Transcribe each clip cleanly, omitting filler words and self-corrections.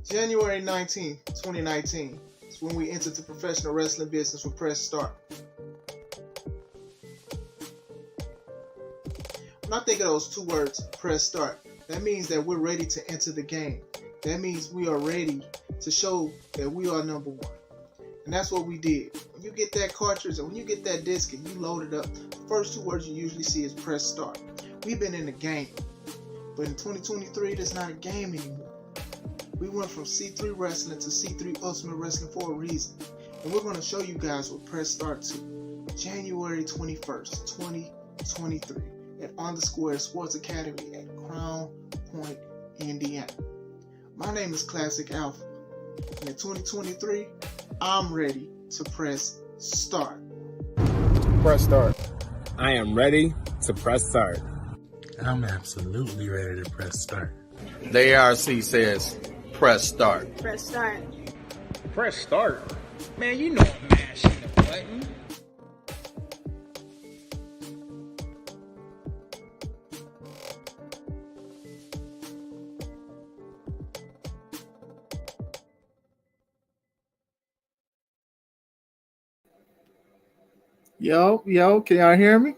January 19th, 2019 is when we entered the professional wrestling business with Press Start. When I think of those two words, Press Start, that means that we're ready to enter the game. That means we are ready to show that we are number one. And that's what we did. When you get that cartridge and when you get that disc and you load it up, the first two words you usually see is Press Start. We've been in the game. But in 2023, it's not a game anymore. We went from C3 Wrestling to C3 Ultimate Wrestling for a reason. And we're going to show you guys what Press Start to. January 21st, 2023 at On the Square Sports Academy at Crown Point, Indiana. My name is Classic Alpha. And in 2023, I'm ready to press start. Press start. I am ready to press start. I'm absolutely ready to press start. The ARC says, press start. Press start. Press start. Man, you know I'm mashing the button. Yo, can y'all hear me?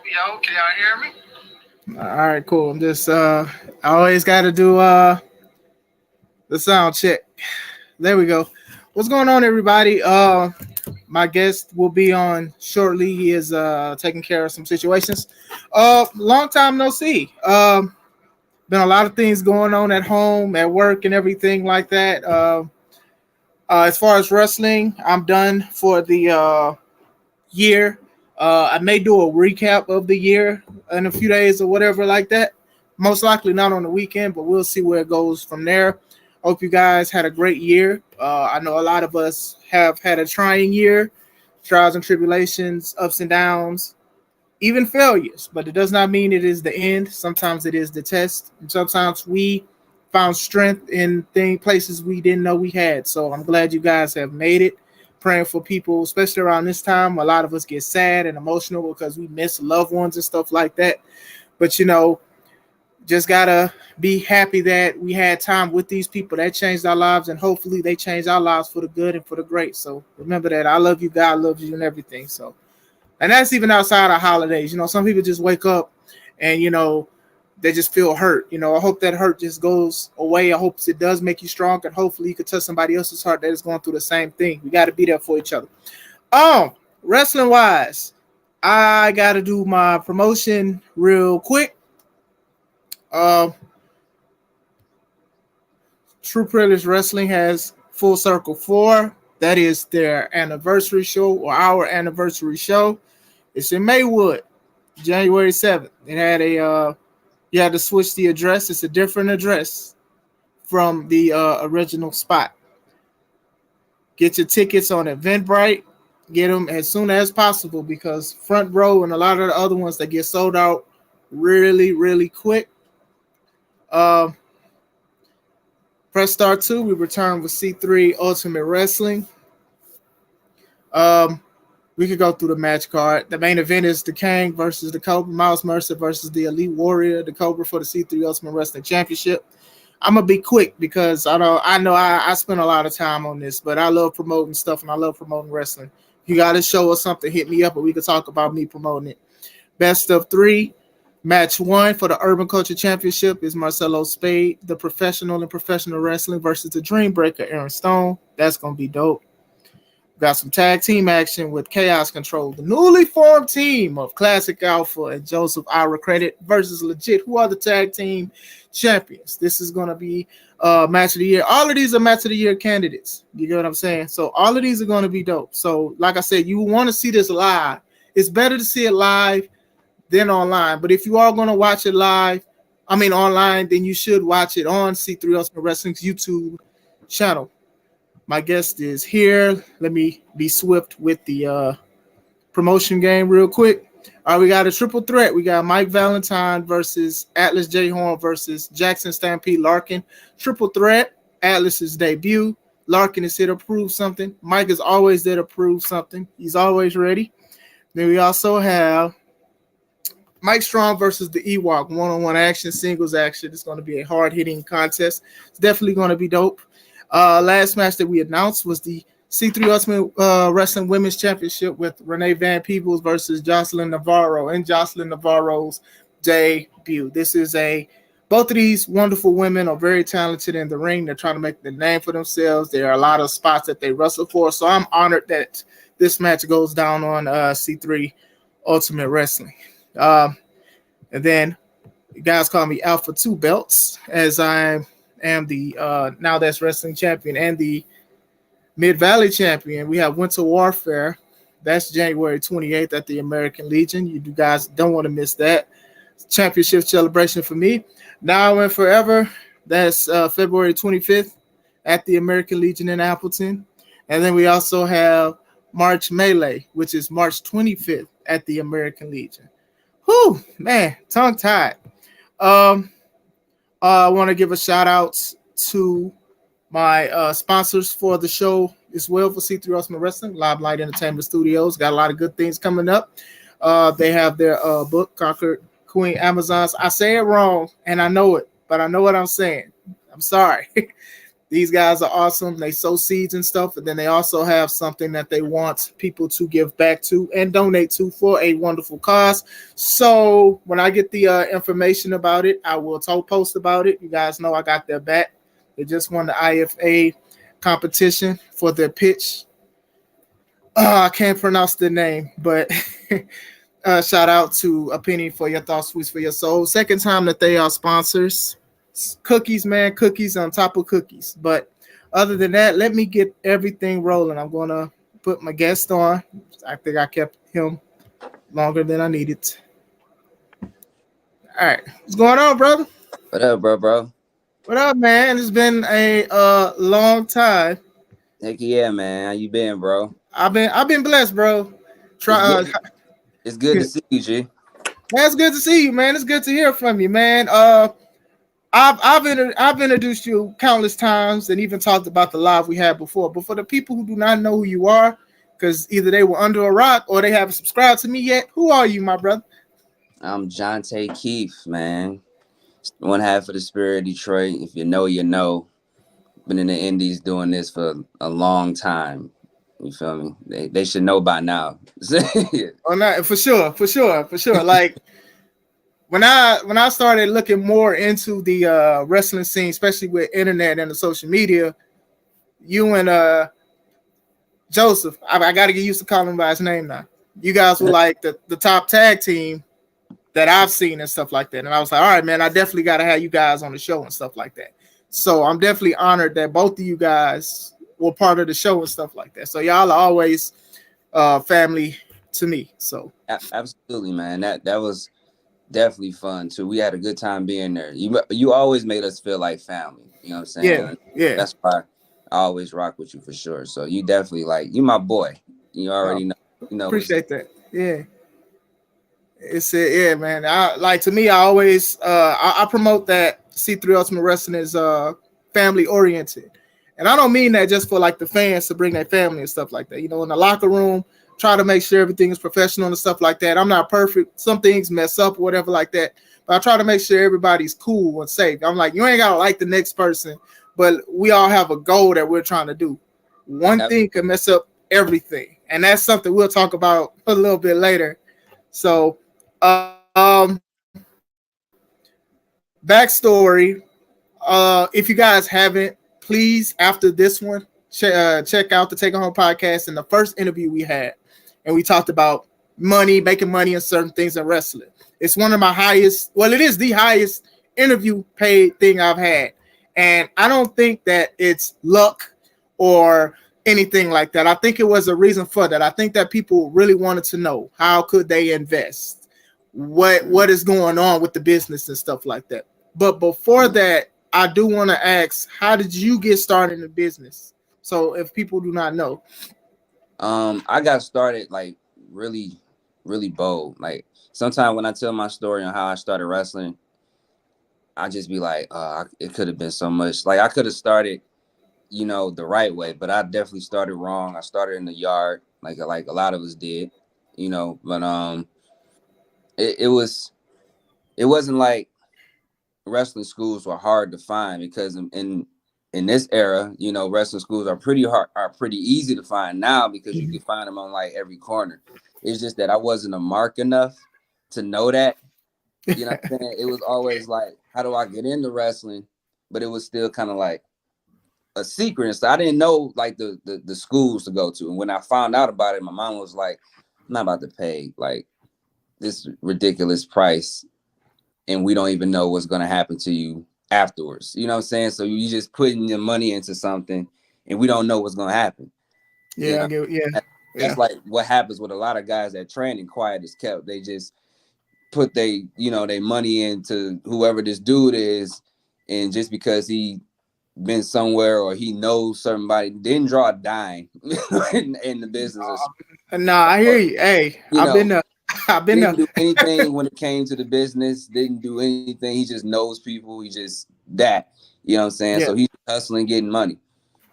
Yo, can y'all hear me? All right, cool. I'm just I always got to do the sound check. There we go. What's going on, everybody? My guest will be on shortly. He is taking care of some situations. Long time no see. Been a lot of things going on at home, at work, and everything like that. As far as wrestling, I'm done for the year. I may do a recap of the year in a few days or whatever like that. Most likely not on the weekend, but we'll see where it goes from there. Hope you guys had a great year. I know a lot of us have had a trying year, trials and tribulations, ups and downs, even failures, but it does not mean it is the end. Sometimes it is the test, and sometimes we found strength in places we didn't know we had. So I'm glad you guys have made it. Praying for people, especially around this time. A lot of us get sad and emotional because we miss loved ones and stuff like that. But, just got to be happy that we had time with these people that changed our lives, and hopefully they change our lives for the good and for the great. So remember that I love you, God loves you, and everything. So, and that's even outside of holidays. Some people just wake up and, they just feel hurt. I hope that hurt just goes away. I hope it does make you strong, and hopefully you can touch somebody else's heart that is going through the same thing. We got to be there for each other. Wrestling wise, I got to do my promotion real quick. True Privilege Wrestling has Full Circle 4. That is their anniversary show, or our anniversary show. It's in Maywood, January 7th. It had you had to switch the address. It's a different address from the original spot. Get your tickets on Eventbrite. Get them as soon as possible, because Front Row and a lot of the other ones that get sold out really, really quick. Press Start 2, we return with C3 Ultimate Wrestling. We could go through the match card. The main event is the Kang versus the Cobra, Miles Mercer versus the Elite Warrior, the Cobra for the C3 Ultimate Wrestling Championship. I'm gonna be quick because I know I spend a lot of time on this, but I love promoting stuff and I love promoting wrestling. If you got a show or something, hit me up and we can talk about me promoting it. Best of 3. Match 1 for the Urban Culture Championship is Marcelo Spade, the professional wrestling, versus the Dream Breaker, Aaron Stone. That's gonna be dope. Got some tag team action with Chaos Control, the newly formed team of Classic Alpha and Joseph Ira Credit versus Legit, who are the tag team champions. This is going to be match of the year. All of these are match of the year candidates. You get what I'm saying? So all of these are going to be dope. So like I said, you want to see this live. It's better to see it live than online. But if you are going to watch it online, then you should watch it on C3 Ultimate Wrestling's YouTube channel. My guest is here. Let me be swift with the promotion game real quick. All right, we got a triple threat. We got Mike Valentine versus Atlas J. Horn versus Jackson Stampede Larkin. Triple threat. Atlas's debut. Larkin is here to prove something. Mike is always there to prove something. He's always ready. Then we also have Mike Strong versus the Ewok, one-on-one action, singles action. It's going to be a hard-hitting contest. It's definitely going to be dope. Last match that we announced was the C3 Ultimate Wrestling Women's Championship with Renee Van Peebles versus Jocelyn Navarro and Jocelyn Navarro's debut. Both of these wonderful women are very talented in the ring. They're trying to make the name for themselves. There are a lot of spots that they wrestle for. So I'm honored that this match goes down on C3 Ultimate Wrestling. And then you guys call me Alpha 2 Belts, as I am the Now That's Wrestling champion and the Mid-Valley champion. We have Winter Warfare. That's January 28th at the American Legion. You guys don't want to miss that. Championship celebration for me. Now and Forever. That's February 25th at the American Legion in Appleton. And then we also have March Melee, which is March 25th at the American Legion. Whew, man, tongue tied. I want to give a shout out to my sponsors for the show as well for C3 Ultimate Wrestling, Live Light Entertainment Studios. Got a lot of good things coming up. They have their book, Conquered Queen Amazons. I say it wrong, and I know it, but I know what I'm saying. I'm sorry. These guys are awesome. They sow seeds and stuff, and then they also have something that they want people to give back to and donate to for a wonderful cause. So when I get the information about it, I will post about it. You guys know I got their back. They just won the IFA competition for their pitch. I can't pronounce the name, but shout out to A Penny for Your Thoughts, Sweets for Your Soul. Second time that they are sponsors. Cookies, man, cookies on top of cookies. But other than that, let me get everything rolling. I'm going to put my guest on. I think I kept him longer than I needed. All right. What's going on, brother? What up, bro? What up, man? It's been a long time. Heck yeah, man. How you been, bro? I've been blessed, bro. It's good to see you, G. Man, it's good to see you, man. It's good to hear from you, man. I've introduced you countless times and even talked about the live we had before. But for the people who do not know who you are, because either they were under a rock or they haven't subscribed to me yet, who are you, my brother? I'm Jon'tae Kieth, man. One half of the Spirit of Detroit. If you know, you know. Been in the Indies doing this for a long time. You feel me? They should know by now. Oh, no, for sure. Like when I started looking more into the wrestling scene, especially with internet and the social media, you and Joseph, I got to get used to calling him by his name now. You guys were like the top tag team that I've seen and stuff like that. And I was like, all right, man, I definitely got to have you guys on the show and stuff like that. So I'm definitely honored that both of you guys were part of the show and stuff like that. So y'all are always family to me. So absolutely, man. That was definitely fun too. We had a good time being there. You always made us feel like family. You know what I'm saying? Yeah. That's why I always rock with you for sure. So you definitely you my boy. You already know. You know. Appreciate that. Yeah. It's it, yeah, man. To me, I always I promote that C3 Ultimate Wrestling is family oriented, and I don't mean that just for like the fans to bring their family and stuff like that. You know, in the locker room, try to make sure everything is professional and stuff like that. I'm not perfect. Some things mess up or whatever like that, but I try to make sure everybody's cool and safe. I'm like, you ain't gotta like the next person, but we all have a goal that we're trying to do. One thing can mess up everything, and that's something we'll talk about a little bit later. So. Backstory. If you guys haven't, please after this one, check out the Take Home podcast and the first interview we had, and we talked about money, making money, and certain things in wrestling. It's one of my highest. Well, it is the highest interview paid thing I've had, and I don't think that it's luck or anything like that. I think it was a reason for that. I think that people really wanted to know how could they invest. What is going on with the business and stuff like that. But before that, I do want to ask, how did you get started in the business? So if people do not know. I got started like really, really bold. Like sometimes when I tell my story on how I started wrestling, I just be like, it could have been so much. Like I could have started, you know, the right way, but I definitely started wrong. I started in the yard, like a lot of us did. you know. But it wasn't like wrestling schools were hard to find, because in this era, you know, wrestling schools are pretty easy to find now, because you can find them on like every corner. It's just that I wasn't a mark enough to know that. You know what I'm saying? It was always like, how do I get into wrestling? But it was still kind of like a secret. And so I didn't know like the schools to go to. And when I found out about it, my mom was like, I'm not about to pay like this ridiculous price, and we don't even know what's going to happen to you afterwards. You know what I'm saying? So you just putting your money into something and we don't know what's going to happen. You know? I get, yeah. That's like what happens with a lot of guys that train and quiet is kept. They just put they money into whoever this dude is, and just because he been somewhere or he knows somebody, didn't draw a dime in the business. No, I hear you. Hey, I've been there. Didn't do anything when it came to the business. Didn't do anything. He just knows people. He just that. You know what I'm saying? Yeah. So he's hustling, getting money,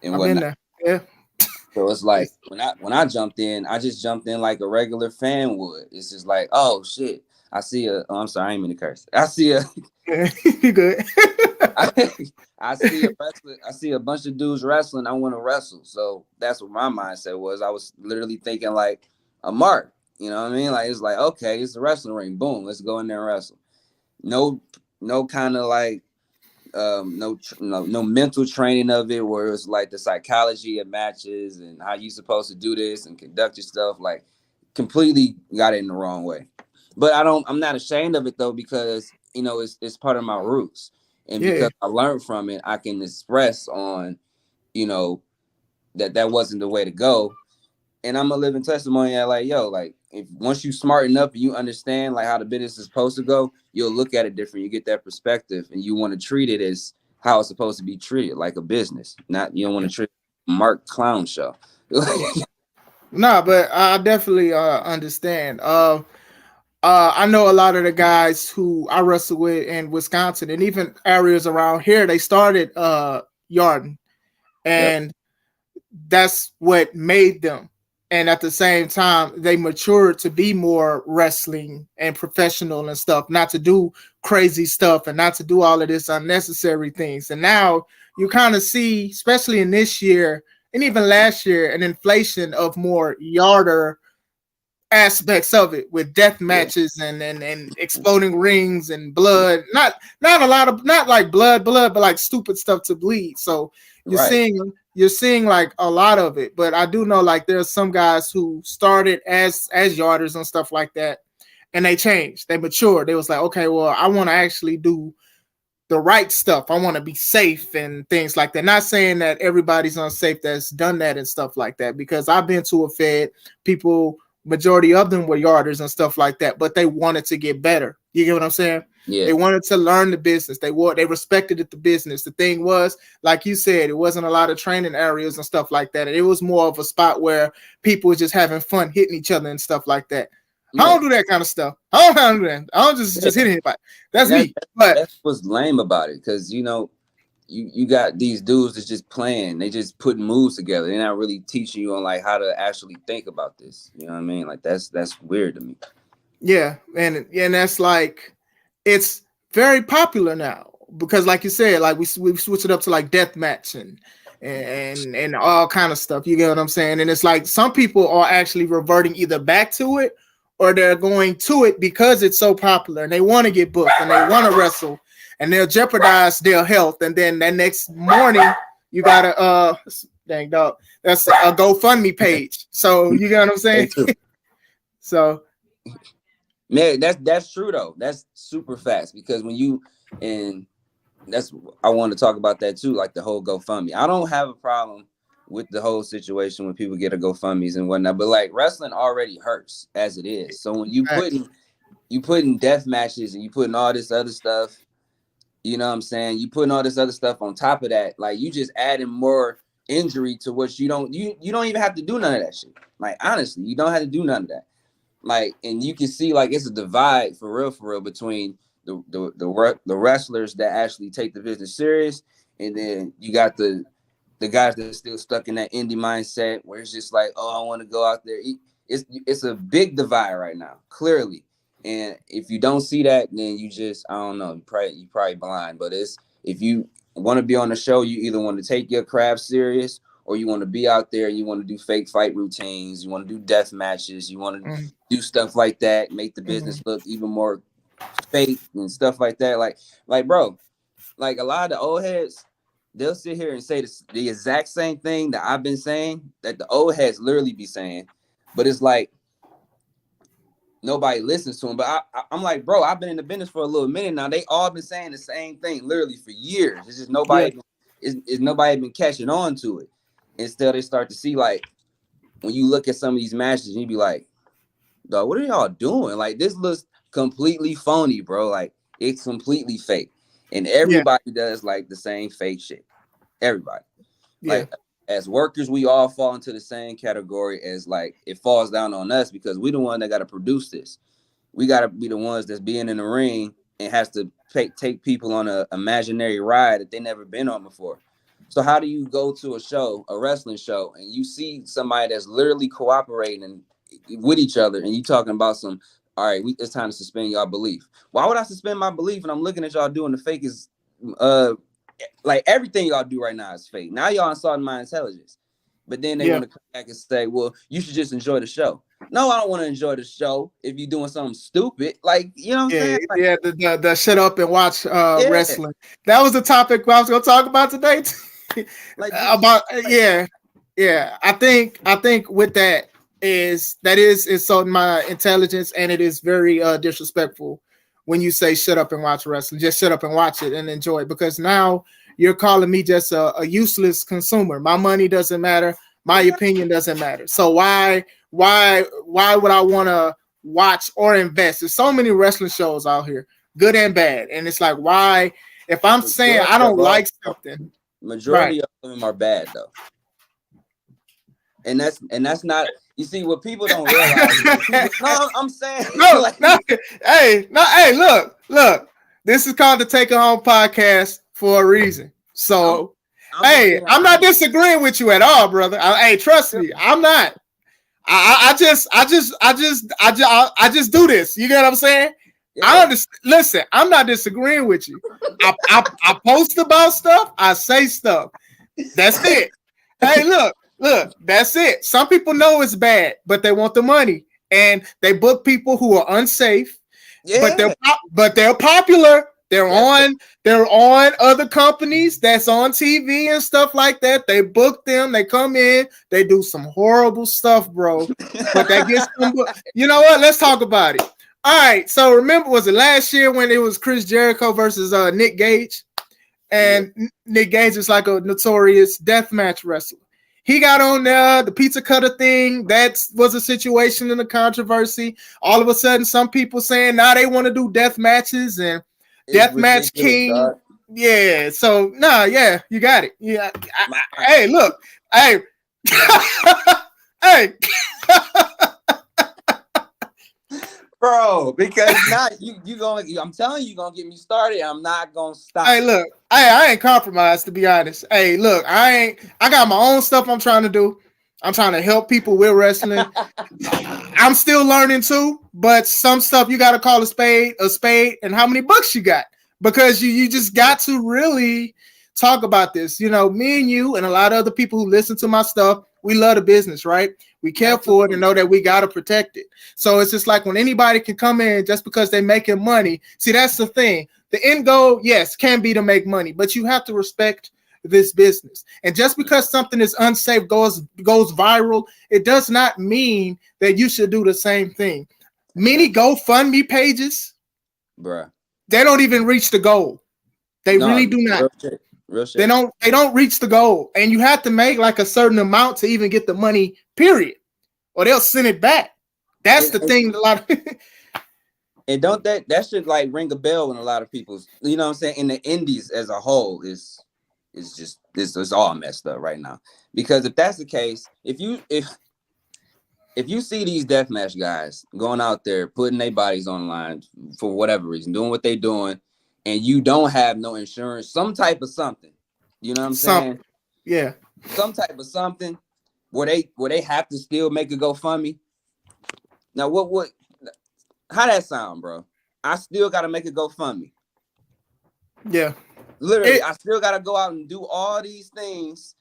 and I've whatnot. been there. Yeah. So it's like when I jumped in, I just jumped in like a regular fan would. It's just like, oh shit, I see a. Oh, I'm sorry, I ain't mean to curse. I see a. You good? I see a wrestler. I see a bunch of dudes wrestling. I want to wrestle. So that's what my mindset was. I was literally thinking like a mark. You know what I mean? Like it's like, okay, it's a wrestling ring. Boom, let's go in there and wrestle. No kind of like no mental training of it, where it's like the psychology of matches and how you supposed to do this and conduct yourself. Like completely got it in the wrong way. But I'm not ashamed of it though, because you know it's part of my roots. And because I learned from it, I can express on, you know, that wasn't the way to go. And I'm a living testimony at like, yo, like if once you smarten up and you understand like how the business is supposed to go, you'll look at it different. You get that perspective and you want to treat it as how it's supposed to be treated, like a business. Not, you don't want to treat it Mark Clown show. No, but I definitely understand. I know a lot of the guys who I wrestle with in Wisconsin and even areas around here, they started yarding, and that's what made them. And at the same time, they matured to be more wrestling and professional and stuff, not to do crazy stuff and not to do all of this unnecessary things. And now you kind of see, especially in this year and even last year, an inflation of more yarder aspects of it, with death matches and exploding rings and blood. Not a lot of, not like blood, but like stupid stuff to bleed. So you're seeing like a lot of it. But I do know like there's some guys who started as yarders and stuff like that, and they changed, they matured. They was like, okay, well, I want to actually do the right stuff. I want to be safe and things like that. Not saying that everybody's unsafe that's done that and stuff like that, because I've been to a Fed, people, majority of them were yarders and stuff like that, but they wanted to get better. You get what I'm saying? Yeah. They wanted to learn the business. They respected it, the business. The thing was, like you said, it wasn't a lot of training areas and stuff like that. And it was more of a spot where people were just having fun hitting each other and stuff like that. I don't do that kind of stuff. I don't do that. I don't just hit anybody. That's me. But that's what's lame about it, because you know, you got these dudes that's just playing. They just putting moves together. They're not really teaching you on like how to actually think about this. You know what I mean? Like that's weird to me. Yeah, and that's like, it's very popular now, because like you said, like we switch it up to like death match and all kind of stuff. You get what I'm saying? And it's like some people are actually reverting either back to it, or they're going to it because it's so popular and they want to get booked and they want to wrestle, and they'll jeopardize their health. And then that next morning you gotta dang dog, that's a GoFundMe page. So you get what I'm saying? So man, that's true though. That's super fast, because when you, and that's, I want to talk about that too, like the whole GoFundMe. I don't have a problem with the whole situation when people get a GoFundMes and whatnot, but like wrestling already hurts as it is. So when you putting death matches and you putting all this other stuff, you know what I'm saying? You putting all this other stuff on top of that, like you just adding more injury to what you don't even have to do none of that shit. Like honestly, you don't have to do none of that. Like, and you can see like it's a divide for real between the wrestlers that actually take the business serious, and then you got the guys that are still stuck in that indie mindset where it's just like, oh, I want to go out there. it's a big divide right now, clearly. And if you don't see that, then you just, I don't know, you probably blind. But it's, if you want to be on the show, you either want to take your craft serious, or you want to be out there and you want to do fake fight routines, you want to do death matches, you want to do stuff like that, make the business look even more fake and stuff like that. Like bro, like a lot of the old heads, they'll sit here and say the exact same thing that I've been saying, that the old heads literally be saying, but it's like nobody listens to them. But I'm like, bro, I've been in the business for a little minute now. They all been saying the same thing literally for years. It's just nobody nobody been catching on to it. Instead, they start to see, like, when you look at some of these matches, and you be like, dog, what are y'all doing? Like, this looks completely phony, bro. Like, it's completely fake. And everybody does like the same fake shit. Everybody. Like, as workers, we all fall into the same category as, like, it falls down on us because we the one that got to produce this. We got to be the ones that's being in the ring and has to take people on an imaginary ride that they never been on before. So how do you go to a show, a wrestling show, and you see somebody that's literally cooperating with each other, and you talking about some, all right, it's time to suspend y'all belief. Why would I suspend my belief when I'm looking at y'all doing the fakest, like everything y'all do right now is fake. Now y'all insulting my intelligence. But then they want to come back and say, well, you should just enjoy the show. No, I don't want to enjoy the show if you're doing something stupid. Like, you know what I'm saying? Like, the shut up and watch wrestling. That was the topic I was going to talk about today. Like I think with that is insulting my intelligence, and it is very disrespectful when you say shut up and watch wrestling. Just shut up and watch it and enjoy it, because now you're calling me just a useless consumer. My money doesn't matter. My opinion doesn't matter. So why would I want to watch or invest? There's so many wrestling shows out here, good and bad, and it's like, why? If I'm saying I don't like something. Majority of them are bad though, and that's not. You see what people don't realize. I'm saying Hey, look. This is called the Take It Home podcast for a reason. So, I'm not disagreeing with you at all, brother. Trust me, I'm not. I just do this. You get what I'm saying? Yeah. I understand. Listen, I'm not disagreeing with you. I post about stuff. I say stuff. That's it. Hey, look, that's it. Some people know it's bad, but they want the money, and they book people who are unsafe. Yeah. But they're popular. They're on other companies that's on TV and stuff like that. They book them. They come in. They do some horrible stuff, bro. But that gets them. You know what? Let's talk about it. All right, so remember, was it last year when it was Chris Jericho versus Nick Gage? And Nick Gage is like a notorious deathmatch wrestler. He got on there, the pizza cutter thing. That was a situation in a controversy. All of a sudden, some people saying now they want to do death matches and deathmatch king. Dog. Yeah, so you got it. Yeah, hey, look, hey, hey. Bro, because not you going. I'm telling you, gonna get me started. I'm not gonna stop. Hey, look, I ain't compromised, to be honest. Hey, look, I got my own stuff I'm trying to do. I'm trying to help people with wrestling. I'm still learning too, but some stuff you got to call a spade, and how many books you got, because you just got to really talk about this. You know, me and you and a lot of other people who listen to my stuff, we love the business, right? We care for it and know that we got to protect it. So it's just like when anybody can come in just because they're making money. See, that's the thing. The end goal, yes, can be to make money, but you have to respect this business. And just because something is unsafe, goes viral, it does not mean that you should do the same thing. Many GoFundMe pages, bruh, they don't even reach the goal. They really do not. Real shit. They don't reach the goal, and you have to make like a certain amount to even get the money, period, or they'll send it back. That's the thing. A lot of and don't that should like ring a bell in a lot of people's, you know what I'm saying, in the indies as a whole is just it's all messed up right now. Because if that's the case, if you see these deathmatch guys going out there putting their bodies on the line for whatever reason, doing what they're doing, and you don't have no insurance, some type of something, you know what I'm saying? Yeah. Some type of something where they have to still make a GoFundMe. Now what how that sound, bro? I still gotta make a GoFundMe. Yeah. Literally, I still gotta go out and do all these things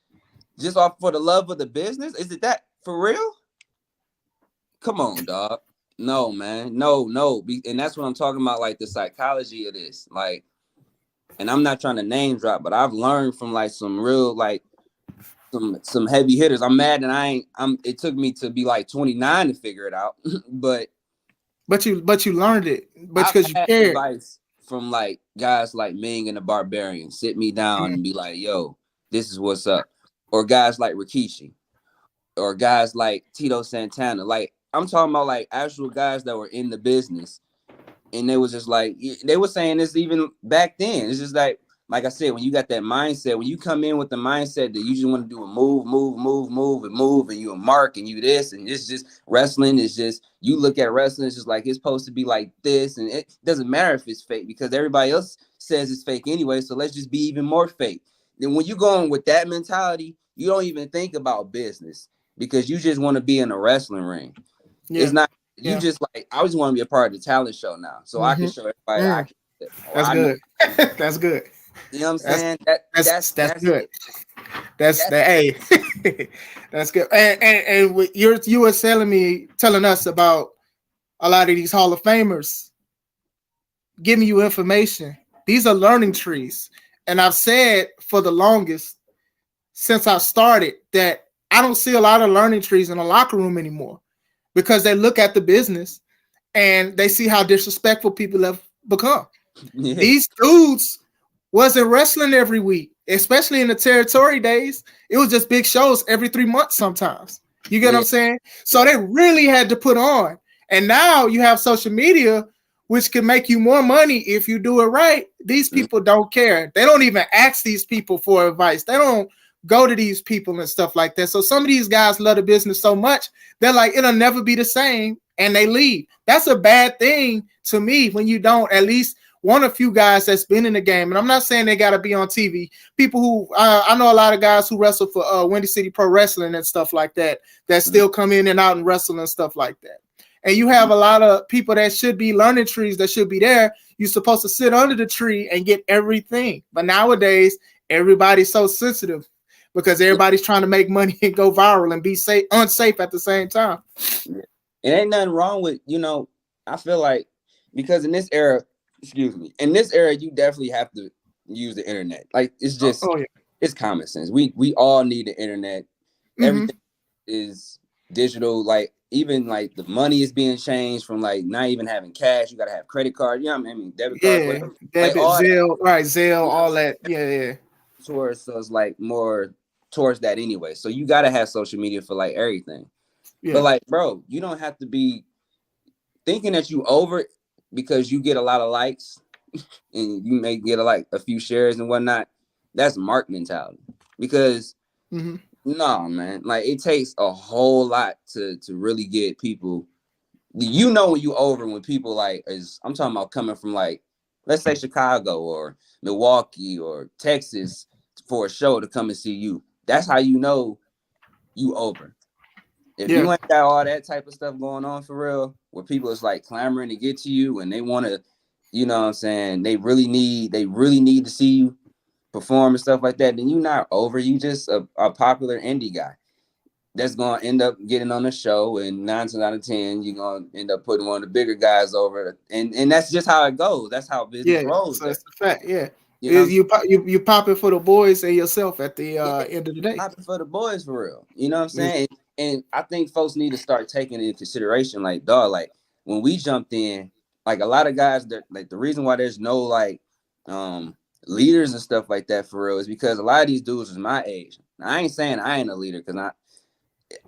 just off for the love of the business. Is it that for real? Come on, dog. No, man. No. And that's what I'm talking about, like the psychology of this. Like, and I'm not trying to name drop, but I've learned from like some real like some heavy hitters. I'm mad that it took me to be like 29 to figure it out. but you learned it, but I've because you had cared. advice from like guys like Ming and the Barbarian sit me down and be like, yo, this is what's up. Or guys like Rikishi, or guys like Tito Santana. Like, I'm talking about like actual guys that were in the business. And they was just like, they were saying this even back then. It's just like I said, when you got that mindset, when you come in with the mindset that you just want to do a move, and you a mark, and you this, and it's just wrestling is just, you look at wrestling, it's just like, it's supposed to be like this, and it doesn't matter if it's fake because everybody else says it's fake anyway, so let's just be even more fake. Then when you go in with that mentality, you don't even think about business because you just want to be in a wrestling ring. Yeah. It's not, you just like, I just want to be a part of the talent show now, so I can show everybody I can. That's good. That's good. You know what I'm saying? That's good. Hey, that's good. And what you were telling us about a lot of these Hall of Famers giving you information. These are learning trees, and I've said for the longest since I started that I don't see a lot of learning trees in the locker room anymore because they look at the business and they see how disrespectful people have become. Yeah. These dudes wasn't wrestling every week, especially in the territory days. It was just big shows every 3 months sometimes. You get what I'm saying? So they really had to put on. And now you have social media, which can make you more money if you do it right. These people don't care. They don't even ask these people for advice. They don't go to these people and stuff like that. So some of these guys love the business so much, they're like, it'll never be the same, and they leave. That's a bad thing to me when you don't at least want a few guys that's been in the game. And I'm not saying they got to be on TV. People who, I know a lot of guys who wrestle for Windy City Pro Wrestling and stuff like that, that still come in and out and wrestle and stuff like that. And you have a lot of people that should be learning trees that should be there. You're supposed to sit under the tree and get everything. But nowadays, everybody's so sensitive because everybody's trying to make money and go viral and be unsafe at the same time. It ain't nothing wrong with, I feel like, because in this era, in this era, you definitely have to use the internet. Like, it's just, it's common sense. We all need the internet. Everything is digital. Like, even like the money is being changed from like not even having cash. You got to have credit card. You know what I mean? Debit card. Whatever. Debit, like, Zelle, right? Zelle, all that. Yeah. Towards, so it's like more towards that anyway. So you got to have social media for like everything. Yeah. But like, bro, you don't have to be thinking that you over it because you get a lot of likes and you may get a few shares and whatnot. That's mark mentality. Because no, man, like it takes a whole lot to really get people. When you over when people like I'm talking about coming from like, let's say Chicago or Milwaukee or Texas for a show to come and see you. That's how you know you over. If you ain't got all that type of stuff going on for real, where people is like clamoring to get to you and they want to, you know what I'm saying, they really need to see you perform and stuff like that, then you're not over. You just a popular indie guy that's going to end up getting on the show, and 9 times out of 10, you're going to end up putting one of the bigger guys over. And that's just how it goes. That's how business rolls. So that's the fact, You popping for the boys and yourself at the end of the day. Popping for the boys for real. You know what I'm saying? And I think folks need to start taking into consideration, like, dog, like when we jumped in, like a lot of guys that like the reason why there's no like leaders and stuff like that for real is because a lot of these dudes is my age. Now, I ain't saying I ain't a leader because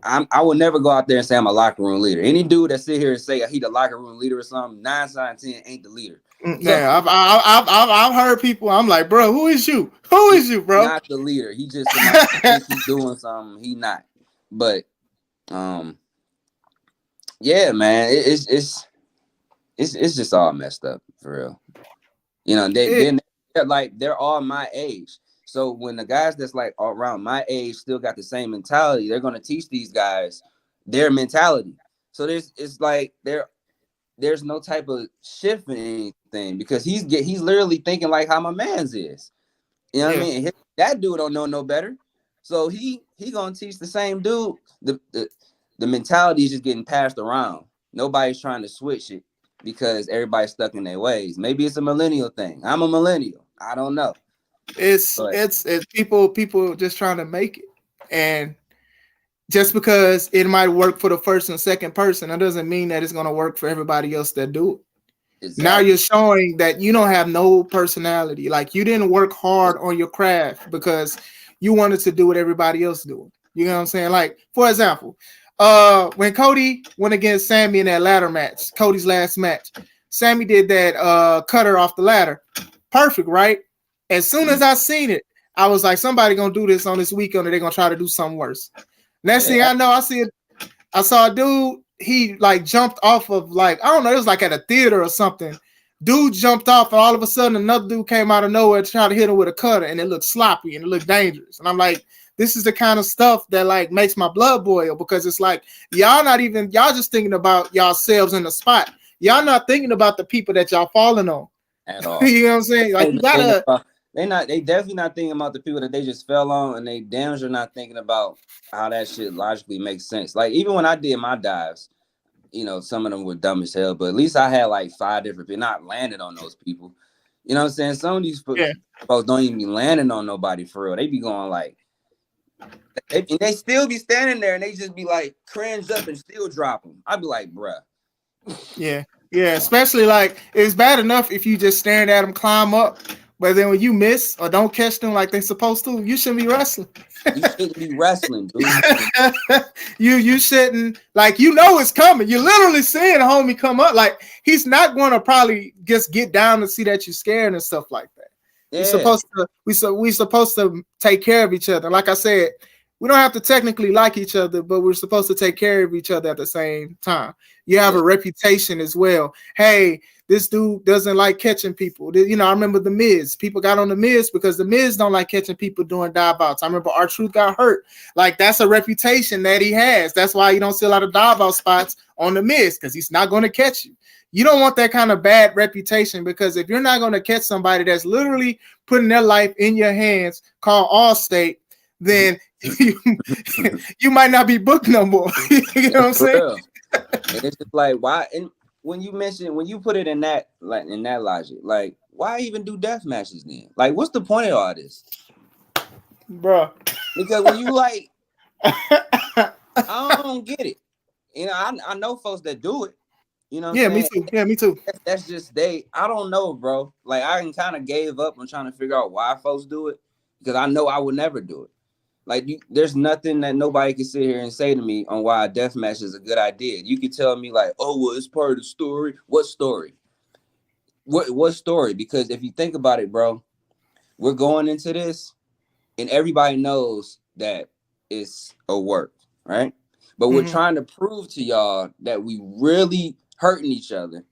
I will never go out there and say I'm a locker room leader. Any dude that sit here and say he the locker room leader or something, 9 times out of 10 ain't the leader. Yeah, I've heard people. I'm like, bro, who is you? Who is you, bro? Not the leader. He just he's doing something. He not. But yeah, man, it's just all messed up for real. You know, they're all my age. So when the guys that's like around my age still got the same mentality, they're gonna teach these guys their mentality. So it's like there's no type of shift in anything because he's literally thinking like how my man's is. You know what I mean? That dude don't know no better. So he gonna teach the same dude. The mentality is just getting passed around. Nobody's trying to switch it because everybody's stuck in their ways. Maybe it's a millennial thing. I'm a millennial. I don't know. It's people just trying to make it, and just because it might work for the first and second person, that doesn't mean that it's gonna work for everybody else that do it. Exactly. Now you're showing that you don't have no personality. Like you didn't work hard on your craft because you wanted to do what everybody else doing. You know what I'm saying? Like, for example, when Cody went against Sammy in that ladder match, Cody's last match, Sammy did that cutter off the ladder. Perfect, right? As soon as I seen it, I was like, somebody gonna do this on this weekend or they're gonna try to do something worse. Next thing I know, I saw a dude, he like jumped off of like, I don't know, it was like at a theater or something. Dude jumped off and all of a sudden another dude came out of nowhere to try to hit him with a cutter and it looked sloppy and it looked dangerous. And I'm like, this is the kind of stuff that like makes my blood boil because it's like, y'all just thinking about yourselves in the spot. Y'all not thinking about the people that y'all falling on. At all. You know what I'm saying? Like you gotta... They definitely not thinking about the people that they just fell on, and they damn sure not thinking about how that shit logically makes sense. Like even when I did my dives, you know, some of them were dumb as hell, but at least I had like 5 different people, not landed on those people. You know what I'm saying? Some of these folks don't even be landing on nobody for real. They be going like, they still be standing there and they just be like cringe up and still drop them. I'd be like, bruh. Yeah, especially like it's bad enough if you just staring at them climb up. But then when you miss or don't catch them like they're supposed to, you shouldn't be wrestling. You shouldn't be wrestling, dude. you shouldn't, like, you know it's coming. You're literally seeing a homie come up. Like, he's not going to probably just get down and see that you're scared and stuff like that. Yeah. We're supposed to take care of each other. Like I said, we don't have to technically like each other, but we're supposed to take care of each other at the same time. You have a reputation as well. Hey, this dude doesn't like catching people. You know, I remember The Miz. People got on The Miz because The Miz don't like catching people doing dive outs. I remember R-Truth got hurt. Like, that's a reputation that he has. That's why you don't see a lot of dive out spots on The Miz, because he's not going to catch you. You don't want that kind of bad reputation, because if you're not going to catch somebody that's literally putting their life in your hands, called Allstate, then you might not be booked no more. You know what I'm saying? And it's just like, why? And when you put it in that logic, like, why even do death matches then? Like, what's the point of all this, bro? Because when you like, I don't get it. You know, I know folks that do it. You know, me too. Yeah, me too. That's just I don't know, bro. Like, I kind of gave up on trying to figure out why folks do it, because I know I would never do it. Like, there's nothing that nobody can sit here and say to me on why a death match is a good idea. You can tell me like, oh, well, it's part of the story. What story? What story? Because if you think about it, bro, we're going into this, and everybody knows that it's a work, right? But we're trying to prove to y'all that we really hurting each other,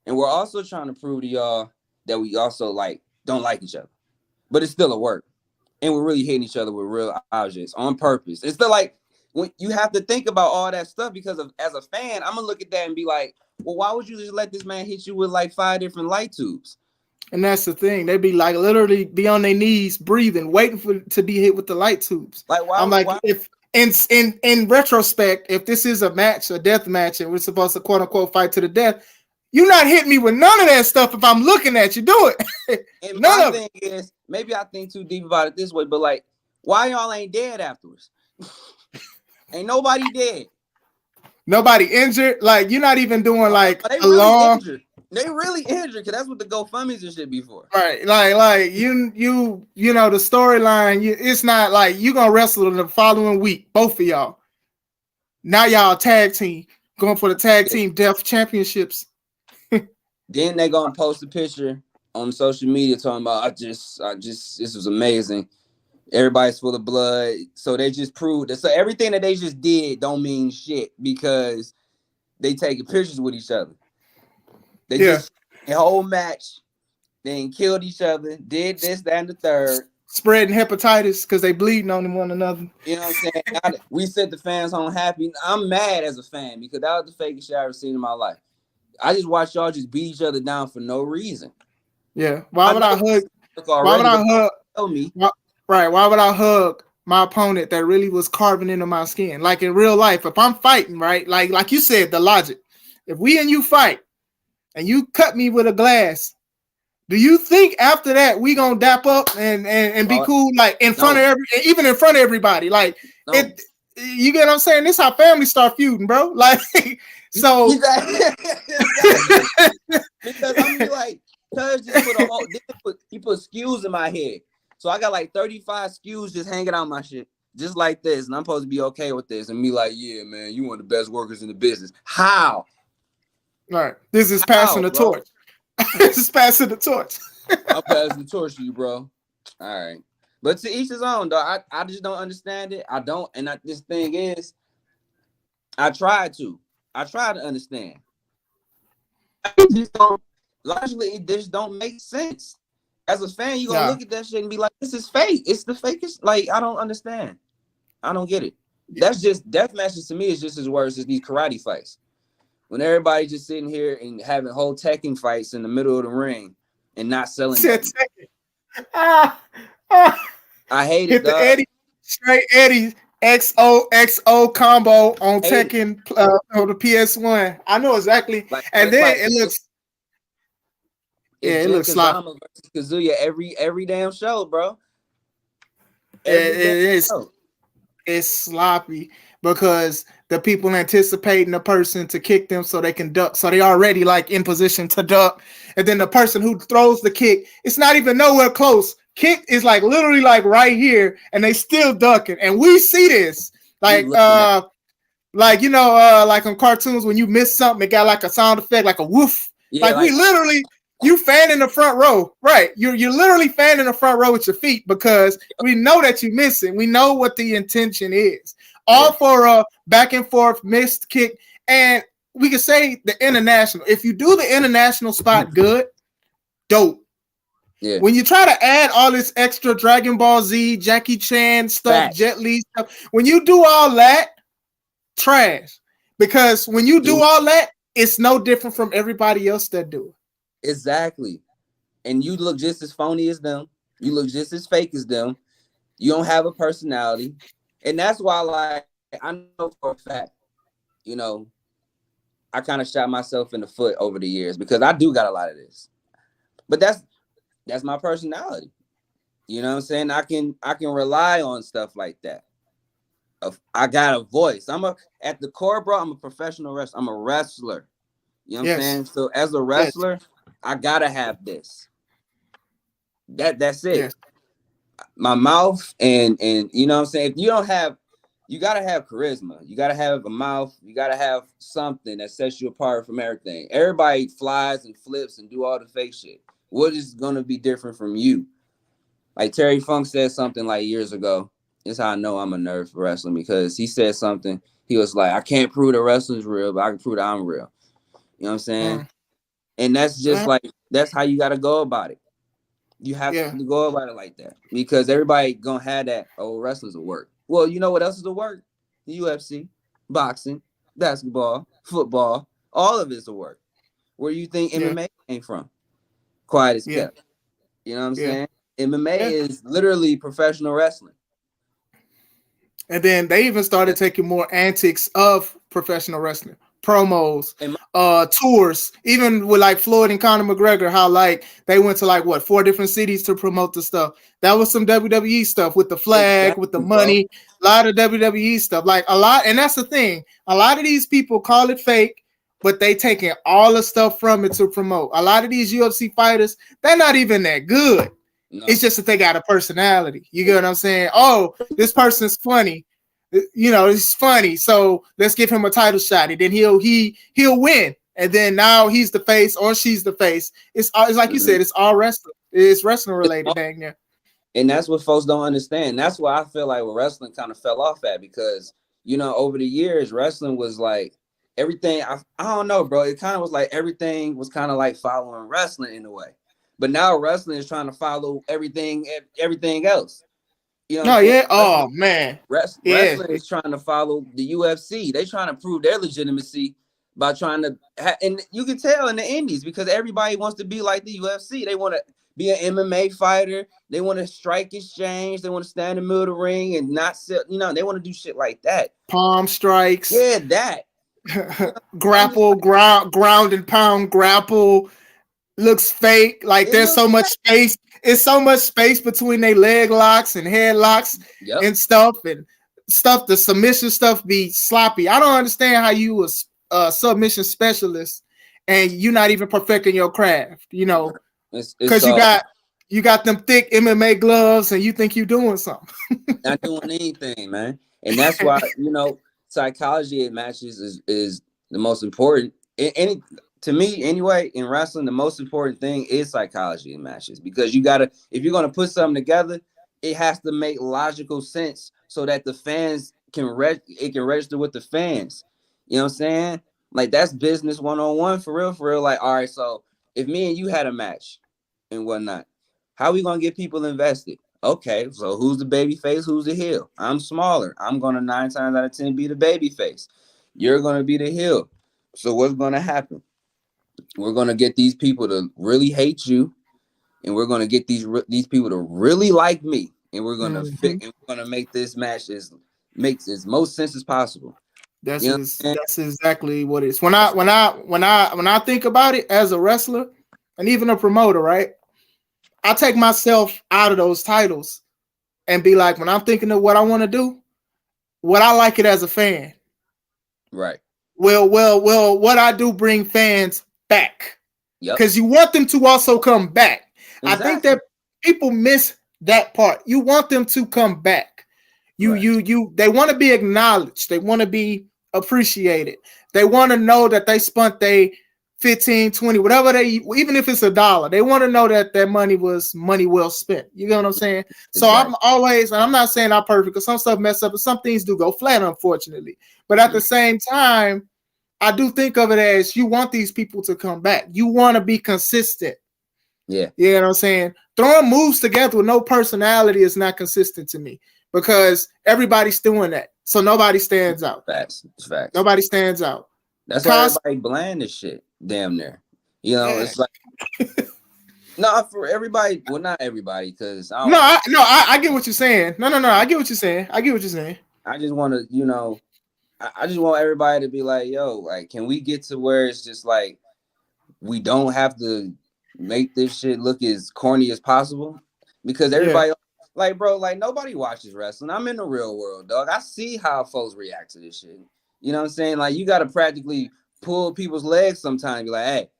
and we're also trying to prove to y'all that we also like don't like each other, but it's still a work. And we're really hitting each other with real objects on purpose. It's still like, when you have to think about all that stuff, because as a fan, I'm gonna look at that and be like, well, why would you just let this man hit you with like 5 different light tubes? And that's the thing. They'd be like literally be on their knees, breathing, waiting to be hit with the light tubes. Like, why? I'm like, why? If in retrospect, if this is a match, a death match, and we're supposed to quote unquote fight to the death, you're not hitting me with none of that stuff. If I'm looking at you, do it. And my thing is, maybe I think too deep about it this way, but like, why y'all ain't dead afterwards? Ain't nobody dead. Nobody injured. Like, you're not even doing like a long. Injured. They really injured, because that's what the GoFundMe's and shit be for. Right. Like you know, the storyline. It's not like you gonna wrestle the following week, both of y'all. Now y'all tag team going for the tag team death championships. Then they gonna post a picture on social media talking about, I just this was amazing. Everybody's full of blood. So they just proved that. So everything that they just did don't mean shit, because they taking pictures with each other. They just the whole match, they killed each other, did this, that, and the third, spreading hepatitis because they bleeding on one another. You know what I'm saying? We sent the fans home happy. I'm mad as a fan because that was the fakest shit I ever seen in my life. I just watched y'all just beat each other down for no reason. Yeah. Why would I hug? Why would I hug? Tell me. Right. Why would I hug my opponent that really was carving into my skin? Like in real life, if I'm fighting, right? Like you said, the logic. If we and you fight and you cut me with a glass, do you think after that we gonna dap up and be cool, like in front of even in front of everybody? Like you get what I'm saying? This is how families start feuding, bro. Like so because I'm be like, cuz just he put skews in my head. So I got like 35 skews just hanging out my shit, just like this, and I'm supposed to be okay with this and be like, yeah, man, you one of the best workers in the business. How? All right, this is passing the torch. This is passing the torch. I'm passing the torch to you, bro. All right. But to each his own, though. I just don't understand it. I don't. And this thing is, I try to understand. Logically, it just don't make sense. As a fan, you're going to look at that shit and be like, this is fake. It's the fakest. Like, I don't understand. I don't get it. That's just, death matches to me is just as worse as these karate fights. When everybody just sitting here and having whole Tekken fights in the middle of the ring and not selling. I hate it. The Eddie, straight Eddie XOXO combo on Tekken on the PS1. I know exactly. And then it looks. Yeah, it looks sloppy. Versus Kazuya every damn show, bro. It is. It's sloppy because the people anticipating the person to kick them so they can duck. So they already like in position to duck. And then the person who throws the kick, it's not even nowhere close. Kick is like literally like right here and they still ducking. And we see this like like on cartoons when you miss something, it got like a sound effect, like a woof. Yeah, like we literally you fan in the front row, right? You're literally fanning the front row with your feet because we know that you miss it. We know what the intention is. All for a back and forth missed kick. And we could say the international. If you do the international spot good, dope. Yeah. When you try to add all this extra Dragon Ball Z, Jackie Chan stuff, Jet Li stuff, when you do all that, trash. Because when you do all that, it's no different from everybody else that do it. Exactly. And you look just as phony as them. You look just as fake as them. You don't have a personality. And that's why, like, I know for a fact, I kind of shot myself in the foot over the years because I do got a lot of this. But that's my personality. You know what I'm saying? I can rely on stuff like that. I got a voice. At the core, bro, I'm a professional wrestler. I'm a wrestler. You know what I'm saying? So as a wrestler, I gotta have this. That's it. Yes. My mouth and you know what I'm saying? If you don't have, you gotta have charisma. You gotta have a mouth. You gotta have something that sets you apart from everything. Everybody flies and flips and do all the fake shit. What is gonna be different from you? Like Terry Funk said something like years ago. This is how I know I'm a nerd for wrestling because he said something. He was like, I can't prove that wrestling's real, but I can prove that I'm real. You know what I'm saying? And that's just like, that's how you got to go about it. You have to go about it like that because everybody going to have that, wrestling's a work. Well, you know what else is a work? UFC, boxing, basketball, football, all of it's a work. Where you think MMA came from? Quiet as kept. You know what I'm saying? MMA is literally professional wrestling. And then they even started taking more antics of professional wrestling, promos, tours, even with like Floyd and Conor McGregor, how like they went to like 4 different cities to promote the stuff. That was some WWE stuff with the flag, with the money, a lot of WWE stuff, like a lot. And that's the thing. A lot of these people call it fake, but they taking all the stuff from it to promote. A lot of these UFC fighters, they're not even that good. No. It's just that they got a personality. You get what I'm saying? Oh, this person's funny. It's funny. So let's give him a title shot, and then he'll win. And then now he's the face or she's the face. It's like you said. It's all wrestling. It's wrestling related, dang near. And that's what folks don't understand. That's why I feel like where wrestling kind of fell off at because over the years wrestling was like everything. I don't know, bro. It kind of was like everything was kind of like following wrestling in a way. But now wrestling is trying to follow everything else. You know what No, I'm saying? yeah. Oh man. Yeah. Wrestling is trying to follow the UFC. They trying to prove their legitimacy by trying to, and you can tell in the indies because everybody wants to be like the UFC. They want to be an MMA fighter. They want to strike exchange. They want to stand in the middle of the ring and not sit. You know, they want to do shit like that. Palm strikes. Yeah, that. Grapple, ground and pound grapple. Looks fake. Like there's so much space. It's so much space between their leg locks and head locks and stuff. The submission stuff be sloppy. I don't understand how you was a submission specialist and you're not even perfecting your craft. You know, because you got them thick MMA gloves and you think you're doing something. Not doing anything, man. And that's why psychology in matches is the most important. To me, anyway, in wrestling, the most important thing is psychology in matches because if you're gonna put something together, it has to make logical sense so that the fans can register with the fans. You know what I'm saying? Like that's business 101 for real. Like, all right, so if me and you had a match and whatnot, how are we gonna get people invested? Okay, so who's the baby face? Who's the heel? I'm smaller. I'm gonna 9 times out of 10 be the baby face. You're gonna be the heel. So what's gonna happen? We're gonna get these people to really hate you, and we're gonna get these people to really like me, and we're gonna make this match makes as most sense as possible. That's exactly what it is. When I think about it as a wrestler and even a promoter, right? I take myself out of those titles and be like, when I'm thinking of what I want to do, what I like it as a fan. Right. Well, what I do bring fans back because you want them to also come back. Exactly. I think that people miss that part. You want them to come back. They want to be acknowledged. They want to be appreciated. They want to know that they spent they 15, 20, whatever even if it's $1, they want to know that their money was money well spent. You know what I'm saying? Exactly. So I'm always, and I'm not saying I'm perfect because some stuff mess up and some things do go flat, unfortunately. But at the same time, I do think of it as you want these people to come back. You want to be consistent. Yeah. You know what I'm saying? Throwing moves together with no personality is not consistent to me because everybody's doing that. So nobody stands out. Facts. Nobody stands out. That's why everybody bland as shit. Damn near. You know, it's like no, for everybody. Well, not everybody, because I get what you're saying. No, I get what you're saying. I just want to, I just want everybody to be like, yo, like, can we get to where it's just like we don't have to make this shit look as corny as possible? Because everybody, like, bro, like nobody watches wrestling. I'm in the real world, dog. I see how folks react to this shit. You know what I'm saying? Like, you got to practically pull people's legs sometimes. Be like,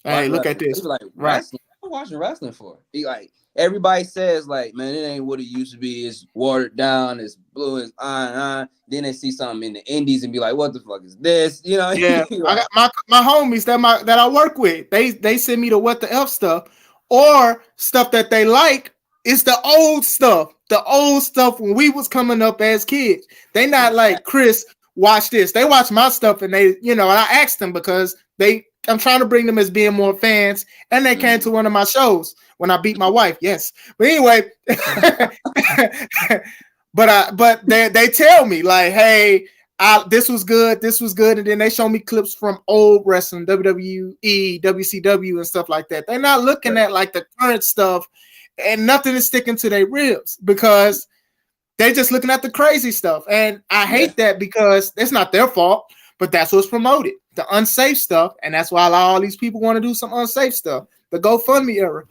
hey, look at this. Like, wrestling. What am I watching wrestling for? Like, everybody says, like, man, it ain't what it used to be. It's watered down. It's blue. It's Then they see something in the indies and be like, what the fuck is this? You know? Yeah. Like, I got my homies that I work with. They send me the what the F stuff or stuff that they like. It's the old stuff. The old stuff when we was coming up as kids. They not like, Chris, watch this. They watch my stuff and they, and I asked them because I'm trying to bring them as being more fans, and they came to one of my shows when I beat my wife. Yes, but anyway, but they tell me like, hey, this was good, and then they show me clips from old wrestling, WWE, WCW, and stuff like that. They're not looking at like the current stuff, and nothing is sticking to their ribs because they're just looking at the crazy stuff. And I hate that because it's not their fault, but that's what's promoted, the unsafe stuff. And that's why all these people want to do some unsafe stuff, the GoFundMe era.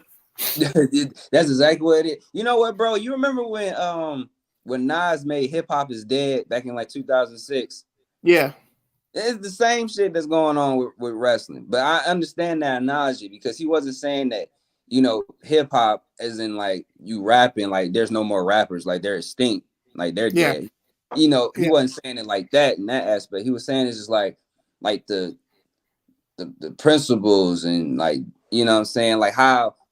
That's exactly what it is. You know what, bro? You remember when Nas made Hip Hop Is Dead back in like 2006? Yeah. It's the same shit that's going on with wrestling. But I understand that analogy because he wasn't saying that, hip hop as in like you rapping, like there's no more rappers, like they're extinct, like they're dead. He wasn't saying it like that in that aspect. He was saying it's just like the principles and like, what I'm saying, like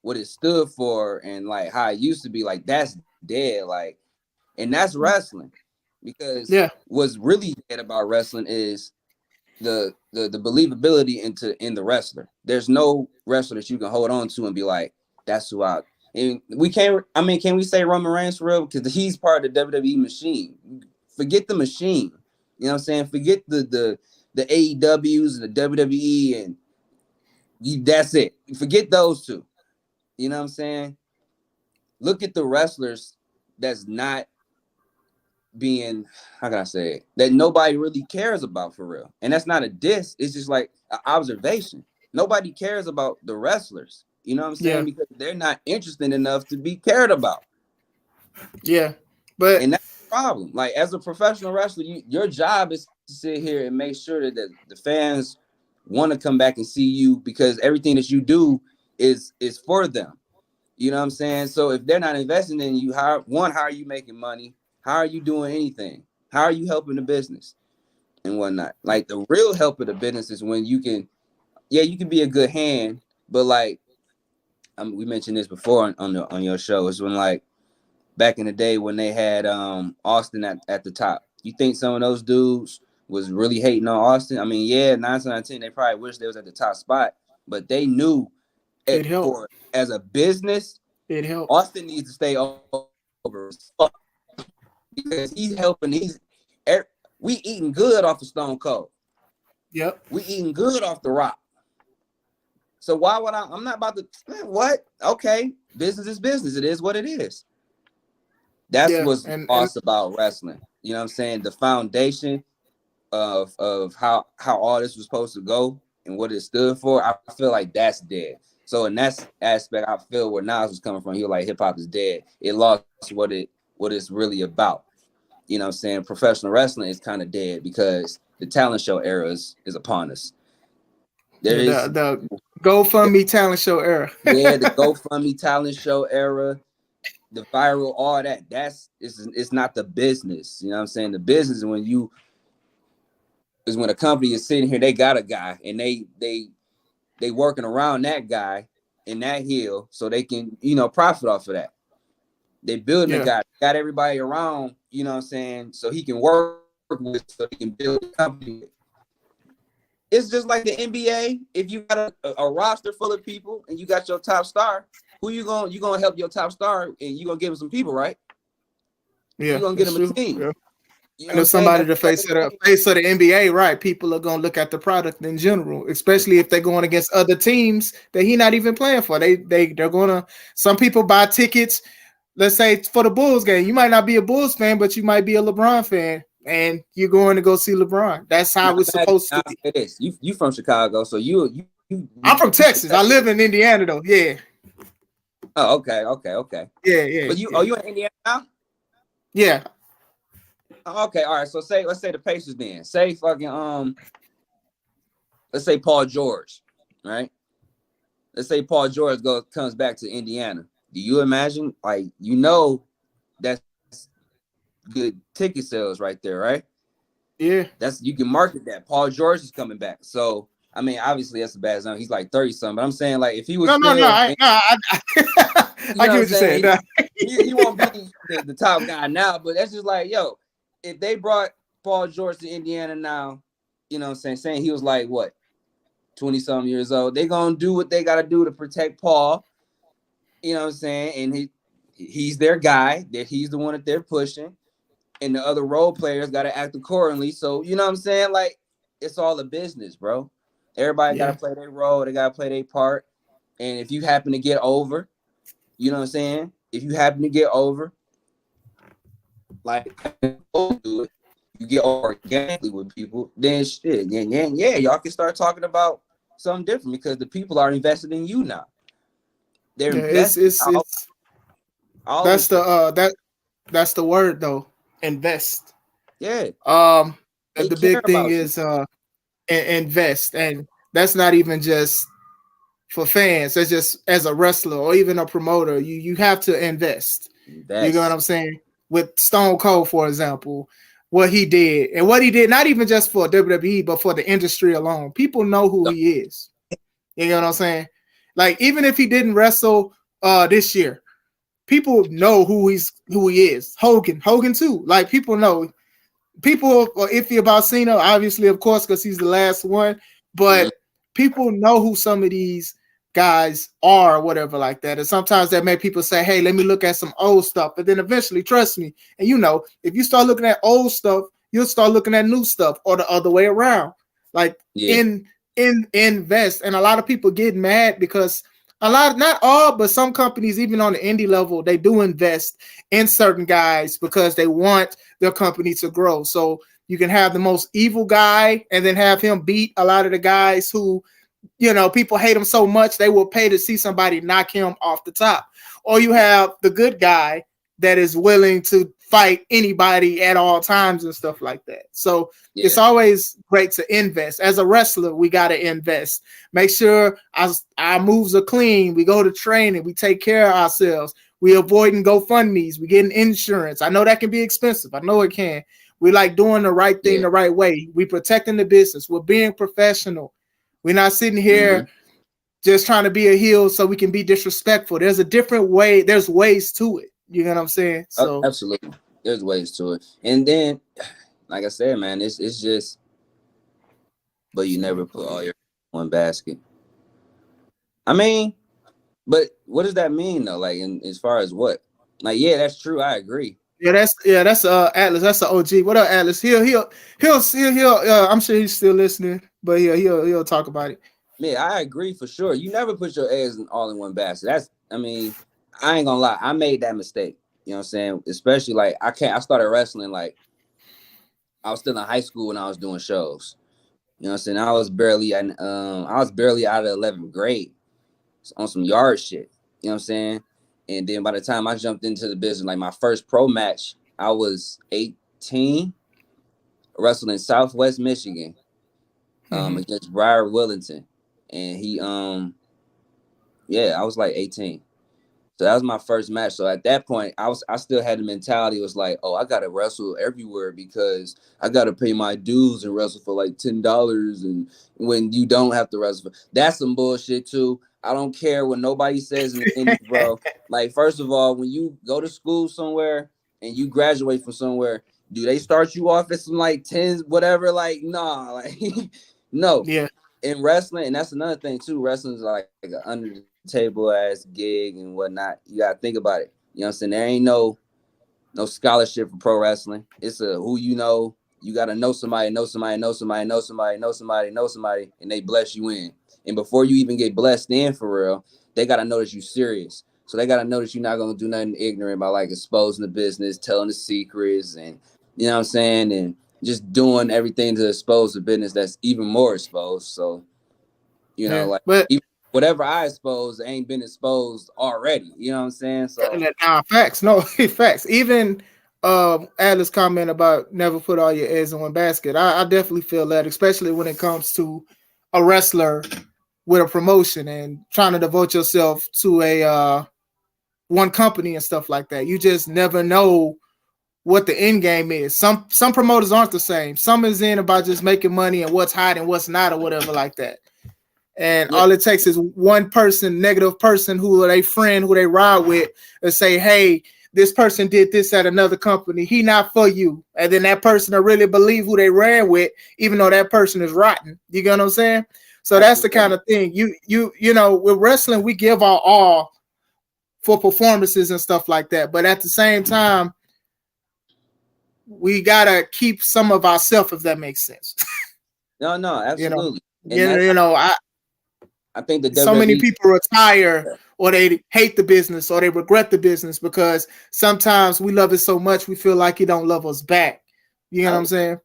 what it stood for and like how it used to be, like that's dead, like, and that's wrestling. Because what's really dead about wrestling is the believability in the wrestler. There's no wrestler that you can hold on to and be like, That's who I. And we can't. I mean, can we say Roman Reigns for real? Because he's part of the WWE machine. Forget the machine. You know what I'm saying? Forget the AEWs and the WWE and that's it. Forget those two. You know what I'm saying? Look at the wrestlers that's not being, how can I say it? That nobody really cares about for real. And that's not a diss. It's just like an observation. Nobody cares about the wrestlers. You know what I'm saying? Yeah. Because they're not interested enough to be cared about. Yeah. But And that's the problem. Like, as a professional wrestler, your job is to sit here and make sure that the fans want to come back and see you, because everything that you do is for them. You know what I'm saying? So if they're not investing in you, how are you making money? How are you doing anything? How are you helping the business and whatnot? Like, the real help of the business is when you can be a good hand, but like, we mentioned this before on your show. It's when, like, back in the day when they had Austin at the top. You think some of those dudes was really hating on Austin? I mean, yeah, 9 times out of 10, they probably wish they was at the top spot, but they knew it helped. as a business, It helped. Austin needs to stay over because he's helping. We eating good off of Stone Cold. Yep. We eating good off The Rock. So why would I'm not about to, what? Okay, business is business. It is what it is. That's what's awesome about wrestling. You know what I'm saying? The foundation of how all this was supposed to go and what it stood for, I feel like that's dead. So in that aspect, I feel where Nas was coming from, he was like, hip hop is dead. It lost what it's really about. You know what I'm saying? Professional wrestling is kind of dead because the talent show era is upon us. The GoFundMe talent show era. Yeah, the GoFundMe talent show era, the viral, all that. It's not the business. You know what I'm saying? The business is when a company is sitting here, they got a guy and they working around that guy in that heel so they can, profit off of that. They building a guy, got everybody around, you know what I'm saying, so he can work with, so he can build a company. It's just like the NBA. If you got a roster full of people and you got your top star, who you gonna help your top star, and you gonna give him some people, right? Yeah, you gonna get him a team. Yeah. You know I know somebody the face of the NBA, right? People are gonna look at the product in general, especially if they're going against other teams that he's not even playing for. They're gonna. Some people buy tickets. Let's say for the Bulls game, you might not be a Bulls fan, but you might be a LeBron fan, and you're going to go see LeBron. That's how it's supposed to be. It is. You from Chicago, so you. I'm from Texas. I live in Indiana, though. Yeah. Oh, okay. Yeah. But you in Indiana now? Yeah. Okay, all right. So let's say the Pacers then. Say fucking let's say Paul George, right? Let's say Paul George comes back to Indiana. Do you imagine, like, that's good ticket sales right there, right? Yeah. You can market that. Paul George is coming back. So I mean, obviously that's a bad zone. He's like 30-something, but I'm saying, like, if he was I get what you're saying. He won't be the top guy now, but that's just like, yo, if they brought Paul George to Indiana now, you know what I'm saying he was like, what, 20-something years old, they gonna do what they gotta do to protect Paul, you know what I'm saying, and he's their guy, that he's the one that they're pushing, and the other role players gotta act accordingly. So, you know what I'm saying, like, it's all a business, bro. Everybody gotta play their role, they gotta play their part, and if you happen to get over, you know what I'm saying, if you happen to get over, like, you get organically with people, then shit, yeah, y'all can start talking about something different because the people are invested in you now. They're invested. That's the word though. Invest. Yeah. The big thing is invest, and that's not even just for fans. That's just as a wrestler or even a promoter. You have to invest. You know what I'm saying? With Stone Cold, for example, what he did, not even just for WWE, but for the industry alone. People know who he is. You know what I'm saying? Like, even if he didn't wrestle this year, people know who he is. Hogan too. Like, people know. People are iffy about Cena, obviously, of course, because he's the last one. But people know who some of these guys are, or whatever like that. And sometimes that make people say, hey, let me look at some old stuff. But then eventually, trust me, and if you start looking at old stuff, you'll start looking at new stuff, or the other way around. Like invest. And a lot of people get mad because not all, but some companies, even on the indie level, they do invest in certain guys because they want their company to grow. So you can have the most evil guy and then have him beat a lot of the guys who, people hate him so much they will pay to see somebody knock him off the top. Or you have the good guy that is willing to fight anybody at all times and stuff like that. So it's always great to invest. As a wrestler, we got to invest. Make sure our moves are clean. We go to training. We take care of ourselves. We avoiding GoFundMes. We getting insurance. I know that can be expensive. I know it can. We like doing the right thing the right way. We protecting the business. We're being professional. We're not sitting here just trying to be a heel so we can be disrespectful. There's a different way. There's ways to it. You know what I'm saying? So absolutely, there's ways to it. And then, like I said, man, it's just, but you never put all your in one basket. I mean, but what does that mean though? Like, as far as what? Like, yeah, that's true. I agree. That's Atlas. That's the OG. What up, Atlas? He'll I'm sure he's still listening, but he'll talk about it. Yeah, I agree for sure. You never put your eggs all in one basket. I ain't gonna lie. I made that mistake. You know what I'm saying? Especially like I started wrestling like I was still in high school when I was doing shows. You know what I'm saying? I was barely out of the 11th grade on some yard shit. You know what I'm saying? And then by the time I jumped into the business, like my first pro match, I was 18, wrestled in Southwest Michigan against Briar Willington. And he I was like 18. So that was my first match. So at that point, I still had the mentality. It was like, oh, I gotta wrestle everywhere because I gotta pay my dues and wrestle for like $10. And when you don't have to wrestle, that's some bullshit too. I don't care what nobody says in the indies, bro. Like, first of all, when you go to school somewhere and you graduate from somewhere, do they start you off at some like 10s, whatever? Like, nah, like no. Yeah. In wrestling, and that's another thing too. Wrestling is like an under the table ass gig and whatnot. You gotta think about it. You know what I'm saying? There ain't no scholarship for pro wrestling. It's a who you know. You gotta know somebody, and they bless you in. And before you even get blessed in for real, they gotta know that you're serious. So they gotta know that you're not gonna do nothing ignorant by like exposing the business, telling the secrets, and you know what I'm saying, and just doing everything to expose the business that's even more exposed. So, whatever I expose ain't been exposed already. You know what I'm saying? So facts. No, facts. Even Atlas' comment about never put all your eggs in one basket. I definitely feel that, especially when it comes to a wrestler with a promotion and trying to devote yourself to a one company and stuff like that. You just never know what the end game is. Some promoters aren't the same. Some is in about just making money and what's hot and what's not or whatever like that. And all it takes is one person, negative person who they friend, who they ride with, and say, hey, this person did this at another company. He not for you. And then that person will really believe who they ran with, even though that person is rotten. You get what I'm saying? So that's the kind of thing. You know, with wrestling, we give our all for performances and stuff like that. But at the same time, we gotta keep some of ourselves, if that makes sense. No, absolutely. I think that so many people retire or they hate the business or they regret the business because sometimes we love it so much we feel like he don't love us back. You know what I'm saying?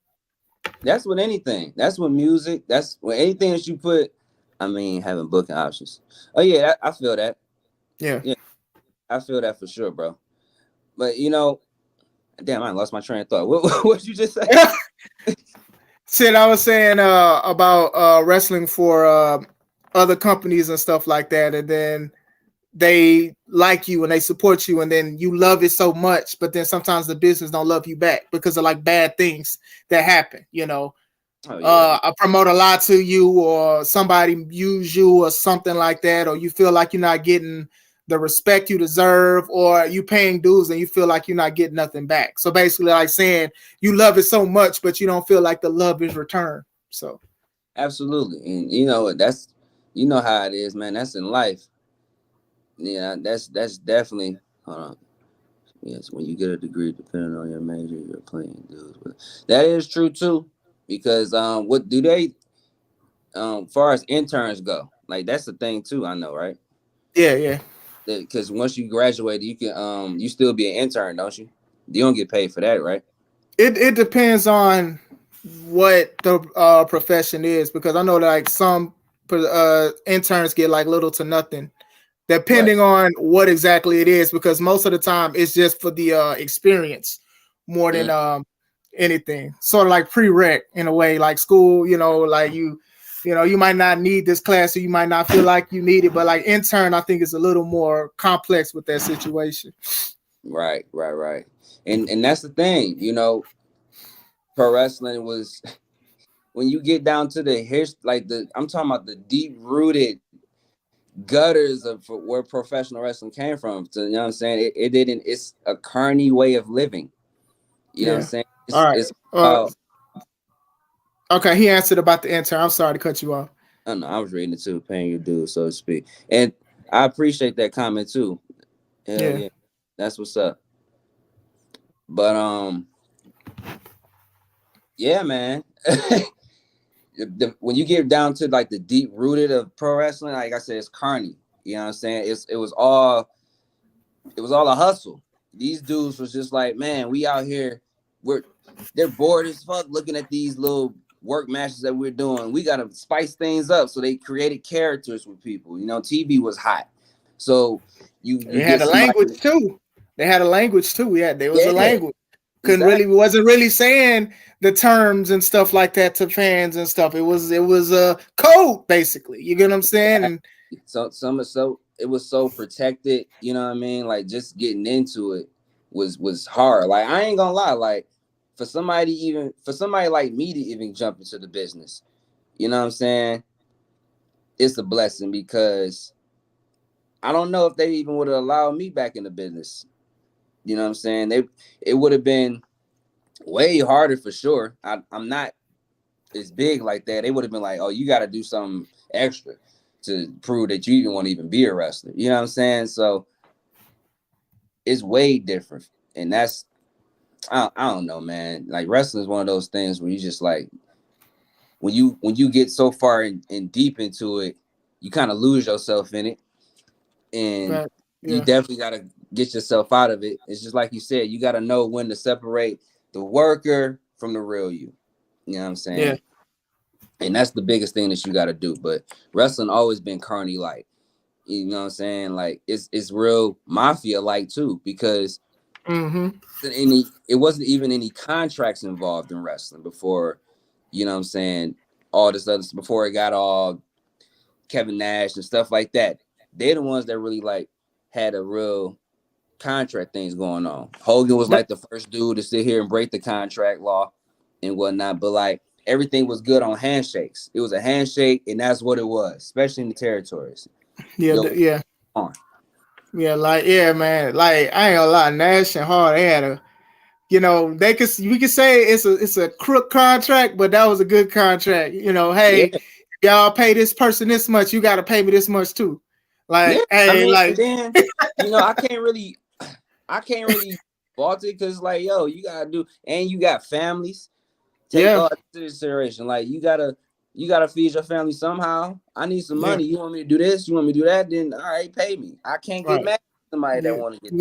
That's with anything. That's with music. That's with anything that you put. I mean, having booking options. Oh yeah, I feel that. Yeah, I feel that for sure, bro. But damn, I lost my train of thought. What you just say? Shit, I was saying about wrestling for other companies and stuff like that, and then they like you and they support you, and then you love it so much, but then sometimes the business don't love you back because of like bad things that happen. A promoter lie to you, or somebody use you, or something like that, or you feel like you're not getting the respect you deserve, or you paying dues and you feel like you're not getting nothing back. So basically, like saying you love it so much, but you don't feel like the love is returned. So absolutely, and that's you know how it is, man. That's in life. Yeah, that's definitely. Hold on. Yes, when you get a degree, depending on your major, you're playing dudes. But that is true too, because what do they far as interns go? Like that's the thing too. I know, right? Yeah. Because once you graduate, you can you still be an intern, don't you? You don't get paid for that, right? It depends on what the profession is, because I know like some interns get like little to nothing, Right. depending on what exactly it is, because most of the time it's just for the experience more than anything. Sort of like prereq in a way, like school, like you might not need this class or you might not feel like you need it, but like intern, I think is a little more complex with that situation. Right. And that's the thing, pro wrestling was when you get down to the history, like I'm talking about the deep rooted gutters of where professional wrestling came from. So, you know what I'm saying? It didn't. It's a carny way of living. You know what I'm Yeah. saying? All right. It's about. Okay, he answered about the intern. I'm sorry to cut you off. I don't know. I was reading it too, paying your dues, so to speak, and I appreciate that comment too. Hell Yeah. yeah, that's what's up. But yeah, man. When you get down to like the deep rooted of pro wrestling, like I said, it's carny. You know what I'm saying? It was all a hustle. These dudes was just like, man, we out here, they're bored as fuck looking at these little work matches that we're doing. We gotta spice things up. So they created characters with people. TV was hot. So you They had get a somebody. language too. Yeah, there was a Yeah, language. exactly. Wasn't really saying the terms and stuff like that to fans and stuff. It was a code basically. You get what I'm saying? And So it was so protected, you know what I mean? Like just getting into it was hard. Like I ain't gonna lie, like for somebody like me to even jump into the business, you know what I'm saying? It's a blessing because I don't know if they even would have allowed me back in the business. You know what I'm saying? It would have been way harder for sure. I'm not as big like that. They would have been like, oh, you got to do something extra to prove that you even want to even be a wrestler. You know what I'm saying? So it's way different. And that's, I don't know, man. Like wrestling is one of those things where you just like, when you get so far and deep into it, you kind of lose yourself in it. And you definitely got to get yourself out of it. It's just like you said, you got to know when to separate the worker from the real you. You know what I'm saying? Yeah. And that's the biggest thing that you got to do. But wrestling always been carny like, you know what I'm saying? Like it's real mafia like too, because it wasn't even any contracts involved in wrestling before, you know what I'm saying? All this other before it got all Kevin Nash and stuff like that. They're the ones that really like had a real contract things going on. Hogan was like the first dude to sit here and break the contract law and whatnot, but like everything was good on handshakes. It was a handshake, and that's what it was, especially in the territories. Yeah. On. Yeah, man. Like I ain't gonna lie, Nash and Hart, they had a, we could say it's a crook contract, but that was a good contract. Hey, y'all pay this person this much, you gotta pay me this much too. Like, hey, I mean, like and then I can't really fault it because like, yo, you gotta do, and you got families. Take all into consideration. Like you gotta feed your family somehow. I need some money. You want me to do this? You want me to do that? Then all right, pay me. I can't get mad at somebody that want to get.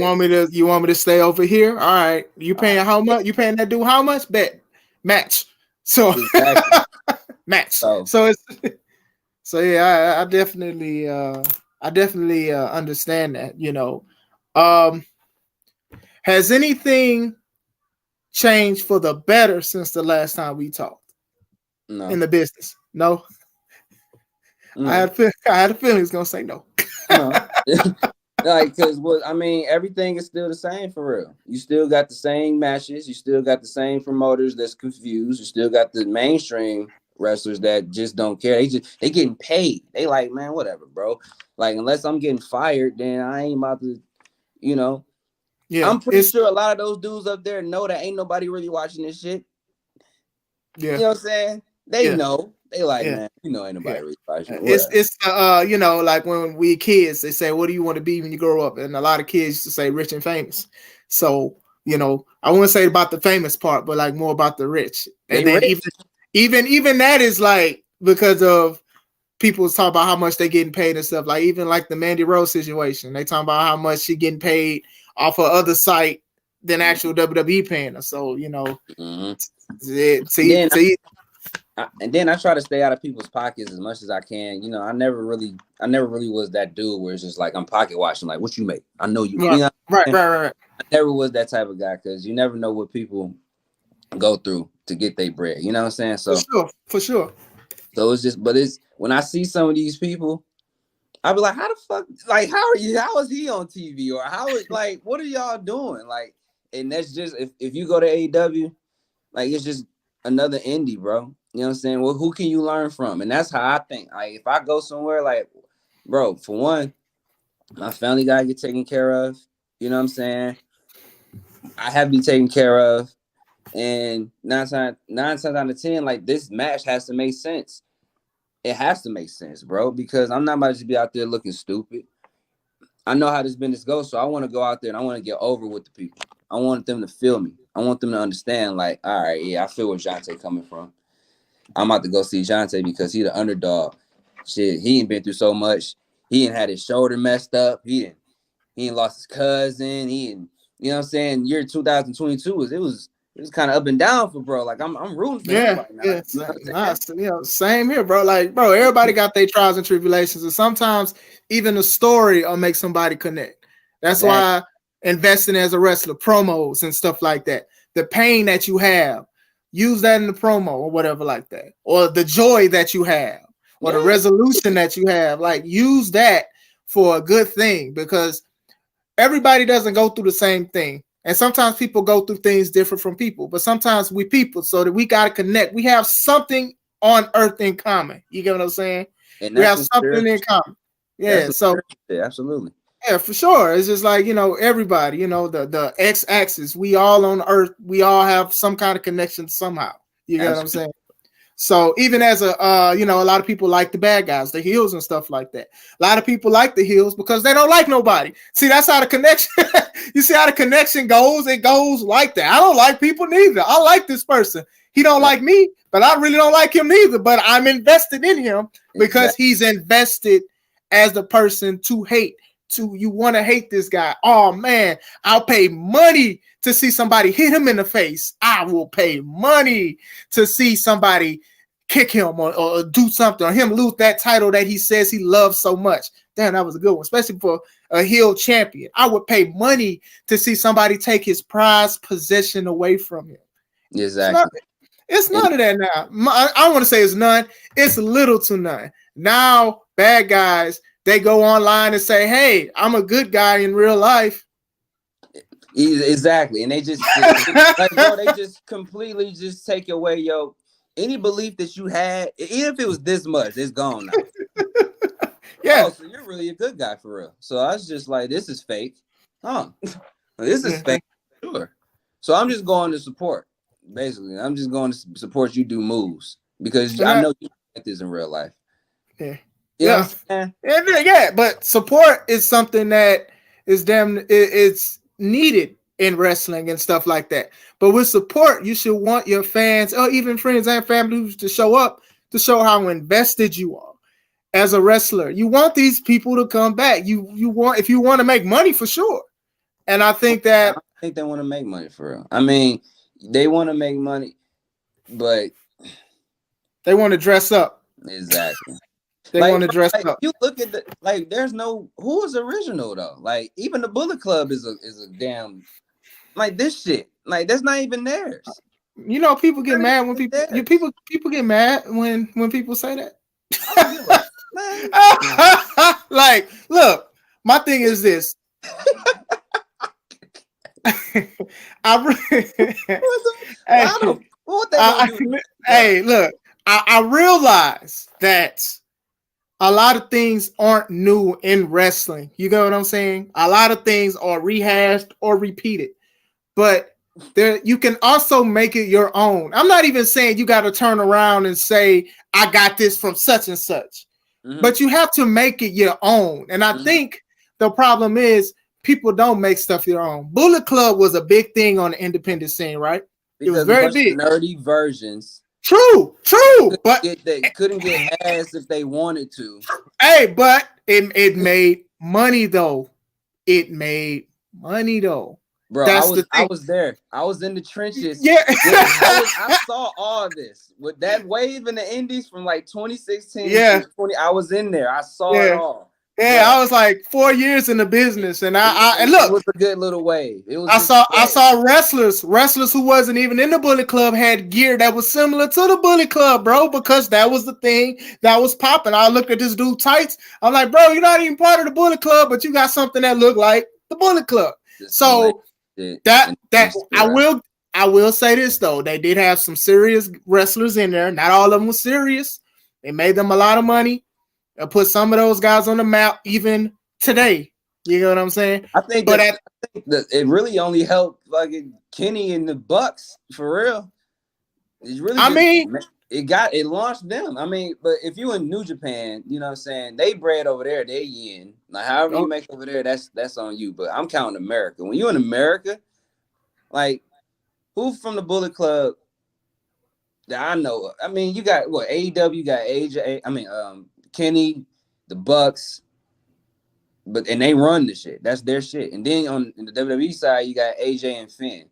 You want me to stay over here? All right. You paying how much? You paying that dude how much? Bet match. So exactly. match. So yeah, I definitely understand that. Has anything changed for the better since the last time we talked? No. In the business? No. I had a feeling he was gonna say no. No. Like, because everything is still the same for real. You still got the same matches. You still got the same promoters that's confused. You still got the mainstream wrestlers that just don't care. They getting paid. They like, man, whatever, bro. Like, unless I'm getting fired, then I ain't about to, Yeah, I'm pretty sure a lot of those dudes up there know that ain't nobody really watching this shit. Yeah. You know what I'm saying? They know They like, Yeah. man, you know, ain't nobody really watch you. It's you know, like when we kids, they say, "What do you want to be when you grow up?" And a lot of kids used to say rich and famous. So, you know, I wouldn't say about the famous part, but like more about the rich. They And then rich. even that is like because of people talk about how much they getting paid and stuff. Like even like the Mandy Rose situation, they talk about how much she getting paid off her other site than actual WWE paying her. So, you know, And then I try to stay out of people's pockets as much as I can. You know, I never really was that dude where it's just like I'm pocket watching, like what you make. I know you. Right, You know, right. I never was that type of guy because you never know what people go through to get their bread. You know what I'm saying? So For sure. So it's just, but it's when I see some of these people, I be like, how the fuck, like, how are you? How is he on TV? Or how is like, what are y'all doing? Like, and that's just if you go to AEW, like it's just another indie, bro. You know what I'm saying? Well, who can you learn from? And that's how I think. Like, if I go somewhere, like, bro, for one, my family gotta get taken care of. You know what I'm saying? I have to be taken care of. And nine times out of 10, like this match has to make sense. It has to make sense, bro, because I'm not about to just be out there looking stupid. I know how this business goes, so I want to go out there and I want to get over with the people. I want them to feel me. I want them to understand, like, all right, yeah, I feel where Jon'tae coming from. I'm about to go see Jon'tae because he the underdog. Shit, he ain't been through so much. He ain't had his shoulder messed up. He ain't lost his cousin. You know what I'm saying? Year 2022 it was kind of up and down for bro. Like I'm rooting for him right now. Yeah, You know what I'm saying? you know, same here, bro. Like, bro, everybody got their trials and tribulations, and sometimes even the story will make somebody connect. That's why investing as a wrestler, promos and stuff like that, the pain that you have, use that in the promo or whatever like that, or the joy that you have, or the resolution that you have. Like, use that for a good thing because everybody doesn't go through the same thing. And sometimes people go through things different from people, but sometimes we people, so that we got to connect. We have something on earth in common. You get what I'm saying? And we have something in common. Yeah. So absolutely. Yeah, for sure. It's just like, you know, everybody, you know, the x-axis, we all on earth, we all have some kind of connection somehow. You get what I'm saying? So even as a you know, a lot of people like the bad guys, the heels and stuff like that. A lot of people like the heels because they don't like nobody. See, that's how the connection you see how the connection goes. It goes like that. I don't like people neither. I like this person. He don't like me, but I really don't like him neither. But I'm invested in him because he's invested as the person to hate. You want to hate this guy. Oh man, I'll pay money to see somebody hit him in the face. I will pay money to see somebody kick him or do something, or him lose that title that he says he loves so much. Damn, that was a good one, especially for a heel champion. I would pay money to see somebody take his prized possession away from him. Exactly. It's none of that now. I want to say it's none. It's little to none. Now, bad guys, they go online and say, hey, I'm a good guy in real life. Exactly. And they just like, bro, they just completely just take away any belief that you had, even if it was this much, it's gone now. Yeah. Oh, so you're really a good guy for real. So I was just like, this is fake. Huh. This is fake. Sure. So I'm just going to support. Basically, I'm just going to support you do moves because I know you like this in real life. Yeah. You know yeah. But support is something that is it's needed in wrestling and stuff like that. But with support, you should want your fans or even friends and family to show up to show how invested you are as a wrestler. You want these people to come back. You want, if you want to make money, for sure. And I think that I think they want to make money for real. I mean, they want to make money, but they want to dress up. Exactly. They want to dress up. You look at there's no who is original though. Like even the Bullet Club is a damn like this shit. Like that's not even theirs. You know, people get mad when people get mad when people say that. Like, look, my thing is this. Hey, look, I realize that a lot of things aren't new in wrestling. You know what I'm saying? A lot of things are rehashed or repeated. But there you can also make it your own. I'm not even saying you got to turn around and say I got this from such and such, but you have to make it your own. And I think the problem is people don't make stuff your own. Bullet Club was a big thing on the independent scene, right? Because it was very big. Nerdy versions. True, but they couldn't get ass if they wanted to. Hey, but it made money though. It made money though. Bro, I was there. I was in the trenches. Yeah. I saw all this with that wave in the Indies from like 2016 to 20. I was in there. I saw it all. Yeah, I was like 4 years in the business, and and look, it was a good little wave. It was. I saw wrestlers who wasn't even in the Bullet Club had gear that was similar to the Bullet Club, bro, because that was the thing that was popping. I looked at this dude tights. I'm like, bro, you're not even part of the Bullet Club, but you got something that looked like the Bullet Club. So that I will say this though, they did have some serious wrestlers in there. Not all of them were serious. They made them a lot of money. And put some of those guys on the map even today. You know what I'm saying? I think that it really only helped like Kenny and the Bucks for real. It's really it launched them. I mean, but if you in New Japan, you know what I'm saying, they bread over there, they yen. Like however you make over there, that's on you. But I'm counting America. When you in America, like who from the Bullet Club that I know? I mean, you got what AEW, you got AJ. I mean, Kenny, the Bucks, and they run the shit. That's their shit. And then on the WWE side, you got AJ and Finn.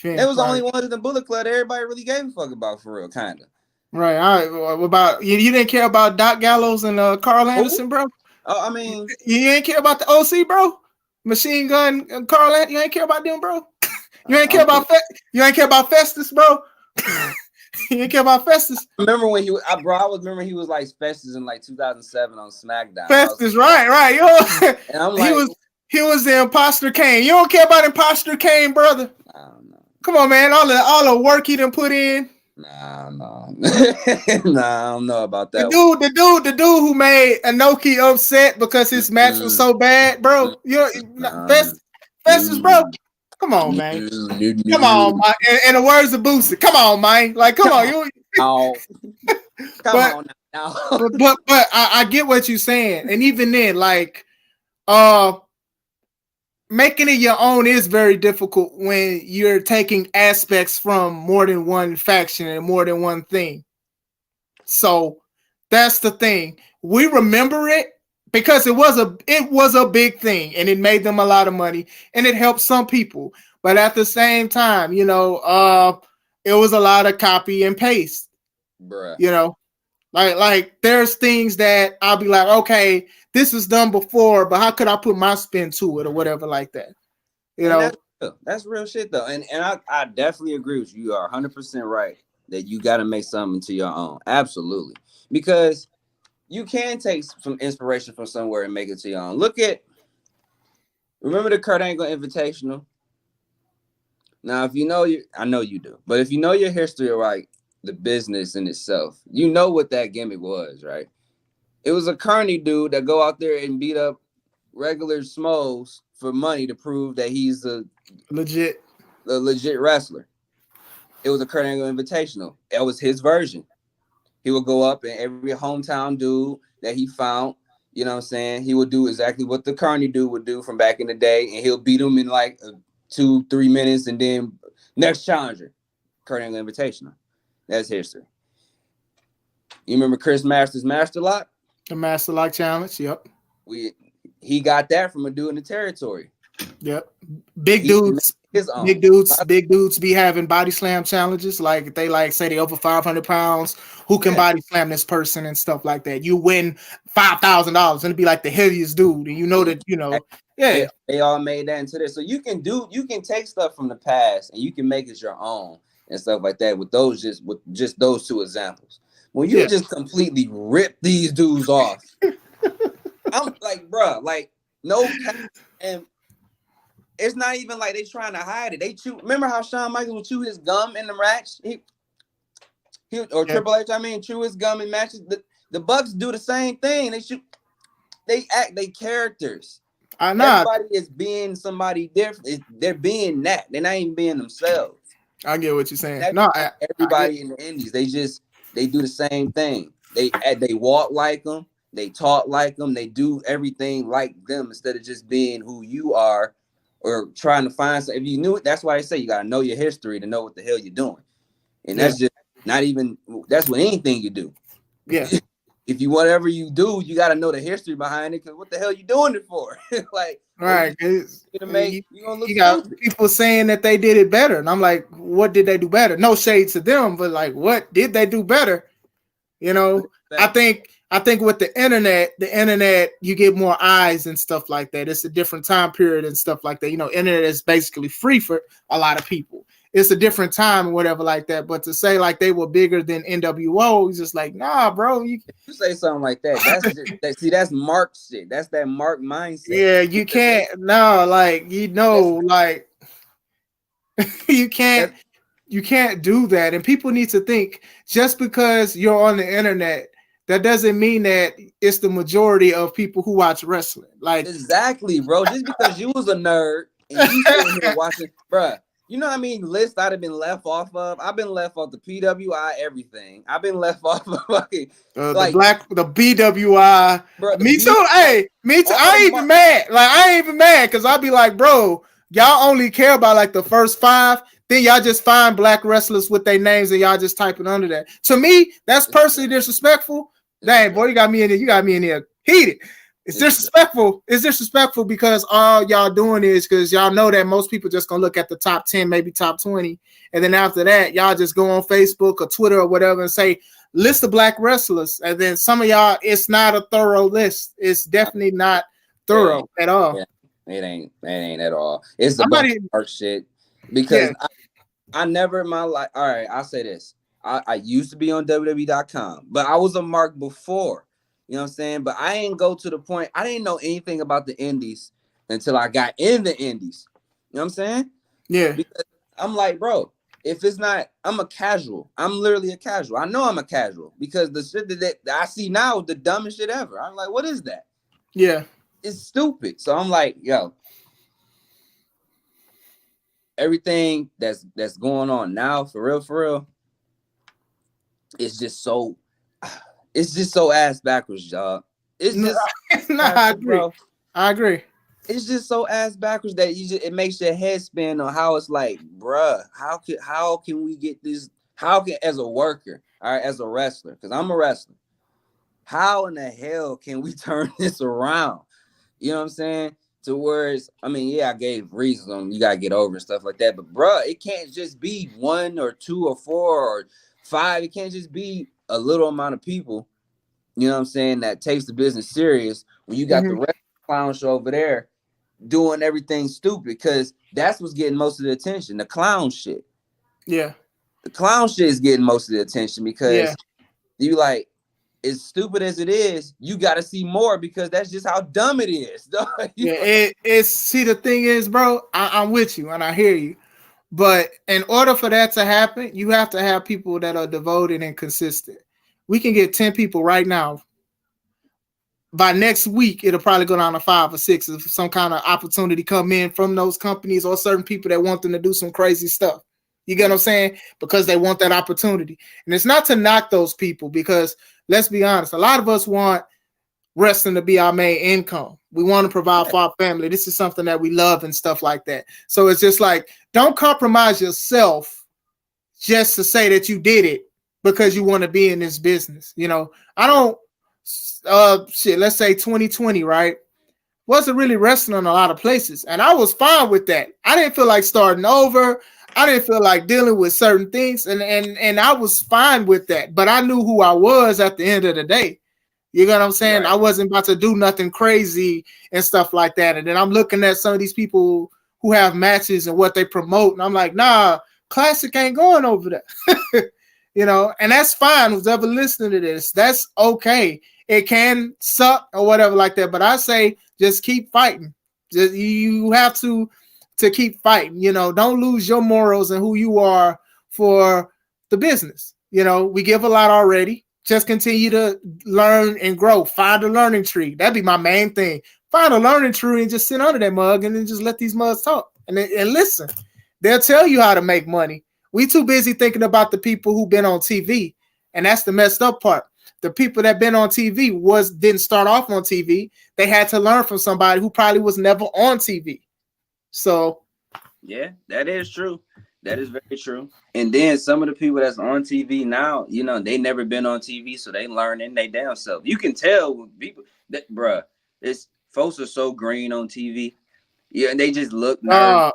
They was the only ones in the Bullet Club that everybody really gave a fuck about for real, kind of. Right. All right. What about you? You didn't care about Doc Gallows and Carl Anderson, bro? Oh, I mean, you didn't care about the OC, bro? Machine Gun and Carl Anderson. You ain't care about them, bro? You ain't care about Festus, bro? You didn't care about Festus. I remember when I remember he was like Festus in like 2007 on SmackDown. Festus, right. Yo, and I'm like, he was the Imposter Kane. You don't care about Imposter Kane, brother? I don't know. Come on, man. All the work he done put in. Nah, I don't know about that. The dude who made Inoki upset because his match was so bad, bro. Festus, bro. Come on, man. Come on, man. In the words of Boosie, come on, man. Like, come on. Come on now. but I get what you're saying. And even then, like, making it your own is very difficult when you're taking aspects from more than one faction and more than one thing. So that's the thing. We remember it because it was a big thing and it made them a lot of money and it helped some people. But at the same time, you know, it was a lot of copy and paste. Bruh. You know, like there's things that I'll be like, okay, this was done before, but how could I put my spin to it or whatever like that? You know, that's real shit though. And I definitely agree with you. You are 100% right that you got to make something to your own. Absolutely. Because you can take some inspiration from somewhere and make it to your own. Remember the Kurt Angle Invitational? Now, if you know I know you do, but if you know your history of like the business in itself, you know what that gimmick was, right? It was a carny dude that go out there and beat up regular smos for money to prove that he's a legit wrestler. It was a Kurt Angle Invitational. It was his version. He would go up and every hometown dude that he found, you know what I'm saying, he would do exactly what the carny dude would do from back in the day, and he'll beat him in like 2-3 minutes, and then next challenger, Kurt Angle Invitational. That's history. You remember Chris Masters' Master Lock? The Master Lock Challenge, yep. He got that from a dude in the territory. Yep. Big dudes be having body slam challenges. Like they like say they over 500 pounds. Who can body slam this person and stuff like that? You win $5,000 and it'd be like the heaviest dude. And you know that, you know, They all made that into this. So you can take stuff from the past and you can make it your own and stuff like that with just those two examples. When you just completely rip these dudes off, I'm like, bro, like no, and it's not even like they trying to hide it. They chew. Remember how Shawn Michaels would chew his gum in the match? Triple H, chew his gum in matches. The Bucks do the same thing. They act they characters. I know. Everybody is being somebody different. They're being that. They're not even being themselves. I get what you're saying. That's No, everybody in the indies. They do the same thing. They walk like them. They talk like them. They do everything like them instead of just being who you are or trying to find something. If you knew it, that's why I say you gotta know your history to know what the hell you're doing. And that's just not even. That's with anything you do. Yeah. If you whatever you do, you got to know the history behind it. Because what the hell you doing it for? Like, right? You gonna look you got stupid. people saying that they did it better, and I'm like, what did they do better? No shade to them, but like, what did they do better? You know, I think with the internet, you get more eyes and stuff like that. It's a different time period and stuff like that. You know, internet is basically free for a lot of people. It's a different time or whatever like that. But to say like they were bigger than NWO, it's just like, nah, bro. You say something like that. That's just, that's Mark shit. That's that Mark mindset. Yeah, you can't. No, like like you can't do that. And people need to think just because you're on the internet, that doesn't mean that it's the majority of people who watch wrestling. Like exactly, bro. Just because you was a nerd and you sitting here watching, bro. You know what I mean? Lists I'd have been left off of. I've been left off the PWI, everything. I've been left off of fucking the BWI. Bro, me too. Hey, me too. I ain't even mad. Like I ain't even mad because I'll be like, bro, y'all only care about like the first 5. Then y'all just find black wrestlers with their names and y'all just type it under that. To me, that's personally disrespectful. Dang, boy, you got me in there heated. It's disrespectful. It's disrespectful because all y'all doing is because y'all know that most people just gonna look at the top 10, maybe top 20, and then after that, y'all just go on Facebook or Twitter or whatever and say list of black wrestlers, and then some of y'all, it's not a thorough list. It's definitely not thorough at all. Yeah, it ain't at all. It's the dark shit because I never in my life. All right, I'll say this. I used to be on WWE.com, but I was a mark before. You know what I'm saying? But I ain't go to the point. I didn't know anything about the indies until I got in the indies. You know what I'm saying? Yeah. Because I'm like, bro, if it's not, I'm a casual. I'm literally a casual. I know I'm a casual because the shit that I see now is the dumbest shit ever. I'm like, what is that? Yeah. It's stupid. So I'm like, yo, everything that's going on now, for real, it's just so ass backwards, y'all. It's just I agree. Bro. I agree. It's just so ass backwards that it makes your head spin on how it's like, bruh, how can we get this? How can, as a worker, all right, as a wrestler, because I'm a wrestler, how in the hell can we turn this around? You know what I'm saying? To where it's, I mean, yeah, I gave reasons on you gotta get over and stuff like that, but bruh, it can't just be 1 or 2 or 4 or 5. It can't just be a little amount of people, you know what I'm saying, that takes the business serious when you got the rest of the clown show over there doing everything stupid, because that's what's getting most of the attention, the clown shit. Yeah. The clown shit is getting most of the attention because you like, as stupid as it is, you got to see more because that's just how dumb it is. It's see, the thing is, bro, I'm with you and I hear you. But in order for that to happen, you have to have people that are devoted and consistent. We can get 10 people right now. By next week, it'll probably go down to 5 or 6 if some kind of opportunity come in from those companies or certain people that want them to do some crazy stuff. You get what I'm saying? Because they want that opportunity. And it's not to knock those people because, let's be honest, a lot of us want wrestling to be our main income. We want to provide for our family. This is something that we love and stuff like that. So it's just like, don't compromise yourself just to say that you did it because you want to be in this business. You know, I don't, let's say 2020, right? Wasn't really wrestling in a lot of places. And I was fine with that. I didn't feel like starting over. I didn't feel like dealing with certain things. And I was fine with that. But I knew who I was at the end of the day. You know what I'm saying? Right. I wasn't about to do nothing crazy and stuff like that. And then I'm looking at some of these people who have matches and what they promote. And I'm like, nah, Classic ain't going over there. You know, and that's fine. Who's ever listening to this, that's okay. It can suck or whatever like that. But I say just keep fighting. Just, you have to keep fighting. You know, don't lose your morals and who you are for the business. You know, we give a lot already. Just continue to learn and grow. Find a learning tree. That'd be my main thing. Find a learning tree and just sit under that mug and then just let these mugs talk and listen. They'll tell you how to make money. We too busy thinking about the people who've been on TV, and that's the messed up part. The people that been on TV didn't start off on TV. They had to learn from somebody who probably was never on TV. So, yeah, that is true. That is very true. And then some of the people that's on TV now, you know, they never been on TV, so they learning they damn self. You can tell with people that, bruh, it's folks are so green on TV. Yeah, and they just look nervous.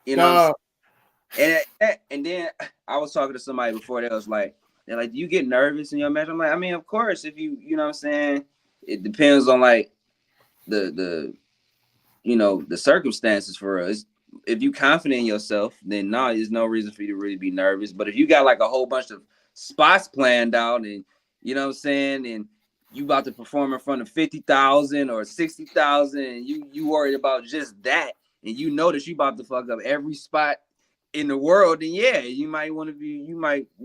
You know, and then I was talking to somebody before that was like, they're like, do you get nervous in your match? I'm like, I mean, of course, if you know what I'm saying, it depends on like the you know, the circumstances for us. If you confident in yourself, then no, there's no reason for you to really be nervous. But if you got like a whole bunch of spots planned out and you know what I'm saying, and you about to perform in front of 50,000 or 60,000, and you worried about just that, and you know that you about to fuck up every spot in the world, then yeah, you might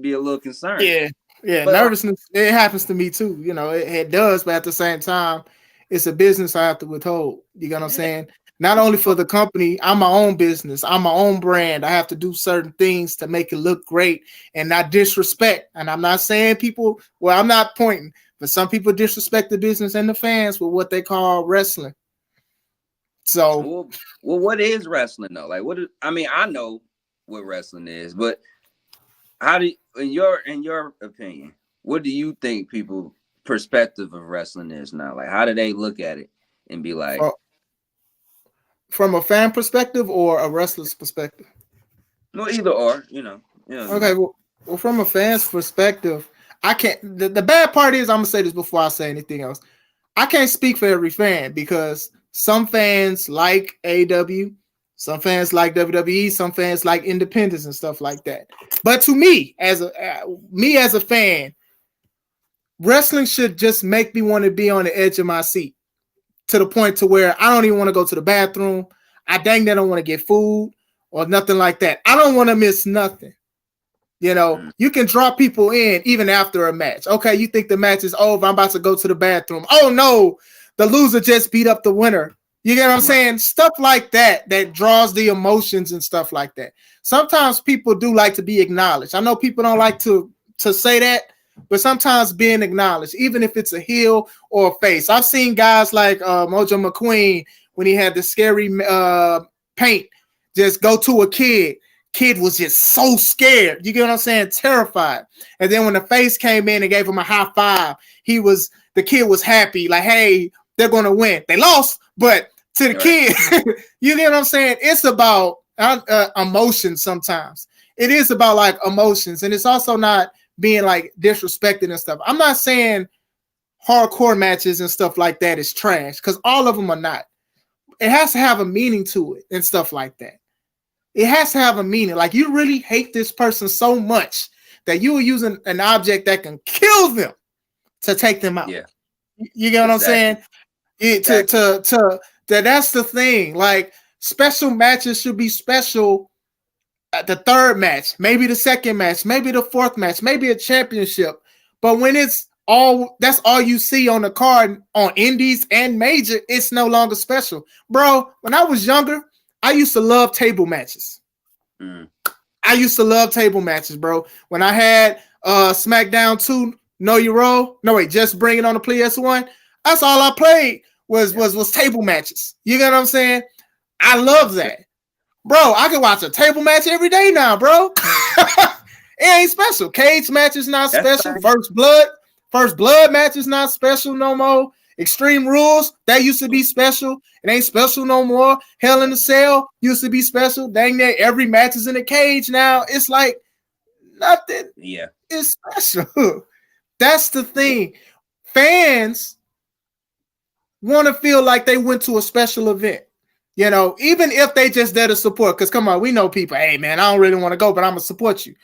be a little concerned. Yeah, but nervousness, it happens to me too. You know, it does, but at the same time, it's a business I have to withhold. You know what I'm saying? Not only for the company, I'm my own business, I'm my own brand. I have to do certain things to make it look great and not disrespect. And I'm not saying people, well, I'm not pointing, but some people disrespect the business and the fans with what they call wrestling. So, well, what is wrestling though? Like, I know what wrestling is, but how do you, in your opinion, what do you think people perspective of wrestling is now? Like, how do they look at it and be like, from a fan perspective or a wrestler's perspective? No, either or, you know. Okay, well, from a fan's perspective, I can't. The bad part is, I'm gonna say this before I say anything else. I can't speak for every fan because some fans like AEW, some fans like WWE, some fans like independence and stuff like that. But to me, as a fan, wrestling should just make me want to be on the edge of my seat to the point to where I don't even want to go to the bathroom. I dang that don't want to get food or nothing like that. I don't want to miss nothing. You know, you can draw people in even after a match. Okay, you think the match is over. I'm about to go to the bathroom. Oh, no, the loser just beat up the winner. You get what I'm saying? Stuff like that draws the emotions and stuff like that. Sometimes people do like to be acknowledged. I know people don't like to say that, but sometimes being acknowledged, even if it's a heel or a face. I've seen guys like Mojo McQueen when he had the scary paint just go to a kid. Kid was just so scared. You get what I'm saying? Terrified. And then when the face came in and gave him a high five, the kid was happy. Like, hey, they're going to win. They lost, but to the kid, you get what I'm saying? It's about emotions sometimes. It is about like emotions. And it's also not being like disrespected and stuff. I'm not saying hardcore matches and stuff like that is trash because all of them are not. It has to have a meaning to it and stuff like that. It has to have a meaning. Like you really hate this person so much that you are using an object that can kill them to take them out. Yeah. You get what I'm saying? That's the thing. Like special matches should be special at the third match, maybe the second match, maybe the fourth match, maybe a championship. But when that's all you see on the card on indies and major, it's no longer special. Bro, when I was younger, I used to love table matches. I used to love table matches, bro. When I had SmackDown 2, Know Your Role. No, wait, Just Bring It on the PS1. That's all I played was table matches. You get what I'm saying? I love that. Bro, I can watch a table match every day now, bro. It ain't special. Cage match is not special. First blood match is not special no more. Extreme Rules, that used to be special. It ain't special no more. Hell in a Cell used to be special. Dang that, every match is in a cage now. It's like nothing is special. That's the thing. Fans want to feel like they went to a special event. You know, even if they just there to support, because come on, we know people, hey man, I don't really want to go, but I'm gonna support you.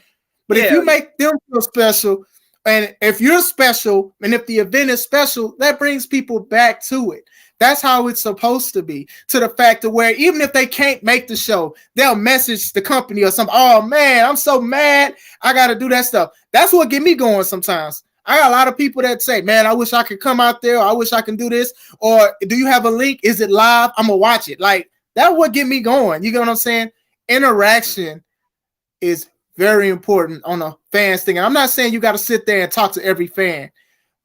But if you make them feel special, and if you're special, and if the event is special, that brings people back to it. That's how it's supposed to be. To the fact of where even if they can't make the show, they'll message the company or something. Oh man, I'm so mad. I gotta do that stuff. That's what get me going sometimes. I got a lot of people that say, man, I wish I could come out there. Or I wish I can do this. Or do you have a link? Is it live? I'm going to watch it. Like, that would get me going. You get what I'm saying? Interaction is very important on a fans thing. And I'm not saying you got to sit there and talk to every fan.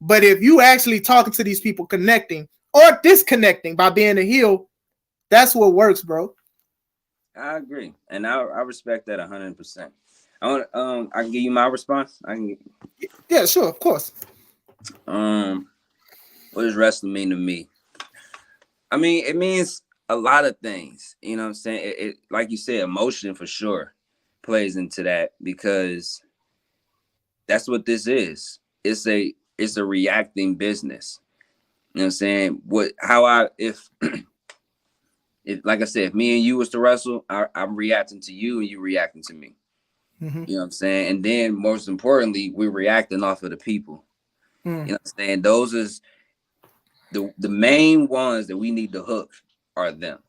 But if you actually talking to these people, connecting or disconnecting by being a heel, that's what works, bro. I agree. And I respect that 100%. I can give you my response. Yeah, sure, of course. What does wrestling mean to me? I mean, it means a lot of things. You know what I'm saying? It like you said, emotion for sure plays into that, because that's what this is. It's a reacting business. You know what I'm saying? If like I said, if me and you was to wrestle, I'm reacting to you and you reacting to me. Mm-hmm. You know what I'm saying? And then most importantly, we're reacting off of the people. You know what I'm saying? Those is the main ones that we need to hook are them.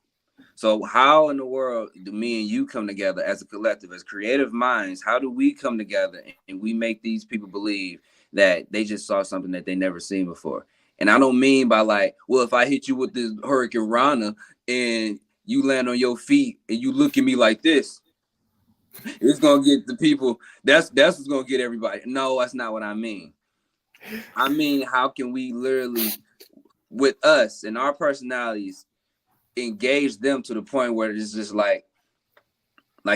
So how in the world do me and you come together as a collective, as creative minds? How do we come together and we make these people believe that they just saw something that they never seen before? And I don't mean by like, well, if I hit you with this Hurricane Rana and you land on your feet and you look at me like this, it's gonna get the people. That's what's gonna get everybody. No, that's not what I mean. I mean, how can we literally, with us and our personalities, engage them to the point where it's just like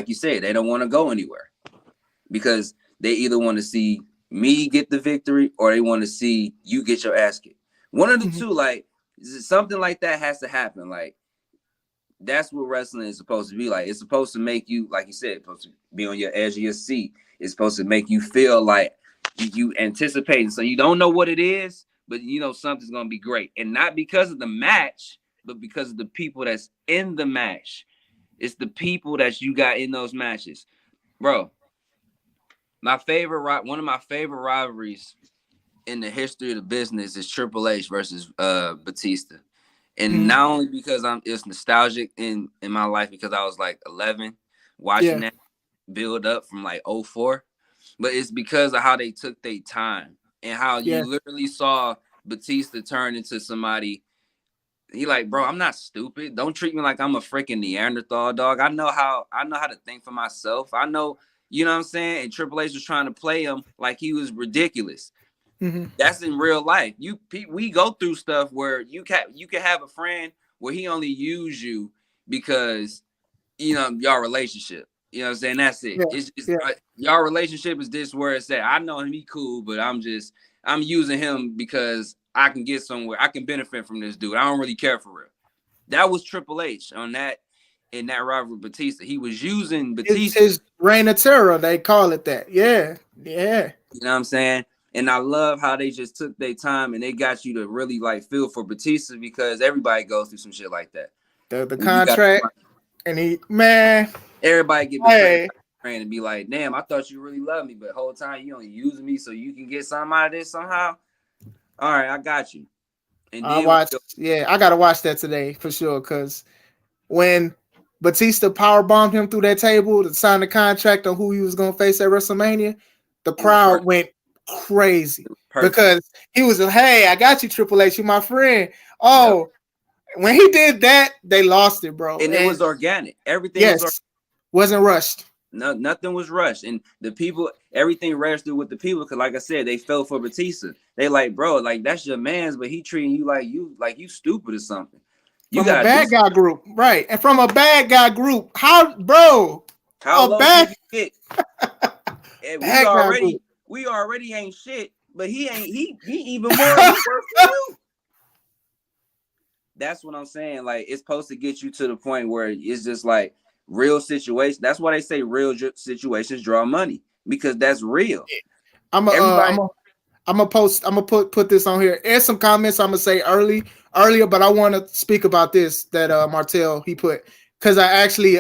you said, they don't want to go anywhere because they either want to see me get the victory or they want to see you get your ass kicked. One of the two, like something like that has to happen. Like that's what wrestling is supposed to be like. It's supposed to make you, like you said, supposed to be on your edge of your seat. It's supposed to make you feel like you anticipating. So you don't know what it is, but you know something's gonna be great, and not because of the match, but because of the people that's in the match. It's the people that you got in those matches, bro. One of my favorite rivalries in the history of the business is Triple H versus Batista. And not only because it's nostalgic in my life because I was like 11 watching that build up from like 04, but it's because of how they took their time and how you literally saw Batista turn into somebody. He like, bro, I'm not stupid. Don't treat me like I'm a freaking Neanderthal, dog. I know how to think for myself. I know, you know what I'm saying? And Triple H was trying to play him like he was ridiculous. That's in real life. We go through stuff where you can have a friend where he only use you because you know your relationship. You know what I'm saying? That's it. Your relationship is this where it's at. I know him, he cool, but I'm using him because I can get somewhere. I can benefit from this dude. I don't really care for real. That was Triple H in that rivalry with Batista. He was using Batista. It's his reign of terror. They call it that. Yeah. You know what I'm saying? And I love how they just took their time and they got you to really like feel for Batista because everybody goes through some shit like that. The contract and everybody get betrayed and be like, damn, I thought you really loved me, but the whole time you only using me so you can get something out of this somehow. All right, I got you. And then I gotta watch that today for sure. Cause when Batista powerbombed him through that table to sign the contract on who he was gonna face at WrestleMania, the crowd went crazy because he was like, hey, I got you, Triple H, you my friend. When he did that, they lost it, bro. And it was organic. Everything wasn't rushed. No, nothing was rushed. And the people, everything registered with the people, because like I said, they fell for Batista. They like, bro, like that's your man's, but he treating you like you stupid or something. From a bad guy group, right? And from a bad guy group, how low did you get? We already ain't shit, but he even more worse than you. That's what I'm saying. Like it's supposed to get you to the point where it's just like real situations. That's why they say real situations draw money because that's real. I'm gonna put this on here. There's some comments I'm gonna say earlier, but I want to speak about this that Martel he put because I actually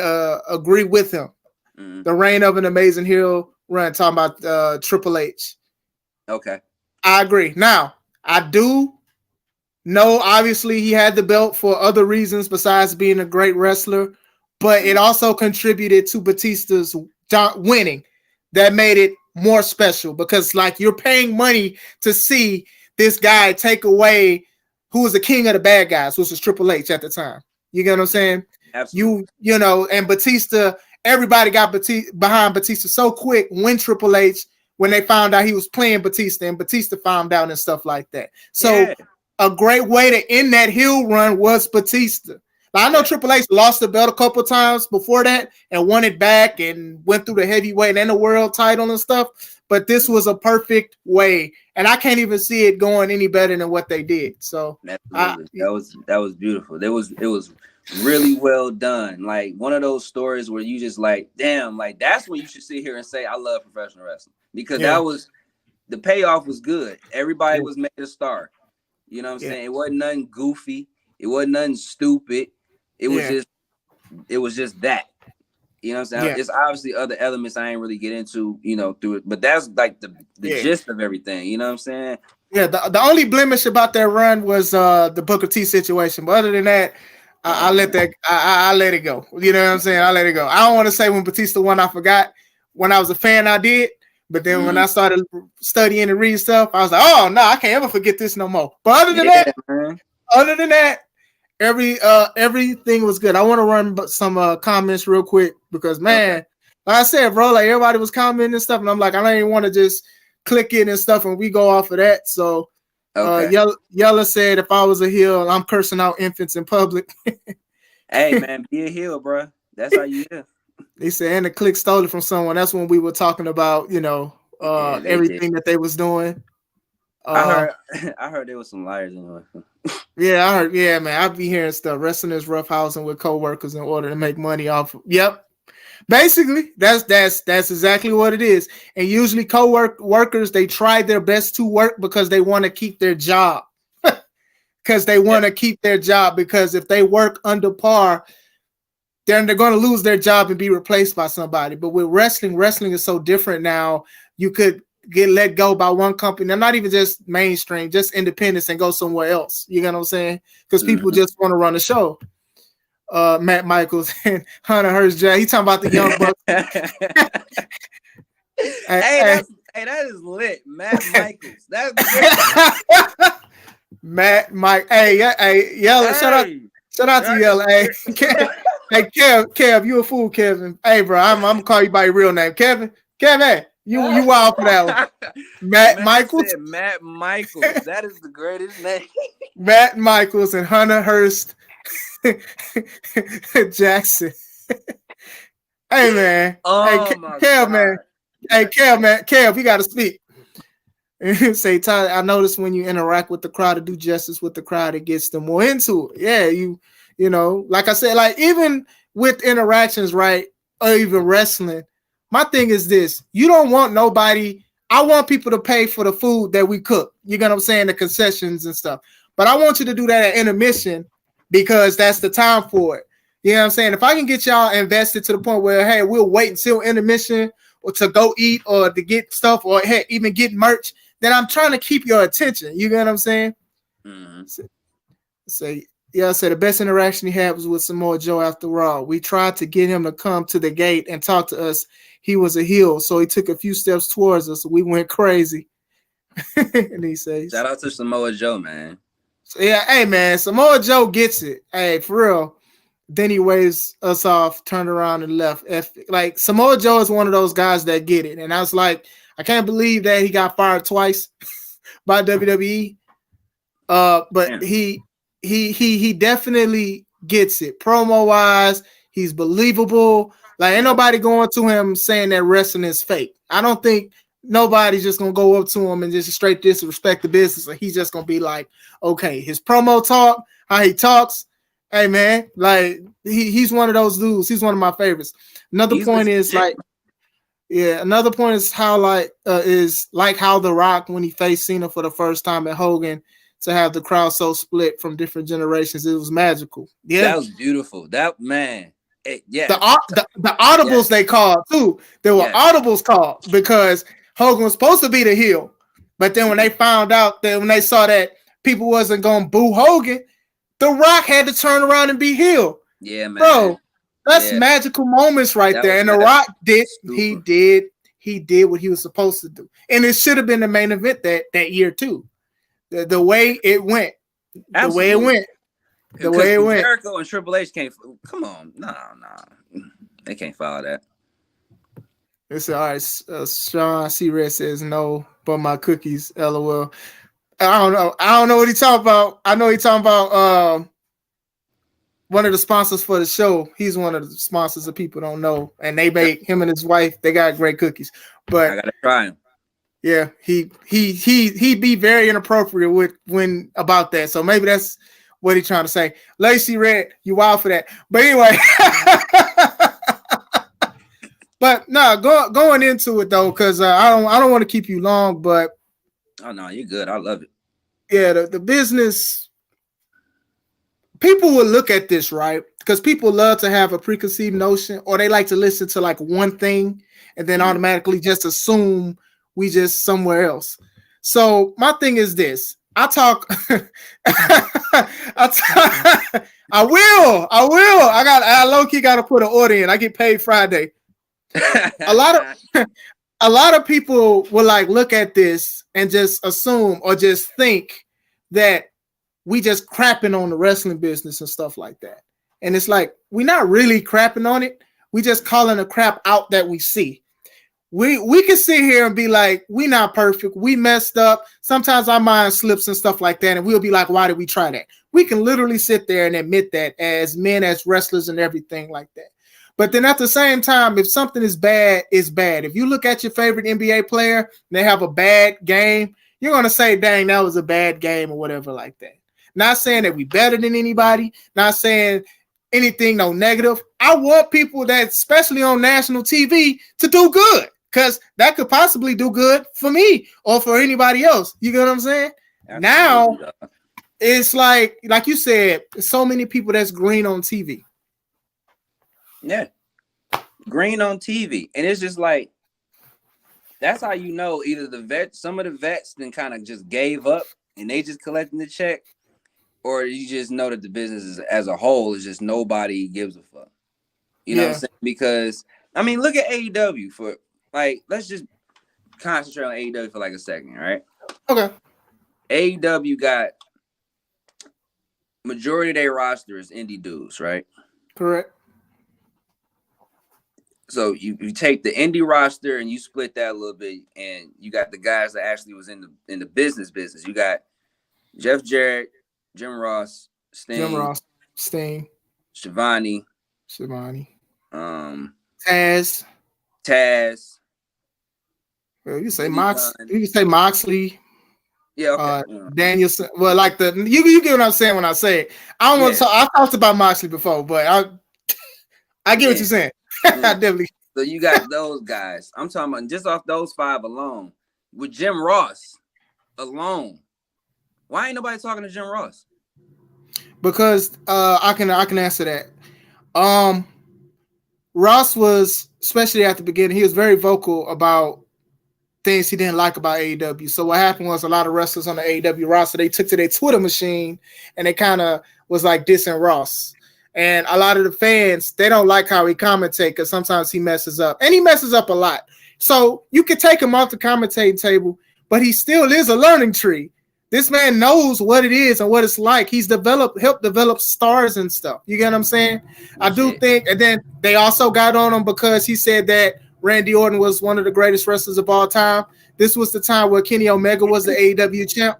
agree with him. The reign of an amazing heel run talking about Triple H. Okay, I agree. Now I do know obviously he had the belt for other reasons besides being a great wrestler, but it also contributed to Batista's winning. That made it more special because like you're paying money to see this guy take away who was the king of the bad guys, which was Triple H at the time. You get what I'm saying? Absolutely. You know, and Batista, everybody got behind Batista so quick when Triple H, when they found out he was playing Batista and Batista found out and stuff like that. So a great way to end that heel run was Batista. Now, I know Triple H lost the belt a couple times before that and won it back and went through the heavyweight and the world title and stuff, but this was a perfect way, and I can't even see it going any better than what they did. So that was beautiful. It was really well done. Like one of those stories where you just like, damn, like that's when you should sit here and say, I love professional wrestling because that was the payoff was good. Everybody was made a star. You know what I'm saying? It wasn't nothing goofy. It wasn't nothing stupid. It was just that. You know what I'm saying? It's obviously other elements I ain't really get into, you know, through it, but that's like the gist of everything. You know what I'm saying? Yeah, the only blemish about that run was the Booker T situation. But other than that, I let it go. You know what I'm saying? I let it go. I don't want to say when Batista won, I forgot. When I was a fan, I did. But then when I started studying and reading stuff, I was like, oh no, I can't ever forget this no more. But other than that, everything was good. I want to run some comments real quick because man, like I said, bro, like everybody was commenting and stuff, and I'm like, I don't even want to just click in and stuff, and we go off of that. So, Yella said, if I was a heel, I'm cursing out infants in public. Hey man, be a heel, bro. That's how you heal. They said, and the click stole it from someone. That's when we were talking about, you know, everything that they was doing. I heard there was some liars in there. Yeah, I heard. Yeah, man, I be hearing stuff. Wrestling is roughhousing with coworkers in order to make money off. Yep, basically, that's exactly what it is. And usually, workers they try their best to work because they want to keep their job. Because they want to keep their job. Because if they work under par, then they're going to lose their job and be replaced by somebody. But with wrestling is so different now. You could get let go by one company. They're not even just mainstream, just independents and go somewhere else. You know what I'm saying? Because people just want to run a show. Matt Michaels and Hunter Hearst Jack. He talking about the Young Bucks. Hey, that is lit. Matt Michaels. That's Matt Mike. Hey, Yella. Hey. Shout out to Yella. Hey, Kev, you a fool, Kevin. Hey, bro, I'm gonna call you by your real name, Kevin. Kevin. You wild for that one. Matt Michaels. Matt Michaels. That is the greatest name. Matt Michaels and Hunter Hearst Jackson. Hey man. Kev, man. Hey Kev, man. Kev, you gotta speak. Say, Tyler, I noticed when you interact with the crowd to do justice with the crowd, it gets them more into it. Yeah, you know, like I said, like even with interactions, right? Or even wrestling. My thing is this: you don't want nobody. I want people to pay for the food that we cook. You know what I'm saying? The concessions and stuff. But I want you to do that at intermission because that's the time for it. You know what I'm saying? If I can get y'all invested to the point where, hey, we'll wait until intermission or to go eat or to get stuff or hey, even get merch, then I'm trying to keep your attention. You know what I'm saying? Mm-hmm. So yeah, I said the best interaction he had was with Samoa Joe after Raw. We tried to get him to come to the gate and talk to us. He was a heel, so he took a few steps towards us. We went crazy. And he says, shout out to Samoa Joe, man. So, yeah, hey, man, Samoa Joe gets it. Hey, for real. Then he waves us off, turned around and left. Like, Samoa Joe is one of those guys that get it. And I was like, I can't believe that he got fired twice by WWE. But he definitely gets it. Promo-wise, he's believable. Like, ain't nobody going to him saying that wrestling is fake. I don't think nobody's just going to go up to him and just straight disrespect the business. Like, he's just going to be like, okay, his promo talk, how he talks, hey, man, like, he's one of those dudes. He's one of my favorites. Another point is how, like, is like how The Rock, when he faced Cena for the first time at Hogan, to have the crowd so split from different generations, it was magical. Yeah, that was beautiful. That, man. The audibles they called too. There were audibles called because Hogan was supposed to be the heel, but then when they found out that when they saw that people wasn't gonna boo Hogan, The Rock had to turn around and be heel. Yeah, man, bro, that's magical moments right there. And The Rock did he did what he was supposed to do, and it should have been the main event that year too. The way it went, the way it went, the way it went. Jericho and Triple H can't. Come on, no, they can't follow that. It's all right. Sean C. Red says no, but my cookies. LOL. I don't know what he's talking about. I know he's talking about one of the sponsors for the show. He's one of the sponsors that people don't know, and they make him and his wife. They got great cookies. But I gotta try him. Yeah, he'd be very inappropriate when about that. So maybe that's what he's trying to say. Lacey Red, you wild for that. But anyway. But no, going into it though, because I don't want to keep you long, but oh no, you're good. I love it. Yeah, the business people will look at this, right? Because people love to have a preconceived notion, or they like to listen to like one thing and then automatically just assume we just somewhere else. So my thing is this: I will. I low key got to put an order in. I get paid Friday. A lot of people will like look at this and just assume or just think that we just crapping on the wrestling business and stuff like that. And it's like, we're not really crapping on it. We just calling the crap out that we see. We can sit here and be like, we not perfect. We messed up. Sometimes our mind slips and stuff like that. And we'll be like, why did we try that? We can literally sit there and admit that as men, as wrestlers and everything like that. But then at the same time, if something is bad, it's bad. If you look at your favorite NBA player and they have a bad game, you're going to say, dang, that was a bad game or whatever like that. Not saying that we better than anybody, not saying anything, no negative. I want people that, especially on national TV, to do good, because that could possibly do good for me or for anybody else. You get what I'm saying? Absolutely. Now, it's like you said, so many people that's green on TV. Yeah, green on TV, and it's just like that's how you know either some of the vets then kind of just gave up and they just collecting the check, or you just know that the business is, as a whole, is just nobody gives a fuck. You know what I'm saying? Because I mean, look at AEW for like, let's just concentrate on AEW for like a second, right? Okay. AEW got majority of their roster is indie dudes, right? Correct. So you take the indie roster and you split that a little bit, and you got the guys that actually was in the business. You got Jeff Jarrett, Jim Ross, Sting, Shivani, Taz. Well, you can say Mox. You can say Moxley. Yeah, okay. Danielson. Well, like you get what I'm saying when I say it. I don't want to talk. I talked about Moxley before, but I get what you're saying. Definitely. So you got those guys. I'm talking about just off those 5 alone. With Jim Ross alone, why ain't nobody talking to Jim Ross? Because I can answer that. Ross was, especially at the beginning, he was very vocal about things he didn't like about AEW. So what happened was a lot of wrestlers on the AEW roster, they took to their Twitter machine and they kind of was like dissing Ross. And a lot of the fans, they don't like how he commentates because sometimes he messes up. And he messes up a lot. So you can take him off the commentating table, but he still is a learning tree. This man knows what it is and what it's like. He's helped develop stars and stuff. You get what I'm saying? I do think, and then they also got on him because he said that Randy Orton was one of the greatest wrestlers of all time. This was the time where Kenny Omega was the AEW champ.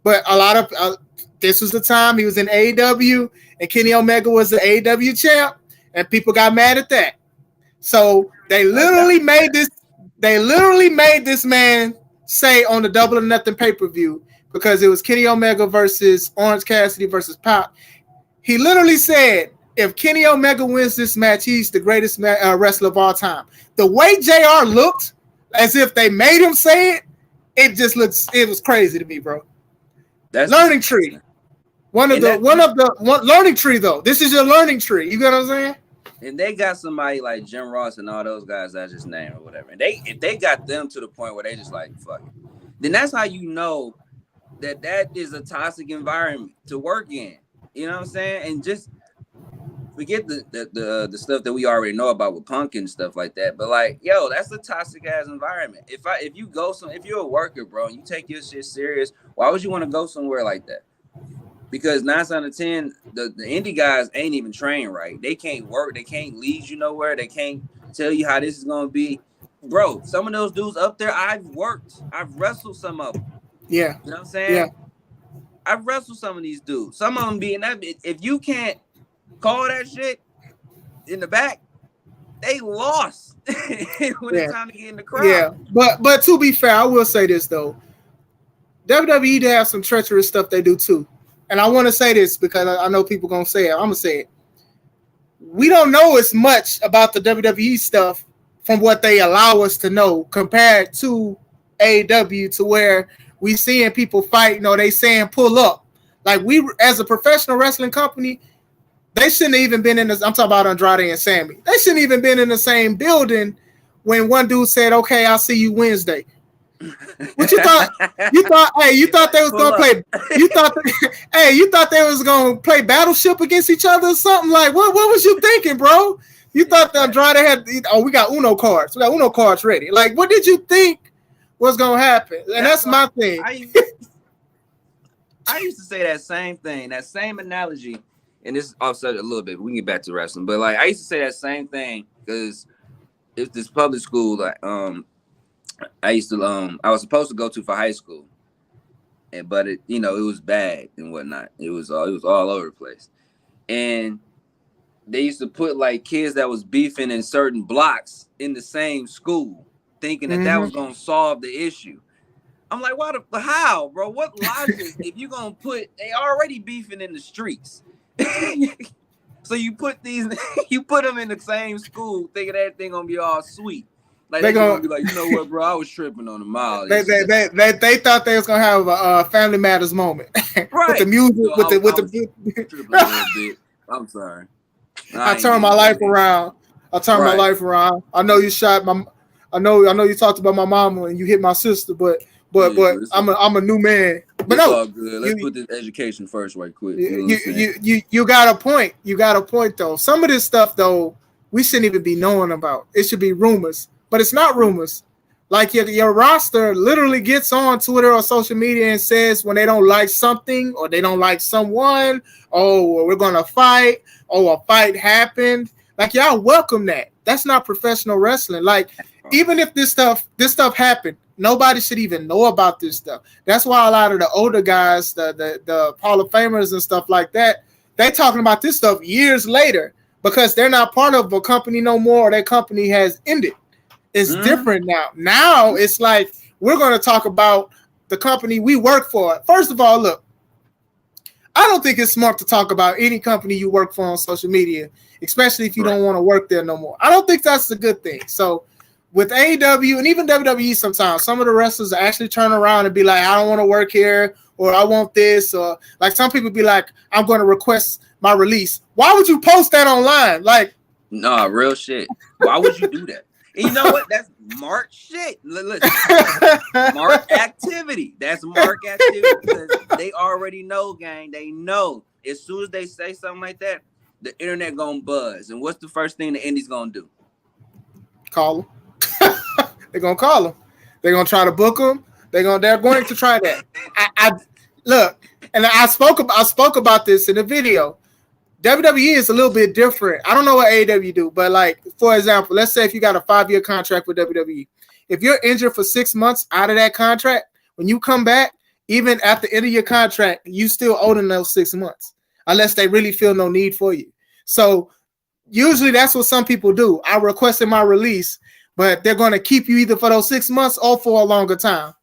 But a lot of this was the time he was in AEW and Kenny Omega was the AEW champ, and people got mad at that. So they literally made this man say on the Double or Nothing pay-per-view, because it was Kenny Omega versus Orange Cassidy versus Pac. He literally said, if Kenny Omega wins this match, he's the greatest wrestler of all time. The way JR looked, as if they made him say it, it was crazy to me, bro. That's learning tree. One learning tree though. This is your learning tree. You get what I'm saying? And they got somebody like Jim Ross and all those guys I just named or whatever. And if they got them to the point where they just like fuck it, then that's how you know that is a toxic environment to work in. You know what I'm saying? And just forget the stuff that we already know about with Punk and stuff like that. But like, yo, that's a toxic ass environment. If you're a worker, bro, and you take your shit serious, why would you want to go somewhere like that? Because 9 out of 10, the indie guys ain't even trained right. They can't work. They can't lead you nowhere. They can't tell you how this is gonna be. Bro, some of those dudes up there, I've wrestled some of them. Yeah. You know what I'm saying? Yeah. I've wrestled some of these dudes. Some of them being that. If you can't call that shit in the back, they lost when it's time to get in the crowd. Yeah, but to be fair, I will say this though. WWE to have some treacherous stuff they do too. And I want to say this because I know people gonna say it. I'm gonna say it. We don't know as much about the WWE stuff from what they allow us to know compared to AEW, to where we seeing people fight, they saying pull up. Like, we, as a professional wrestling company, they shouldn't have even been in this. I'm talking about Andrade and Sammy. They shouldn't even been in the same building when one dude said, "Okay, I'll see you Wednesday." What you thought? You thought they was gonna play. You thought they was gonna play Battleship against each other or something? Like, what was you thinking, bro? You thought that Andrade had? Oh, we got Uno cards. We got Uno cards ready. Like, what did you think was gonna happen? And that's my thing. I used to say that same thing, that same analogy, and this is offset a little bit. But we can get back to wrestling, but like I used to say that same thing because it's this public school that I was supposed to go to for high school, but it was bad and whatnot. It was all over the place, and they used to put like kids that was beefing in certain blocks in the same school, thinking that was gonna solve the issue. I'm like, how, bro? What logic? If you gonna they already beefing in the streets, so you put them in the same school, thinking everything gonna be all sweet. Like they gonna be like, you know what, bro? I was tripping on the mile. They thought they was gonna have a Family Matters moment, right? With the music, so with the tripping a little bit. I'm sorry. I turned my life around. My life around. I know you shot my. I know you talked about my mama and you hit my sister, but I'm a new man. But it's all good. Let's put this education first, right quick. You got a point. You got a point though. Some of this stuff though, we shouldn't even be knowing about. It should be rumors, but it's not rumors. Like your roster literally gets on Twitter or social media and says when they don't like something or they don't like someone, oh, we're gonna fight. Oh, a fight happened. Like, y'all welcome that. That's not professional wrestling. Like, even if this stuff happened, nobody should even know about this stuff. That's why a lot of the older guys, the Hall of Famers and stuff like that, they talking about this stuff years later because they're not part of a company no more, or their company has ended. It's different now. Now it's like we're going to talk about the company we work for. First of all, look, I don't think it's smart to talk about any company you work for on social media, especially if you don't want to work there no more. I don't think that's a good thing. So with AEW and even WWE, sometimes some of the wrestlers actually turn around and be like, I don't want to work here, or I want this, or like some people be like, I'm going to request my release. Why would you post that online? Like, no, real shit. Why would you do that? And you know what? That's Mark shit. Listen, Mark activity. That's Mark activity because they already know, gang. They know as soon as they say something like that, the internet gonna buzz. And what's the first thing the indies gonna do? Call them. They're gonna call them. They're gonna try to book them. They're going to try that. I look, and I spoke about this in the video. WWE is a little bit different. I don't know what AEW do, but like, for example, let's say if you got a 5-year contract with WWE, if you're injured for 6 months out of that contract, when you come back, even at the end of your contract, you still owe them those 6 months, unless they really feel no need for you. So usually that's what some people do. I requested my release, but they're going to keep you either for those 6 months or for a longer time.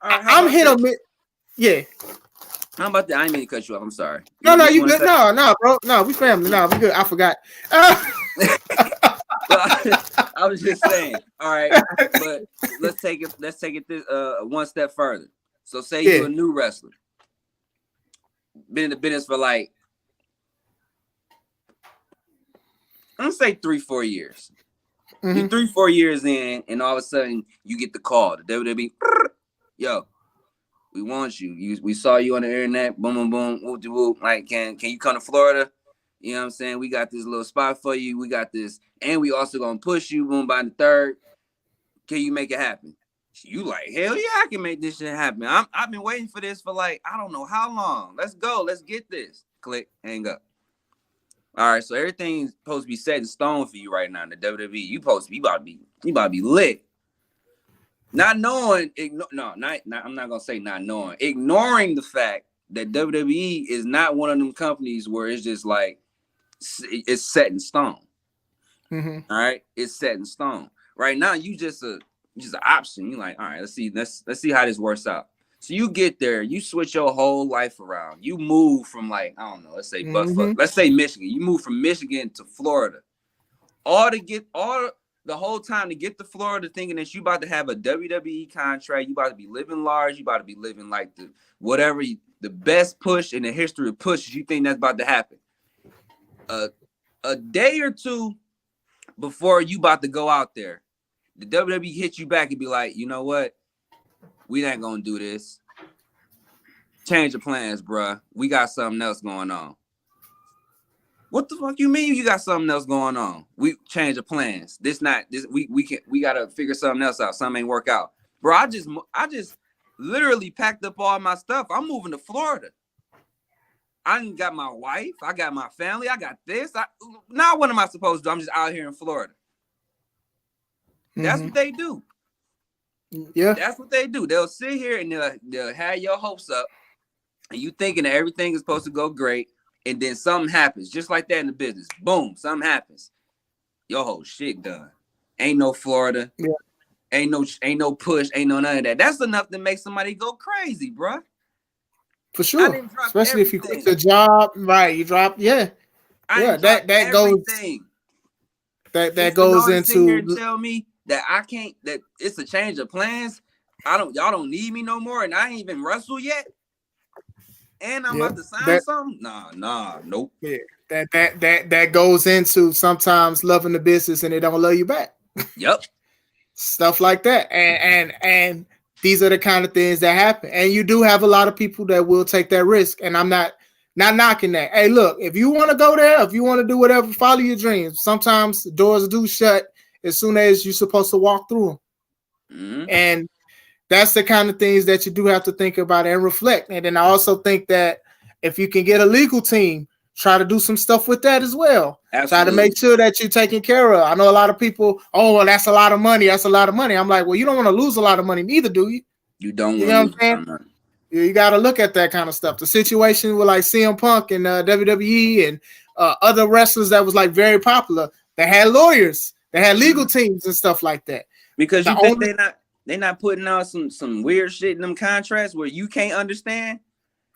I'm hit or miss. Yeah. How about that? I didn't mean to cut you off. I'm sorry. No, you good. No, bro. No, we family. No, we good. I forgot. I was just saying. All right, but let's take it this one step further. So say you're a new wrestler, been in the business for like, I'm gonna say 3-4 years. You're 3-4 years in, and all of a sudden you get the call. The WWE, yo, we want you. We saw you on the internet. Boom, boom, boom. Whoop, whoop. Like, can you come to Florida? You know what I'm saying? We got this little spot for you. We got this, and we also gonna push you. Boom, by the third, can you make it happen? You like, hell yeah, I can make this shit happen. I've been waiting for this for like, I don't know how long. Let's go. Let's get this. Click, hang up. All right, so everything's supposed to be set in stone for you right now in the WWE. You about to be lit. Not knowing, I'm not gonna say not knowing, ignoring the fact that WWE is not one of them companies where it's just like it's set in stone. Mm-hmm. All right, it's set in stone. Right now, you just an option. You like, all right, let's see how this works out. So you get there, you switch your whole life around. You move from like, I don't know, let's say let's say Michigan. You move from Michigan to Florida. The whole time to get to Florida, thinking that you about to have a WWE contract, you about to be living large, you about to be living like the best push in the history of pushes. You think that's about to happen? A day or two before you about to go out there, the WWE hit you back and be like, you know what? We not gonna do this. Change your plans, bruh. We got something else going on. What the fuck you mean you got something else going on? We change the plans. We gotta figure something else out. Something ain't work out. Bro, I just literally packed up all my stuff. I'm moving to Florida. I done got my wife, I got my family, I got this. Now what am I supposed to do? I'm just out here in Florida. That's what they do. Yeah. That's what they do. They'll sit here and they'll have your hopes up, and you thinking that everything is supposed to go great, and then something happens, just like that in the business. Boom, something happens. Your whole shit done. Ain't no Florida. Yeah. Ain't no push. Ain't no none of that. That's enough to make somebody go crazy, bro. For sure. Especially if you quit the job, right? You drop, yeah. That goes. That goes into. Here and tell me that I can't. That it's a change of plans. Y'all don't need me no more, and I ain't even wrestled yet. And I'm about to sign something. Nah, nope. Yeah, that goes into sometimes loving the business and they don't love you back. Yep. Stuff like that, and these are the kind of things that happen. And you do have a lot of people that will take that risk. And I'm not knocking that. Hey, look, if you want to go there, if you want to do whatever, follow your dreams. Sometimes the doors do shut as soon as you're supposed to walk through them. Mm-hmm. And that's the kind of things that you do have to think about and reflect. And then I also think that if you can get a legal team, try to do some stuff with that as well. Absolutely. Try to make sure that you're taken care of. I know a lot of people, oh, well, that's a lot of money. That's a lot of money. I'm like, well, you don't want to lose a lot of money, neither do you. You don't. You know what I'm saying? You got to look at that kind of stuff. The situation with like CM Punk and WWE and other wrestlers that was like very popular, they had lawyers, they had legal teams and stuff like that. Because you think they're not putting out some weird shit in them contracts where you can't understand?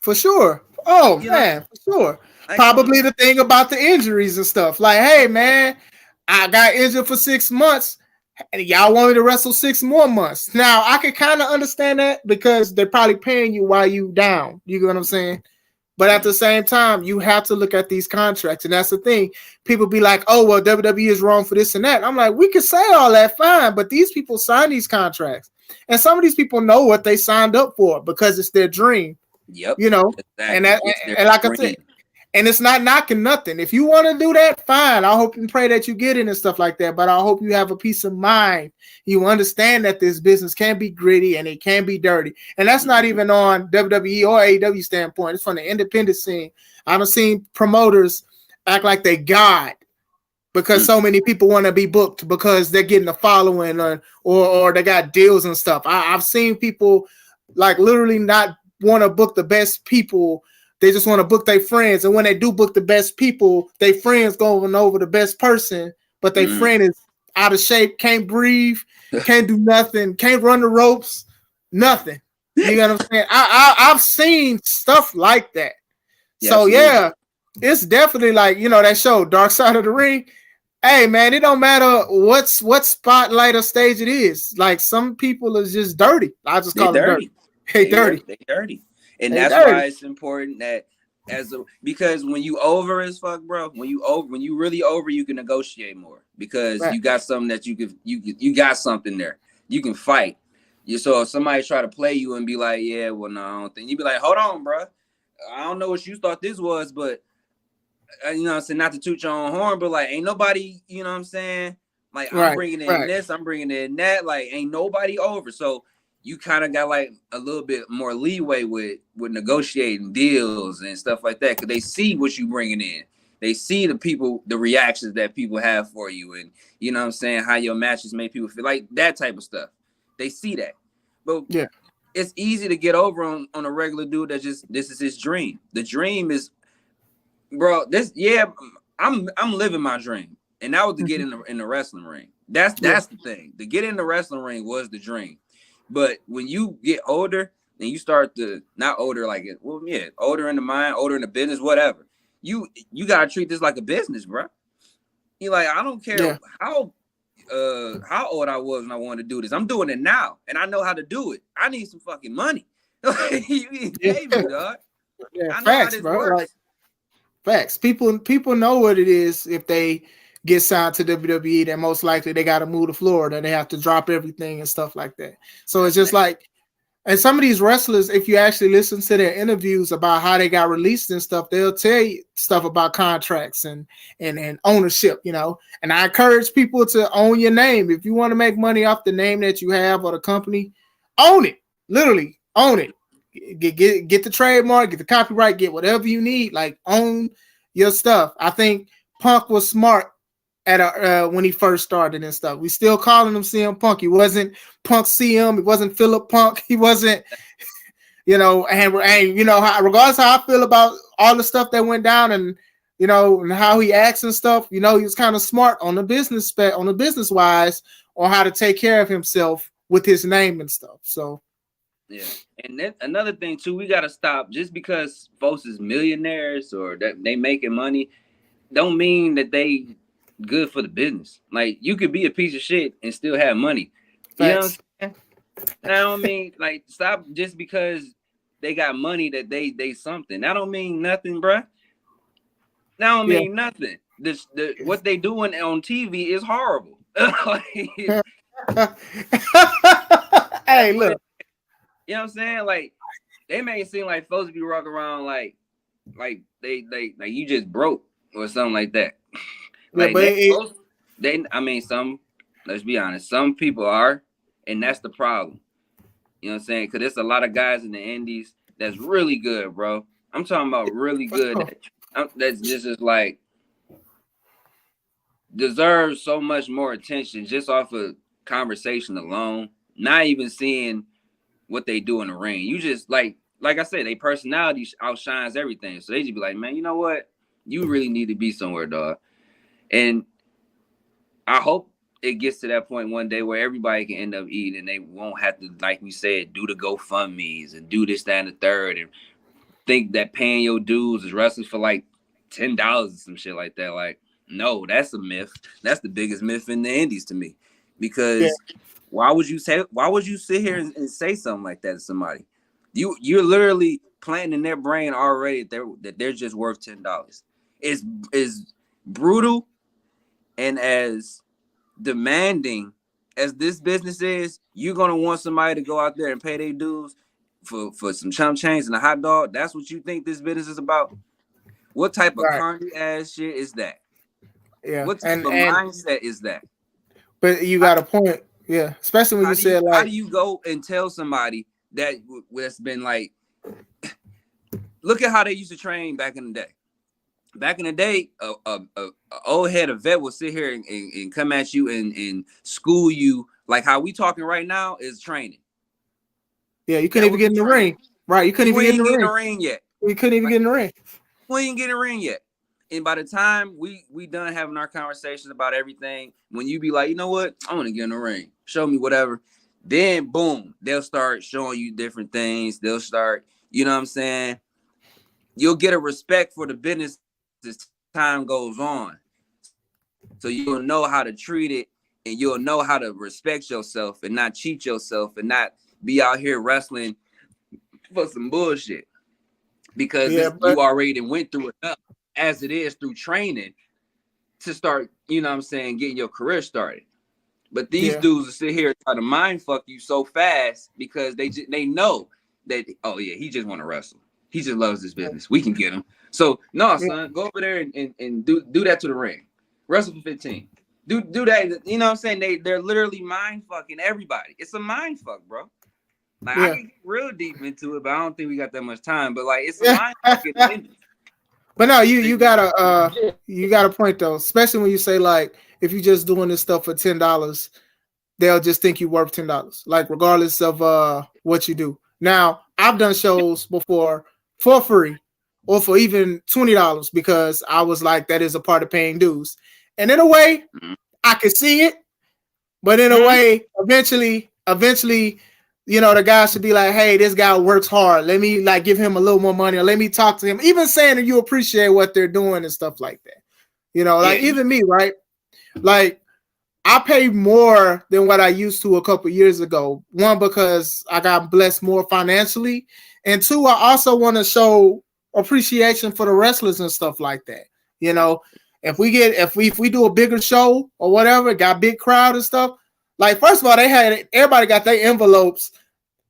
For sure. Oh, man, for sure. Probably the thing about the injuries and stuff. Like, hey, man, I got injured for 6 months, and y'all want me to wrestle 6 more months. Now, I can kind of understand that because they're probably paying you while you down. You get what I'm saying? But at the same time, you have to look at these contracts, and that's the thing. People be like, oh, well, WWE is wrong for this and that. I'm like, we can say all that, fine, but these people sign these contracts. And some of these people know what they signed up for because it's their dream. Yep. You know, exactly. and like I said, and it's not knocking nothing. If you want to do that, fine. I hope and pray that you get in and stuff like that. But I hope you have a peace of mind. You understand that this business can be gritty and it can be dirty. And that's not even on WWE or AEW standpoint. It's from the independent scene. I've seen promoters act like they God because so many people want to be booked because they're getting a following or they got deals and stuff. I've seen people like literally not want to book the best people. They just want to book their friends. And when they do book the best people, their friends going over the best person, but their friend is out of shape, can't breathe, can't do nothing, can't run the ropes, nothing. You know what I'm saying? I've seen stuff like that. Yeah, so, yeah, it's definitely like, you know, that show, Dark Side of the Ring. Hey, man, it don't matter what spotlight or stage it is. Like, some people are just dirty. I just call them dirty. They dirty. They dirty. And that's why it's important that because when you over as fuck, bro, when you really over, you can negotiate more because you got something that you got something there. You can fight. So if somebody try to play you and be like, yeah, well, no, I don't think, you be like, hold on, bro. I don't know what you thought this was, but you know what I'm saying, not to toot your own horn, but like ain't nobody, you know what I'm saying? Like I'm Right, bringing in right. this, I'm bringing in that, like ain't nobody over. So you kind of got like a little bit more leeway with negotiating deals and stuff like that, because they see what you bringing in. They see the reactions that people have for you, and you know what I'm saying, how your matches make people feel, like that type of stuff. They see that. But Yeah. it's easy to get over on a regular dude that just, this is his dream. The dream is, bro, I'm living my dream. And that was to get in the wrestling ring. That's the thing. To get in the wrestling ring was the dream. But when you get older and you start to, not older like it, well, yeah, older in the mind, older in the business, whatever. You gotta treat this like a business, bro. You like, I don't care how old I was when I wanted to do this. I'm doing it now, and I know how to do it. I need some fucking money. You pay me, dog. Yeah, I know facts, how this bro. works. Like facts. People know what it is if they get signed to WWE. Then most likely they got to move to Florida. They have to drop everything and stuff like that. So it's just like, and some of these wrestlers, if you actually listen to their interviews about how they got released and stuff, they'll tell you stuff about contracts and ownership, you know. And I encourage people to own your name. If you want to make money off the name that you have or the company, own it. Literally own it. Get the trademark, get the copyright, get whatever you need. Like, own your stuff. I think Punk was smart at when he first started and stuff. We still calling him CM Punk. He wasn't Punk CM. He wasn't Philip Punk. He wasn't, you know, and you know, regardless how I feel about all the stuff that went down and, you know, and how he acts and stuff, you know, he was kind of smart on the business wise on how to take care of himself with his name and stuff. So yeah. And then another thing too, we gotta stop, just because folks is millionaires or that they making money, don't mean that they good for the business. Like, you could be a piece of shit and still have money. You know what I'm saying? I don't mean, like, stop just because they got money that they something. That don't mean nothing, bruh. That don't mean nothing. What they doing on TV is horrible. Hey, look. You know what I'm saying? Like, they make it seem like folks be walking around like they like you just broke or something like that. Like, I mean, let's be honest, some people are, and that's the problem. You know what I'm saying? Because there's a lot of guys in the indies that's really good, bro. I'm talking about really good. That's just is like deserves so much more attention just off of conversation alone. Not even seeing what they do in the ring. You just like I said, their personality outshines everything. So they just be like, man, you know what? You really need to be somewhere, dog. And I hope it gets to that point one day where everybody can end up eating and they won't have to, like we said, do the GoFundMes and do this, that, and the third, and think that paying your dues is wrestling for like $10 or some shit like that. Like, no, that's a myth. That's the biggest myth in the indies to me. Because why would you sit here and say something like that to somebody? You're literally planting in their brain already that they're just worth $10. It's brutal, and as demanding as this business is, you're gonna want somebody to go out there and pay their dues for some chump change and a hot dog. That's what you think this business is about? What type of carny ass shit is that? Yeah. What type of mindset is that? But you got a point. Yeah. Especially when you said, like, how do you go and tell somebody that's been like, look at how they used to train back in the day. Back in the day, a old head of vet will sit here and come at you and school you like how we talking right now is training. Yeah, you couldn't even get in the ring. Right, you couldn't even get in the ring yet. You couldn't even get in the ring. We ain't get in the ring yet. And by the time we done having our conversations about everything, when you be like, you know what, I want to get in the ring, show me whatever, then boom, they'll start showing you different things. They'll start, you know what I'm saying? You'll get a respect for the business as time goes on. So you'll know how to treat it, and you'll know how to respect yourself and not cheat yourself and not be out here wrestling for some bullshit. Because you already went through enough as it is through training to start, you know what I'm saying, getting your career started. But these dudes will sit here and try to mind fuck you so fast because they know that, oh yeah, he just want to wrestle. He just loves this business. We can get him. So no, son, go over there and do that to the ring. Wrestle for 15. Do that. You know what I'm saying? They're literally mind fucking everybody. It's a mind fuck, bro. Like I can get real deep into it, but I don't think we got that much time. But like it's a mind fucking business. But no, you got a point though, especially when you say like if you're just doing this stuff for $10, they'll just think you're worth $10, like regardless of what you do. Now, I've done shows before for free or for even $20 because I was like, that is a part of paying dues. And in a way, I could see it, but in a way, eventually, you know, the guy should be like, hey, this guy works hard. Let me like give him a little more money or let me talk to him. Even saying that you appreciate what they're doing and stuff like that. You know, like even me, right? Like I pay more than what I used to a couple years ago. One, because I got blessed more financially. And two, I also want to show appreciation for the wrestlers and stuff like that. You know, if we do a bigger show or whatever, got big crowd and stuff. Like, first of all, everybody got their envelopes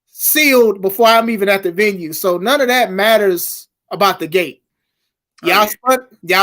sealed before I'm even at the venue. So none of that matters about the gate. Y'all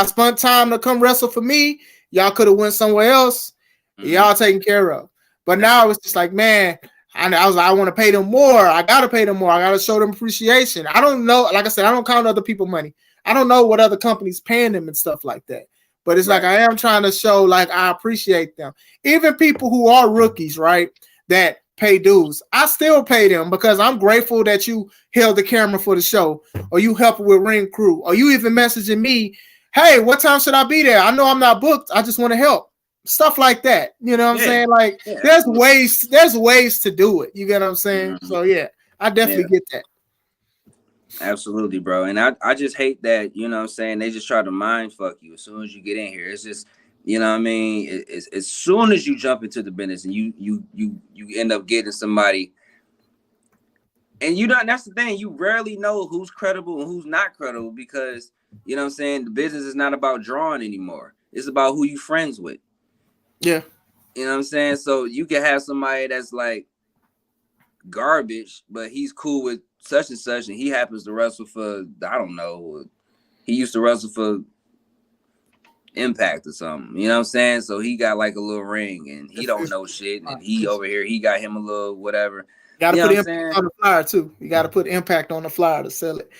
spent time to come wrestle for me. Y'all could have went somewhere else. Y'all taken care of. But now it's just like, man, I was like, I want to pay them more. I got to pay them more. I got to show them appreciation. I don't know. Like I said, I don't count other people's money. I don't know what other companies paying them and stuff like that. But it's like I am trying to show like I appreciate them. Even people who are rookies, right, that pay dues, I still pay them because I'm grateful that you held the camera for the show or you help with ring crew or you even messaging me, hey, what time should I be there? I know I'm not booked. I just want to help. Stuff like that. You know what I'm saying? Like there's ways to do it. You get what I'm saying? So yeah, I definitely get that. Absolutely, bro. And I just hate that, you know what I'm saying, they just try to mind fuck you as soon as you get in here. It's just, you know what I mean, it's as soon as you jump into the business and you end up getting somebody, and that's the thing, you rarely know who's credible and who's not credible because, you know what I'm saying, the business is not about drawing anymore. It's about who you friends with. Yeah. You know what I'm saying? So you can have somebody that's like garbage, but he's cool with such and such, and he happens to wrestle for, I don't know, he used to wrestle for Impact or something, you know what I'm saying? So he got like a little ring, and he don't know shit, and he over here, he got him a little whatever. Got to put Impact on the flyer too. You got to put Impact on the flyer to sell it.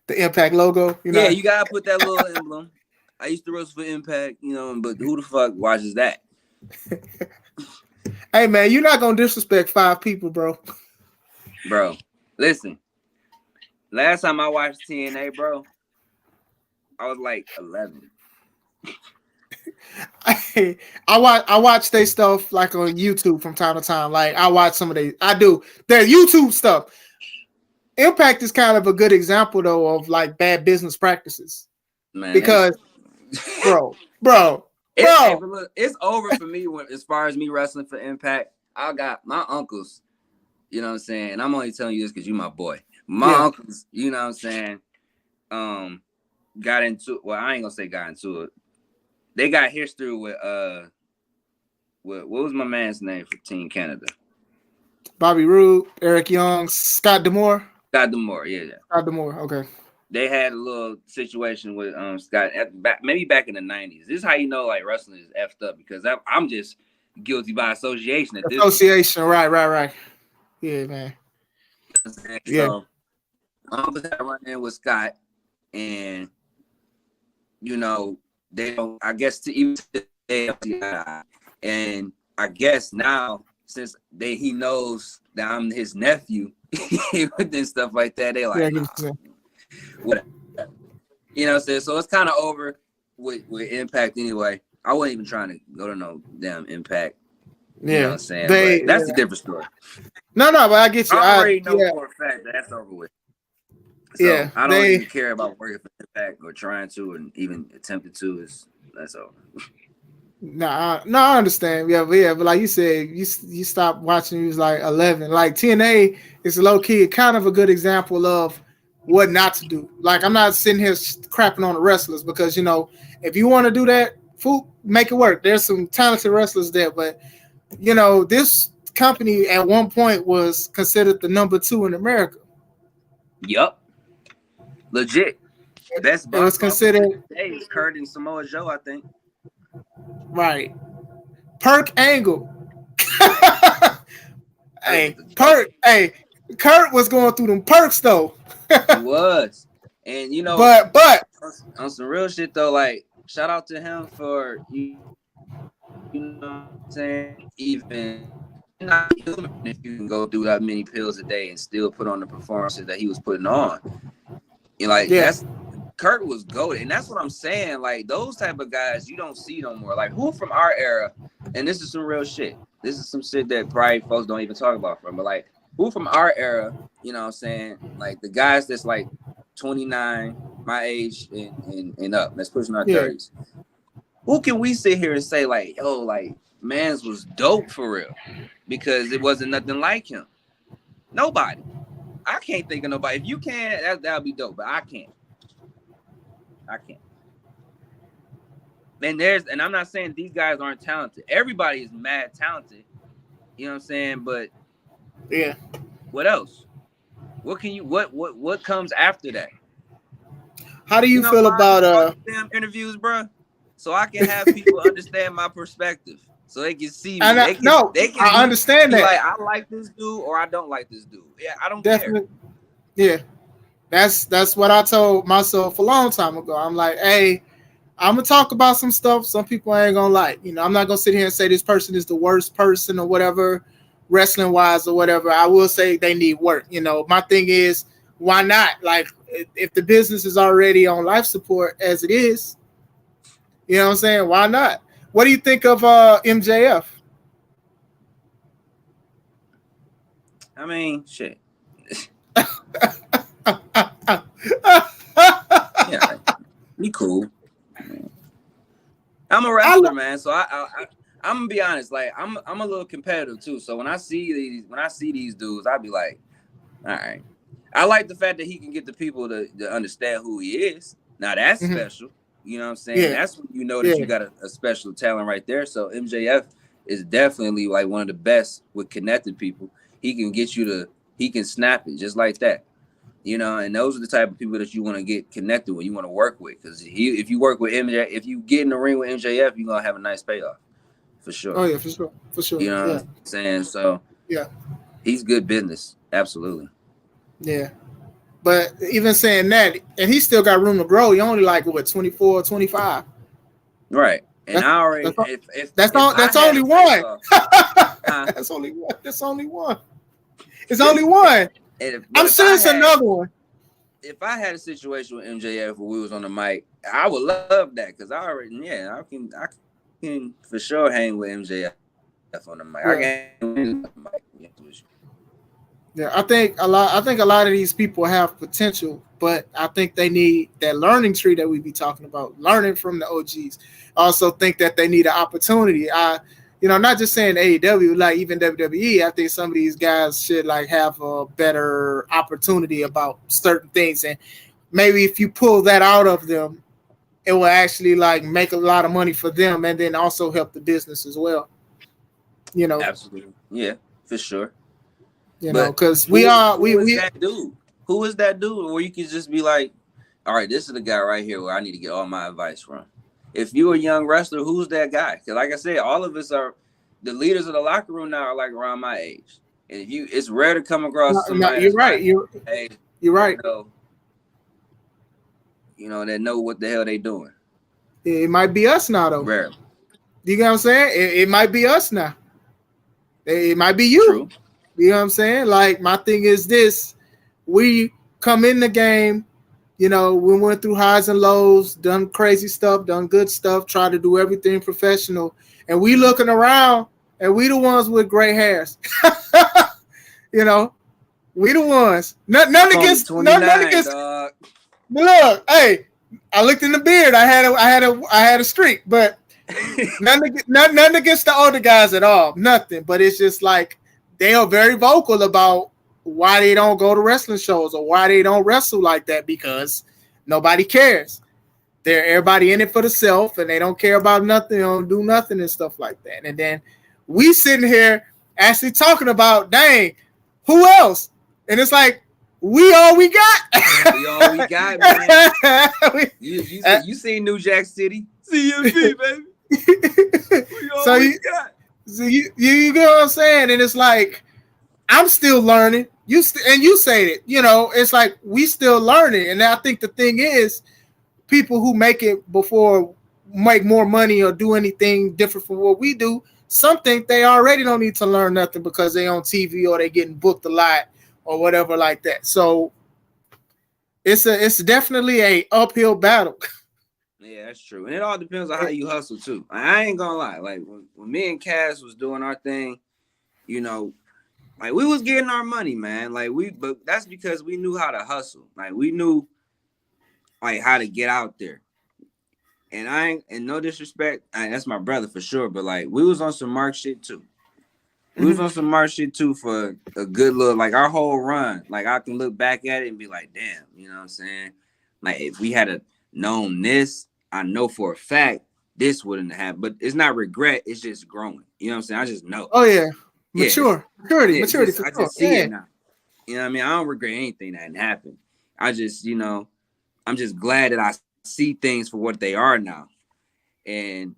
The Impact logo, you know? Yeah, you got to put that little emblem. I used to wrestle for Impact, you know, but who the fuck watches that? Hey, man, you're not going to disrespect 5 people, bro. Bro, listen. Last time I watched TNA, bro, I was like 11. I watch their stuff like on YouTube from time to time. Like I watch some of their YouTube stuff. Impact is kind of a good example though of like bad business practices. Man, because bro. Hey, look, it's over for me as far as me wrestling for Impact. I got my uncles, you know what I'm saying? And I'm only telling you this because you my boy. My uncles, you know what I'm saying, got into, well, I ain't gonna say got into it. They got history with what was my man's name for Team Canada? Bobby Roode, Eric Young, Scott D'Amore. Scott D'Amore, yeah. Scott D'Amore, okay. They had a little situation with Scott maybe back in the 90s. This is how you know like wrestling is effed up because I'm just guilty by association at this association, right. Yeah, man. So I'm running with Scott, and you know they don't. I guess to even today, and I guess now since he knows that I'm his nephew and stuff like that, they like. Whatever. You know what I'm saying? So it's kind of over with Impact anyway. I wasn't even trying to go to no damn Impact. You know what I'm saying? That's a different story. No, but I get you. I already know for a fact that's over with. So I don't even care about working for Impact or trying to and even attempting to. That's over. No, I understand. But like you said, you stopped watching. You was like 11. Like TNA is low key, kind of a good example of what not to do. Like I'm not sitting here crapping on the wrestlers because you know if you want to do that, make it work. There's some talented wrestlers there, but you know this company at one point was considered the number 2 in America. Yup. Legit. Best It was box office considered today is Kurt and Samoa Joe, I think. right. Perk Angle. Hey, Perk. Hey, Kurt was going through them perks though. He was. And you know, but on some real shit though, like shout out to him for you know what I'm saying, even not human if you can go through that many pills a day and still put on the performances that he was putting on. You know, like that's Kurt was goated, and that's what I'm saying. Like those type of guys you don't see no more. Like who from our era, and this is some real shit. This is some shit that probably folks don't even talk about from, but like who from our era, you know what I'm saying? Like the guys that's like 29, my age and up, that's pushing our 30s. Who can we sit here and say like, yo, like Mans was dope for real? Because it wasn't nothing like him. Nobody. I can't think of nobody. If you can, that'll be dope, but I can't. And I'm not saying these guys aren't talented. Everybody is mad talented. You know what I'm saying? But yeah. What else? What can you what comes after that? How do you feel about damn interviews, bro? So I can have people understand my perspective. So they can see me. I understand that. Like, I like this dude or I don't like this dude. Yeah, I don't care. Yeah. That's what I told myself a long time ago. I'm like, hey, I'm gonna talk about some stuff some people ain't gonna like. You know, I'm not gonna sit here and say this person is the worst person or whatever, wrestling wise or whatever. I will say they need work. You know, my thing is, why not? Like, if the business is already on life support as it is, you know what I'm saying? Why not? What do you think of MJF? I mean, shit. Yeah, he cool. I'm a wrestler, man. So I'm gonna be honest. Like I'm a little competitive too. So when I see these dudes, I be like, all right. I like the fact that he can get the people to understand who he is. Now that's special. You know what I'm saying? Yeah. That's when you know that you got a special talent right there. So MJF is definitely like one of the best with connected people. He can get you he can snap it just like that. You know, and those are the type of people that you want to get connected with, you want to work with. Because if you work with MJF, if you get in the ring with MJF, you're going to have a nice payoff. For sure. Oh, yeah, for sure. For sure. You know what I'm saying? So, yeah, he's good business. Absolutely. Yeah. But even saying that, and he still got room to grow. He only like, what, 24, 25? Right. And I already, that's only one. That's only one. That's only one. It's only one. I'm sure it's another one. If I had a situation with MJF where we was on the mic, I would love that because I can for sure hang with MJF on the mic. Yeah. I can hang with the mic. Yeah, I think a lot of these people have potential, but I think they need that learning tree that we be talking about, learning from the OGs. I also think that they need an opportunity. Not just saying AEW, like even WWE, I think some of these guys should like have a better opportunity about certain things. And maybe if you pull that out of them, it will actually like make a lot of money for them and then also help the business as well. You know? Absolutely. Yeah, for sure. You know, because who is that dude? Who is that dude? Where you can just be like, all right, this is the guy right here where I need to get all my advice from. If you're a young wrestler, who's that guy? Because like I said, all of us are the leaders of the locker room now are like around my age. And it's rare to come across somebody. You're right. You're right. You know, that know what the hell they doing. It might be us now, though. Rarely. You know what I'm saying? It might be us now. It might be you. True. You know what I'm saying? Like, my thing is this. We come in the game, you know, we went through highs and lows, done crazy stuff, done good stuff, try to do everything professional. And we looking around, and we the ones with gray hairs. You know, we the ones. None against. Dog. Look, hey, I looked in the beard. I had a streak, but nothing against the older guys at all. Nothing. But it's just like they are very vocal about why they don't go to wrestling shows or why they don't wrestle like that because nobody cares. Everybody in it for the self and they don't care about nothing, they don't do nothing and stuff like that. And then we sitting here actually talking about, dang, who else? And it's like, we all we got. We all we got, man. You seen New Jack City? CMB, baby. We all So we got. So you get what I'm saying? And it's like, I'm still learning. You say it, it's like we still learning. And I think the thing is, people who make it before make more money or do anything different from what we do, some think they already don't need to learn nothing because they on TV or they getting booked a lot or whatever like that. So it's definitely a uphill battle. Yeah, that's true. And it all depends on how you hustle too. I ain't gonna lie. Like when me and Cass was doing our thing, like we was getting our money, man. But that's because we knew how to hustle. Like we knew like how to get out there. And no disrespect, that's my brother for sure. But like we was on some Mark shit too. We was on some Mark shit too for a good look. Like our whole run. Like I can look back at it and be like, damn, you know what I'm saying? Like if we had known this, I know for a fact this wouldn't have happened. But it's not regret, it's just growing. You know what I'm saying? I just know. Oh yeah. Maturity. I just see it now. You know what I mean? I don't regret anything that happened. I just, I'm just glad that I see things for what they are now. And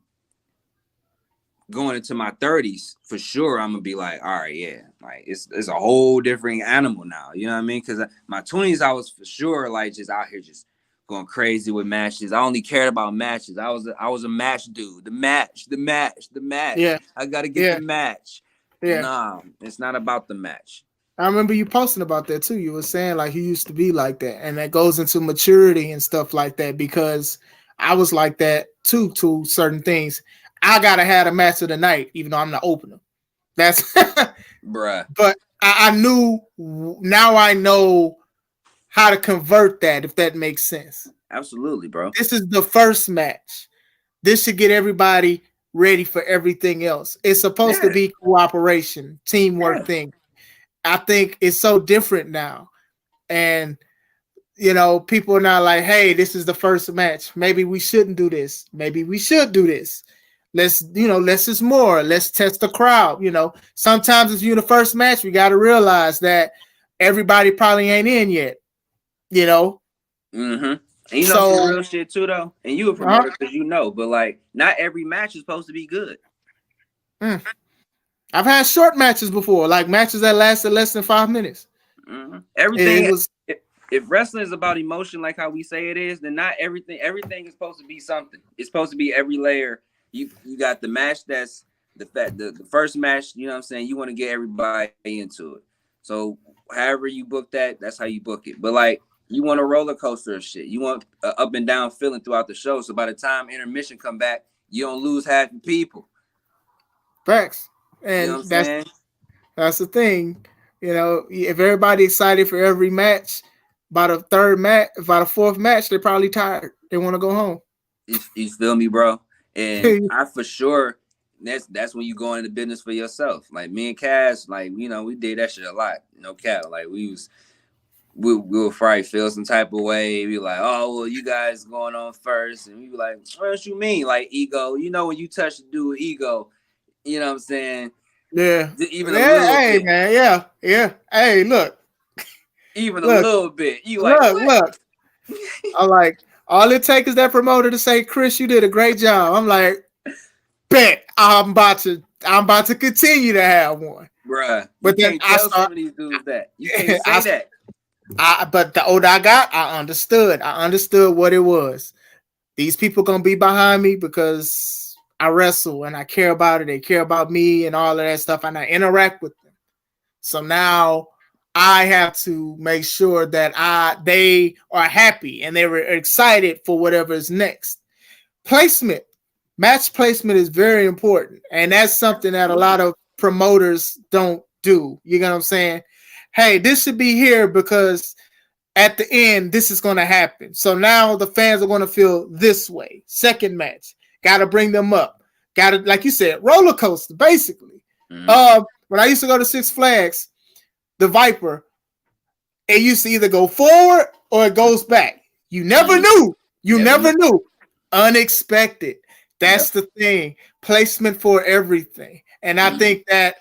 going into my 30s, for sure, I'm gonna be like, all right, yeah, like it's a whole different animal now. You know what I mean? Because my 20s, I was for sure like just out here just going crazy with matches. I only cared about matches. I was a match dude. The match. Yeah. I gotta get the match. Yeah. Nah, it's not about the match. I remember you posting about that too. You were saying like you used to be like that, and that goes into maturity and stuff like that, because I was like that too to certain things. I gotta have a match of the night, even though I'm the opener. That's bruh. But I knew, now I know how to convert that, if that makes sense. Absolutely, bro. This is the first match. This should get everybody ready for everything else. It's supposed to be cooperation, teamwork thing. I think it's so different now. And people are not like, hey, this is the first match. Maybe we shouldn't do this. Maybe we should do this. Less is more. Let's test the crowd. Sometimes if you're in the first match, we got to realize that everybody probably ain't in yet. Mm-hmm. And some real shit too, though. And you a promoter because but like not every match is supposed to be good. I've had short matches before, like matches that lasted less than 5 minutes. Mm-hmm. Everything was. If wrestling is about emotion, like how we say it is, then not everything. Everything is supposed to be something. It's supposed to be every layer. You got the match that's the first match. You know what I'm saying? You want to get everybody into it. So however you book that, that's how you book it. But like you want a roller coaster of shit. You want an up and down feeling throughout the show. So by the time intermission come back, you don't lose half the people. Facts. And that's the thing. If everybody excited for every match, by the fourth match, they're probably tired. They want to go home. You feel me, bro? And I for sure, that's when you go into business for yourself. Like me and Cass, like we did that shit a lot. No cap. Like we would probably feel some type of way. Be like, oh well, you guys going on first, and we be like, what you mean? Like ego? When you touch the dude with ego, you know what I'm saying? Yeah. Even a little bit. Man. Yeah. Hey, look. Even a little bit. You like, look. I'm like, all it takes is that promoter to say, Chris, you did a great job. I'm like, bet I'm about to continue to have one. Bruh. But then I tell some of these dudes that. You can't say that. But the older I got, I understood what it was. These people gonna be behind me because I wrestle and I care about it. They care about me and all of that stuff, and I interact with them. So now I have to make sure that they are happy and they were excited for whatever is next. Match placement is very important, and that's something that a lot of promoters don't do. You know what I'm saying? Hey, this should be here because at the end, this is going to happen. So now the fans are going to feel this way. Second match, got to bring them up. Got to, like you said, roller coaster, basically. Mm-hmm. When I used to go to Six Flags, the Viper, it used to either go forward or it goes back. You never knew. You never knew. Unexpected. That's the thing. Placement for everything. And I think that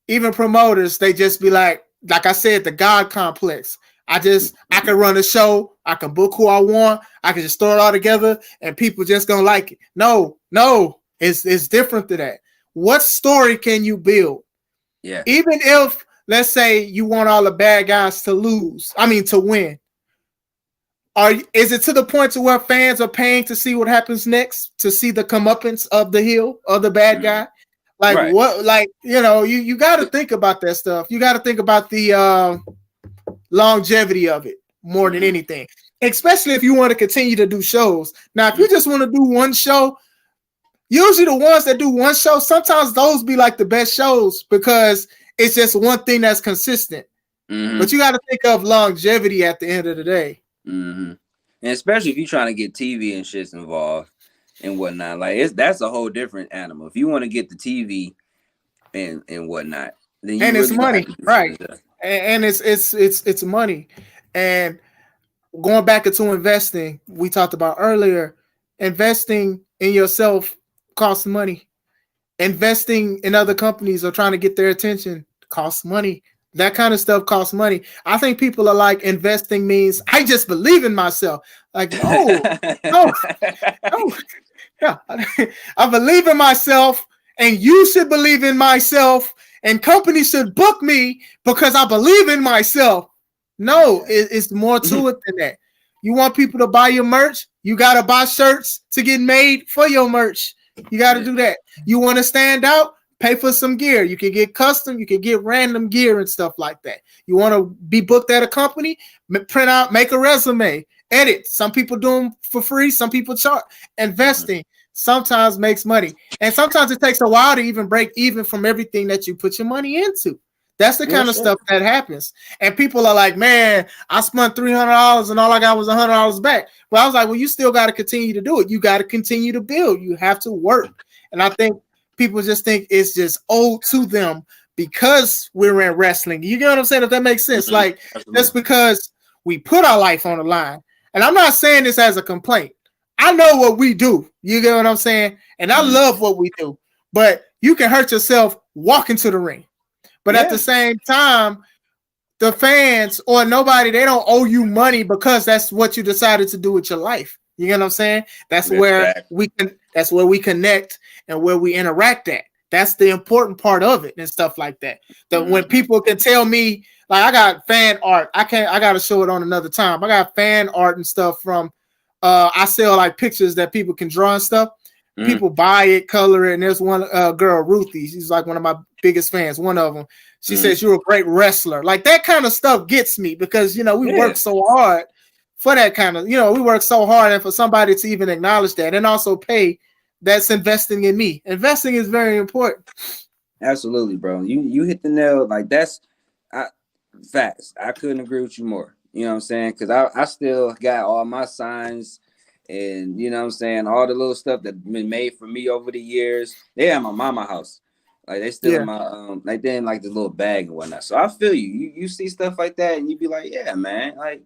even promoters, they just be like I said, the God complex. I can run a show. I can book who I want. I can just throw it all together and people just gonna like it. No, it's different than that. What story can you build? Yeah. Even if, let's say, you want all the bad guys to to win. Is it to the point to where fans are paying to see what happens next, to see the comeuppance of the heel of the bad guy? Like Right. what? Like, you got to think about that stuff. You got to think about the longevity of it more than anything, especially if you want to continue to do shows. Now, if you just want to do one show, usually the ones that do one show, sometimes those be like the best shows because it's just one thing that's consistent. But you got to think of longevity at the end of the day. And especially if you're trying to get TV and shits involved and whatnot, like that's a whole different animal. If you want to get the TV and whatnot, then and it's money, right? And it's money. And going back into investing, we talked about earlier, investing in yourself costs money. Investing in other companies or trying to get their attention costs money. That kind of stuff costs money. I think people are like, investing means I just believe in myself. Like, no. Yeah. I believe in myself, and you should believe in myself, and companies should book me because I believe in myself. No, it's more to it than that. You want people to buy your merch? You got to buy shirts to get made for your merch. You got to do that. You want to stand out? Pay for some gear. You can get custom. You can get random gear and stuff like that. You want to be booked at a company? Print out, make a resume, edit. Some people do them for free. Some people charge. Investing sometimes makes money. And sometimes it takes a while to even break even from everything that you put your money into. That's the kind of stuff that happens. And people are like, man, I spent $300 and all I got was $100 back. But I was like, well, you still got to continue to do it. You got to continue to build. You have to work. And I think people just think it's just owed to them because we're in wrestling. You get what I'm saying? If that makes sense. Like, that's because we put our life on the line. And I'm not saying this as a complaint. I know what we do. You get what I'm saying? And I love what we do. But you can hurt yourself walking to the ring. But at the same time, the fans or nobody, they don't owe you money because that's what you decided to do with your life. You get what I'm saying? That's where we connect and where we interact at. That's the important part of it and stuff like that. That when people can tell me, like, I got fan art, I got to show it on another time. I got fan art and stuff from, I sell like pictures that people can draw and stuff. People buy it, color it. And there's one girl, Ruthie. She's like one of my biggest fans. One of them. She says, you're a great wrestler. Like, that kind of stuff gets me because, we work so hard for that kind of, we work so hard. And for somebody to even acknowledge that and also pay, that's investing in me. Investing is very important. Absolutely, bro. You hit the nail. Like, that's facts. I couldn't agree with you more. You know what I'm saying? Because I still got all my signs. And you know what I'm saying, all the little stuff that been made for me over the years, they at my mama house. Like, they still in my like they in like the little bag and whatnot. So I feel you. You see stuff like that and you be like, yeah, man, like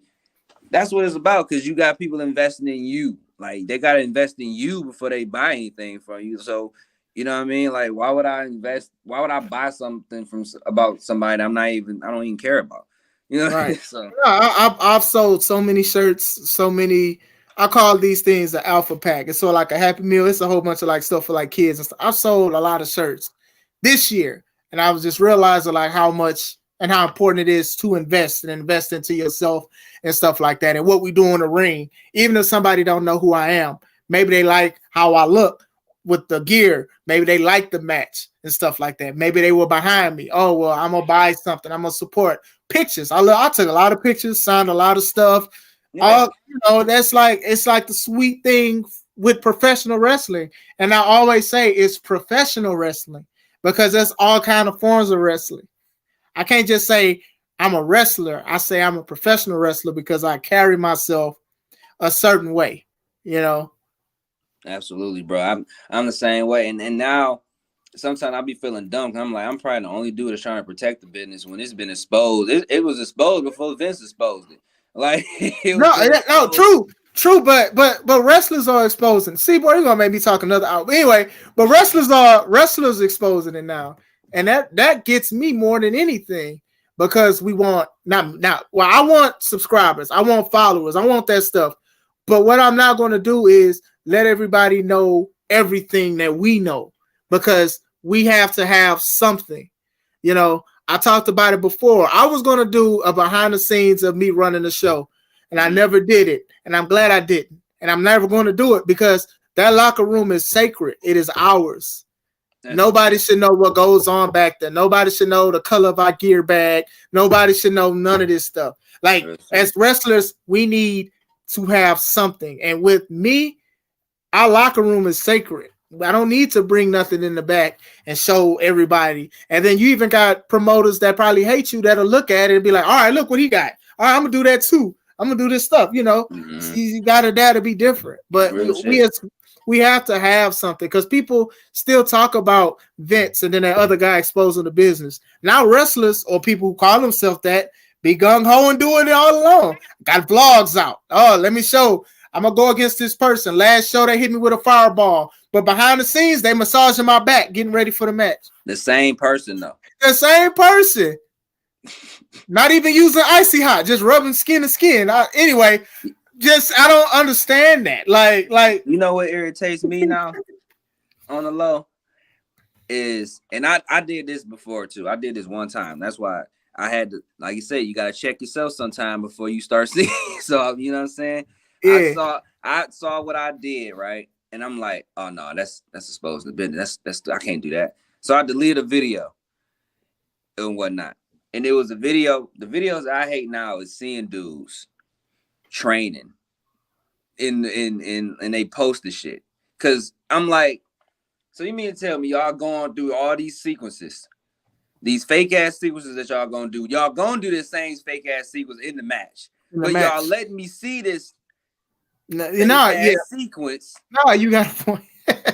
that's what it's about, because you got people investing in you. Like, they gotta invest in you before they buy anything from you. So you know what I mean? Like, why would I buy something about somebody that I don't even care about? You know, right? So I've sold so many shirts, so many. I call these things the alpha pack. It's sort of like a Happy Meal. It's a whole bunch of like stuff for like kids and stuff. I've sold a lot of shirts this year, and I was just realizing like how much and how important it is to invest into yourself and stuff like that. And what we do in the ring, even if somebody don't know who I am, maybe they like how I look with the gear. Maybe they like the match and stuff like that. Maybe they were behind me. Oh, well, I'm gonna buy something. I'm gonna support pictures. I took a lot of pictures, signed a lot of stuff. yeah. That's like, it's like the sweet thing with professional wrestling. And I always say it's professional wrestling because there's all kind of forms of wrestling. I can't just say I'm a wrestler. I say I'm a professional wrestler because I carry myself a certain way, Absolutely, bro. I'm the same way. And now sometimes I'll be feeling dumb. I'm like, I'm probably the only dude that's trying to protect the business when it's been exposed. It was exposed before Vince exposed it. Like, true, but wrestlers are exposing. See, boy, you're gonna make me talk another hour. But anyway, but wrestlers exposing it now, and that gets me more than anything because we want not. Well, I want subscribers, I want followers, I want that stuff. But what I'm not going to do is let everybody know everything that we know, because we have to have something. You know, I talked about it before. I was going to do a behind the scenes of me running the show, and I never did it. And I'm glad I didn't. And I'm never going to do it, because that locker room is sacred. It is ours. Nobody should know what goes on back there. Nobody should know the color of our gear bag. Nobody should know none of this stuff. Like, as wrestlers, we need to have something. And with me, our locker room is sacred. I don't need to bring nothing in the back and show everybody. And then you even got promoters that probably hate you that'll look at it and be like, all right, look what he got. All right, I'm going to do that too. I'm going to do this stuff, you know. You got to dare to be different. But we have to have something, because people still talk about Vince and then that other guy exposing the business. Now wrestlers, or people who call themselves that, be gung-ho and doing it all alone. Got vlogs out. Oh, let me show. I'm going to go against this person. Last show, they hit me with a fireball. But behind the scenes, they massaging my back, getting ready for the match. The same person, though. The same person. Not even using icy hot, just rubbing skin to skin. Anyway, I don't understand that. Like, you know what irritates me now on the low is, and I did this before too. I did this one time. That's why I had to, like you said, you got to check yourself sometime before you start seeing. So, you know what I'm saying? Yeah. I saw what I did, right? And I'm like, oh no, that's exposing the business. That's I can't do that. So I deleted a video and whatnot. And it was a video. The videos I hate now is seeing dudes training and they post the shit. Cause I'm like, so you mean to tell me y'all going through all these sequences, these fake ass sequences that y'all gonna do? Y'all gonna do this same fake ass sequence in the match, but y'all letting me see this. Sequence. No, you got a point.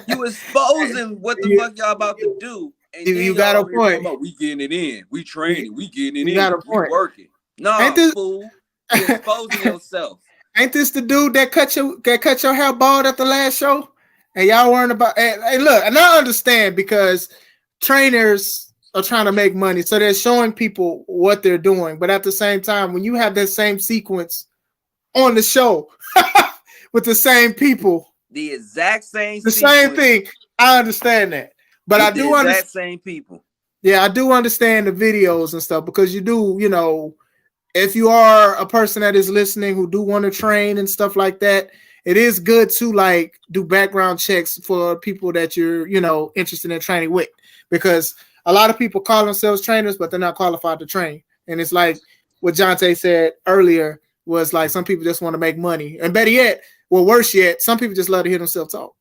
You exposing what the fuck y'all about to do. And you got a point. We getting it in. We training. We getting it in. You got a point. We working. No, fool. You're exposing yourself. Ain't this the dude that cut your hair bald at the last show? And y'all worrying about? Hey, look, and I understand, because trainers are trying to make money, so they're showing people what they're doing. But at the same time, when you have that same sequence on the show with the same people, the exact same, same thing, I understand that. But I do understand same people. Yeah, I do understand the videos and stuff, because you do, you know, if you are a person that is listening who do want to train and stuff like that, it is good to like do background checks for people that you're, you know, interested in training with, because a lot of people call themselves trainers, but they're not qualified to train. And it's like what Jon'tae said earlier was like, some people just want to make money, and better yet, well, worse yet, some people just love to hear themselves talk.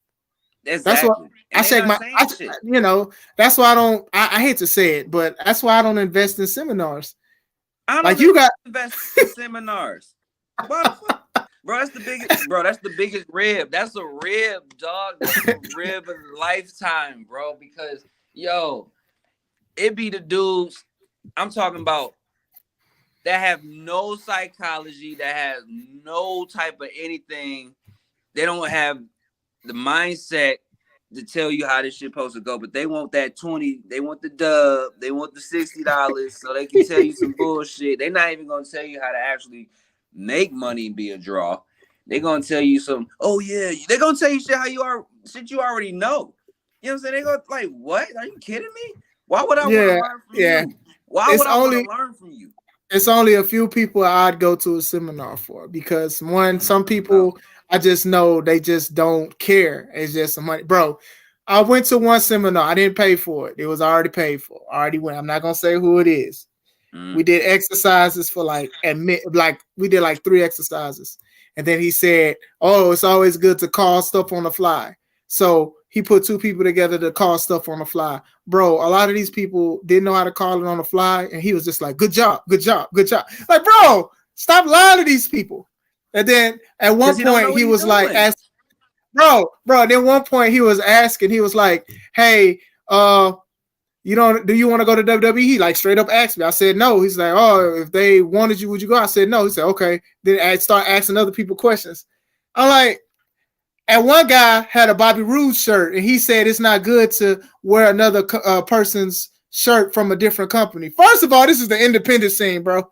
Exactly. That's what I shake you know, that's why I hate to say it, but that's why I don't invest in seminars. I don't invest in seminars. Bro, that's the biggest rib. That's a rib, dog. That's a rib of a lifetime, bro. Because it be the dudes I'm talking about that have no psychology, that have no type of anything. They don't have the mindset to tell you how this shit supposed to go, but they want that 20, they want the dub, they want the $60 so they can tell you some bullshit. They're not even gonna tell you how to actually make money and be a draw. They're gonna tell you some, oh yeah, they're gonna tell you shit how you are, shit you already know. You know what I'm saying? They go like, what? Are you kidding me? Why would I want to learn from you? Why would I want to learn from you? It's only a few people I'd go to a seminar for, because some people I just know they just don't care. It's just some money. Bro, I went to one seminar. I didn't pay for it. It was already paid for. I already went. I'm not going to say who it is. We did exercises for we did like 3 exercises. And then he said, oh, it's always good to call stuff on the fly. So he put 2 people together to call stuff on the fly. Bro, a lot of these people didn't know how to call it on the fly. And he was just like, good job, good job, good job. Like, bro, stop lying to these people. And then at one point he was like, bro, then one point he was asking, he was like, hey, do you want to go to WWE? He like straight up asked me. I said no. He's like, oh, if they wanted you, would you go? I said no. He said, okay. Then I start asking other people questions. I'm like, and one guy had a Bobby Roode shirt, and he said it's not good to wear another person's shirt from a different company. First of all, this is the independent scene, bro.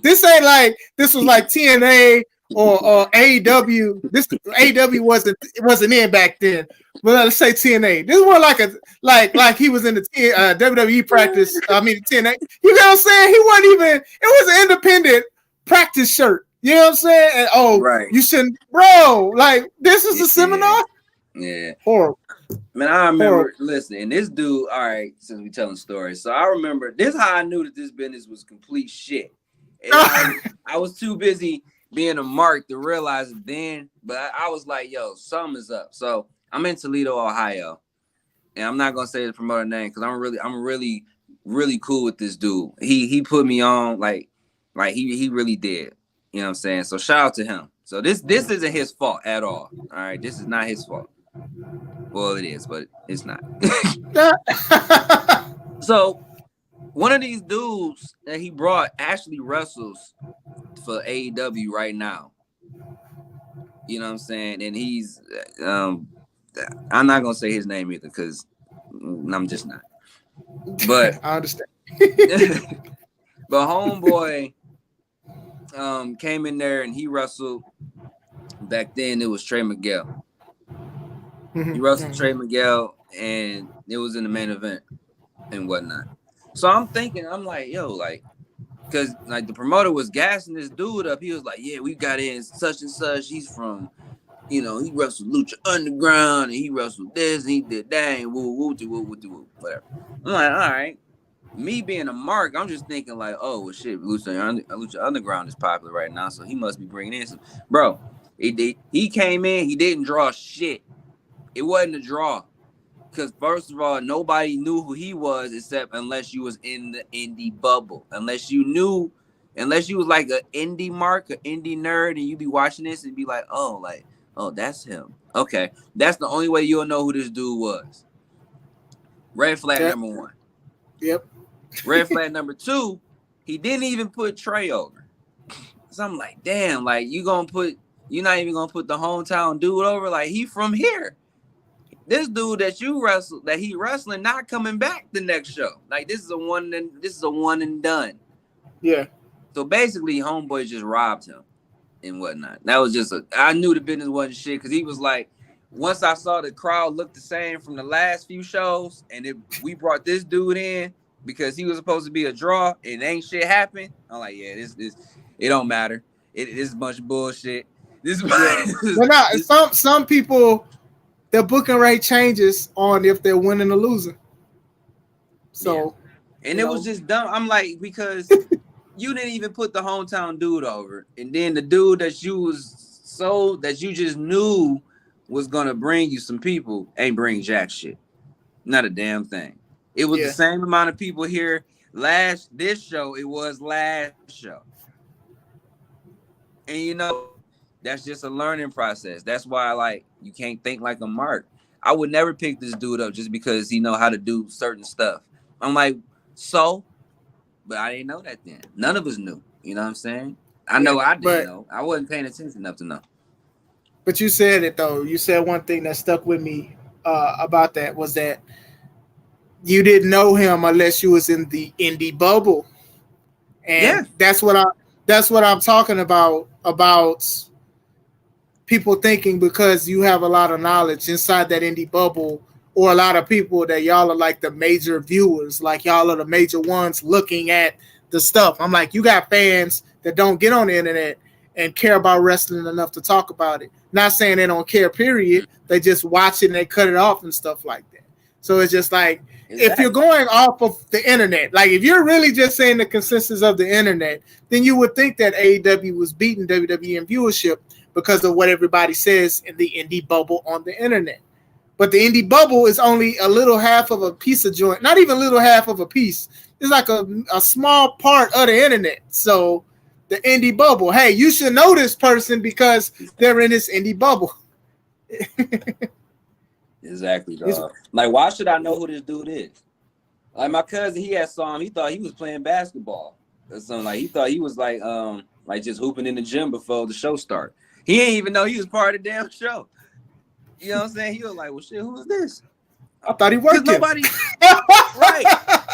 This ain't like this was like TNA or AEW. This AEW wasn't in back then. But let's say TNA. This was like he was in the WWE practice. I mean TNA. You know what I'm saying? He wasn't even. It was an independent practice shirt. You know what I'm saying? And Right. You shouldn't, bro. Like this is a seminar. Yeah. Horrible. Man, I remember. Listen, and this dude. All right, since we telling stories, so I remember this. Is how I knew that this business was complete shit. And I was too busy being a mark to realize it then, but I was like, yo, something is up. So I'm in Toledo, Ohio, and I'm not gonna say the promoter name because I'm really cool with this dude. He put me on like he really did. You know what I'm saying? So shout out to him. So this isn't his fault at all. All right, this is not his fault. Well, it is, but it's not. So one of these dudes that he brought actually wrestles for AEW right now. You know what I'm saying? And he's I'm not gonna say his name either because I'm just not. But I understand. But homeboy came in there and he wrestled. Back then it was Trey Miguel. He wrestled Trey Miguel and it was in the main event and whatnot. So I'm thinking, I'm like, yo, like, because like the promoter was gassing this dude up. He was like, yeah, we got in such and such. He's from, you know, he wrestled Lucha Underground and he wrestled this and he did that and whatever. I'm like, all right. Me being a mark, I'm just thinking like, oh, well, shit, Lucha Underground is popular right now, so he must be bringing in some. Bro, he came in, he didn't draw shit. It wasn't a draw. Because first of all, nobody knew who he was except unless you was in the indie bubble. Unless you was like an indie mark, an indie nerd, and you be watching this and be like, oh, that's him. Okay. That's the only way you'll know who this dude was. Red flag number one. Yep. Red flag number two, he didn't even put Trey over. So I'm like, damn, like you're not even gonna put the hometown dude over. Like he from here. This dude that he wrestling, not coming back the next show. Like this is a one and done. Yeah. So basically, homeboy just robbed him and whatnot. That was I knew the business wasn't shit because he was like, once I saw the crowd look the same from the last few shows, and we brought this dude in because he was supposed to be a draw and ain't shit happened. I'm like, yeah, this it don't matter. It is a bunch of bullshit. Some people. Their booking rate changes on if they're winning or losing. So, yeah. And it was just dumb. I'm like, because you didn't even put the hometown dude over, and then the dude that you just knew was gonna bring you some people ain't bring jack shit, not a damn thing. It was the same amount of people here this show. It was last show, and you know. That's just a learning process. That's why like you can't think like a mark. I would never pick this dude up just because he know how to do certain stuff. I'm like, but I didn't know that then. None of us knew. You know what I'm saying? I know I didn't know. I wasn't paying attention enough to know. But you said it though. You said one thing that stuck with me about that was that you didn't know him unless you was in the indie bubble. And that's what I'm talking about people thinking because you have a lot of knowledge inside that indie bubble or a lot of people that y'all are like the major viewers, like y'all are the major ones looking at the stuff. I'm like, you got fans that don't get on the internet and care about wrestling enough to talk about it. Not saying they don't care, period. They just watch it and they cut it off and stuff like that. So it's just like, if you're going off of the internet, like if you're really just saying the consensus of the internet, then you would think that AEW was beating WWE in viewership because of what everybody says in the indie bubble on the internet. But the indie bubble is only a little half of a piece of joint, not even a little half of a piece. It's like a small part of the internet. So the indie bubble, hey, you should know this person because they're in this indie bubble. Exactly, dog. Like, why should I know who this dude is? Like my cousin, he saw him. He thought he was playing basketball or something. Like he thought he was like just hooping in the gym before the show started. He didn't even know he was part of the damn show. You know what I'm saying? He was like, well, shit, who is this? I thought he Because worked here. nobody, right?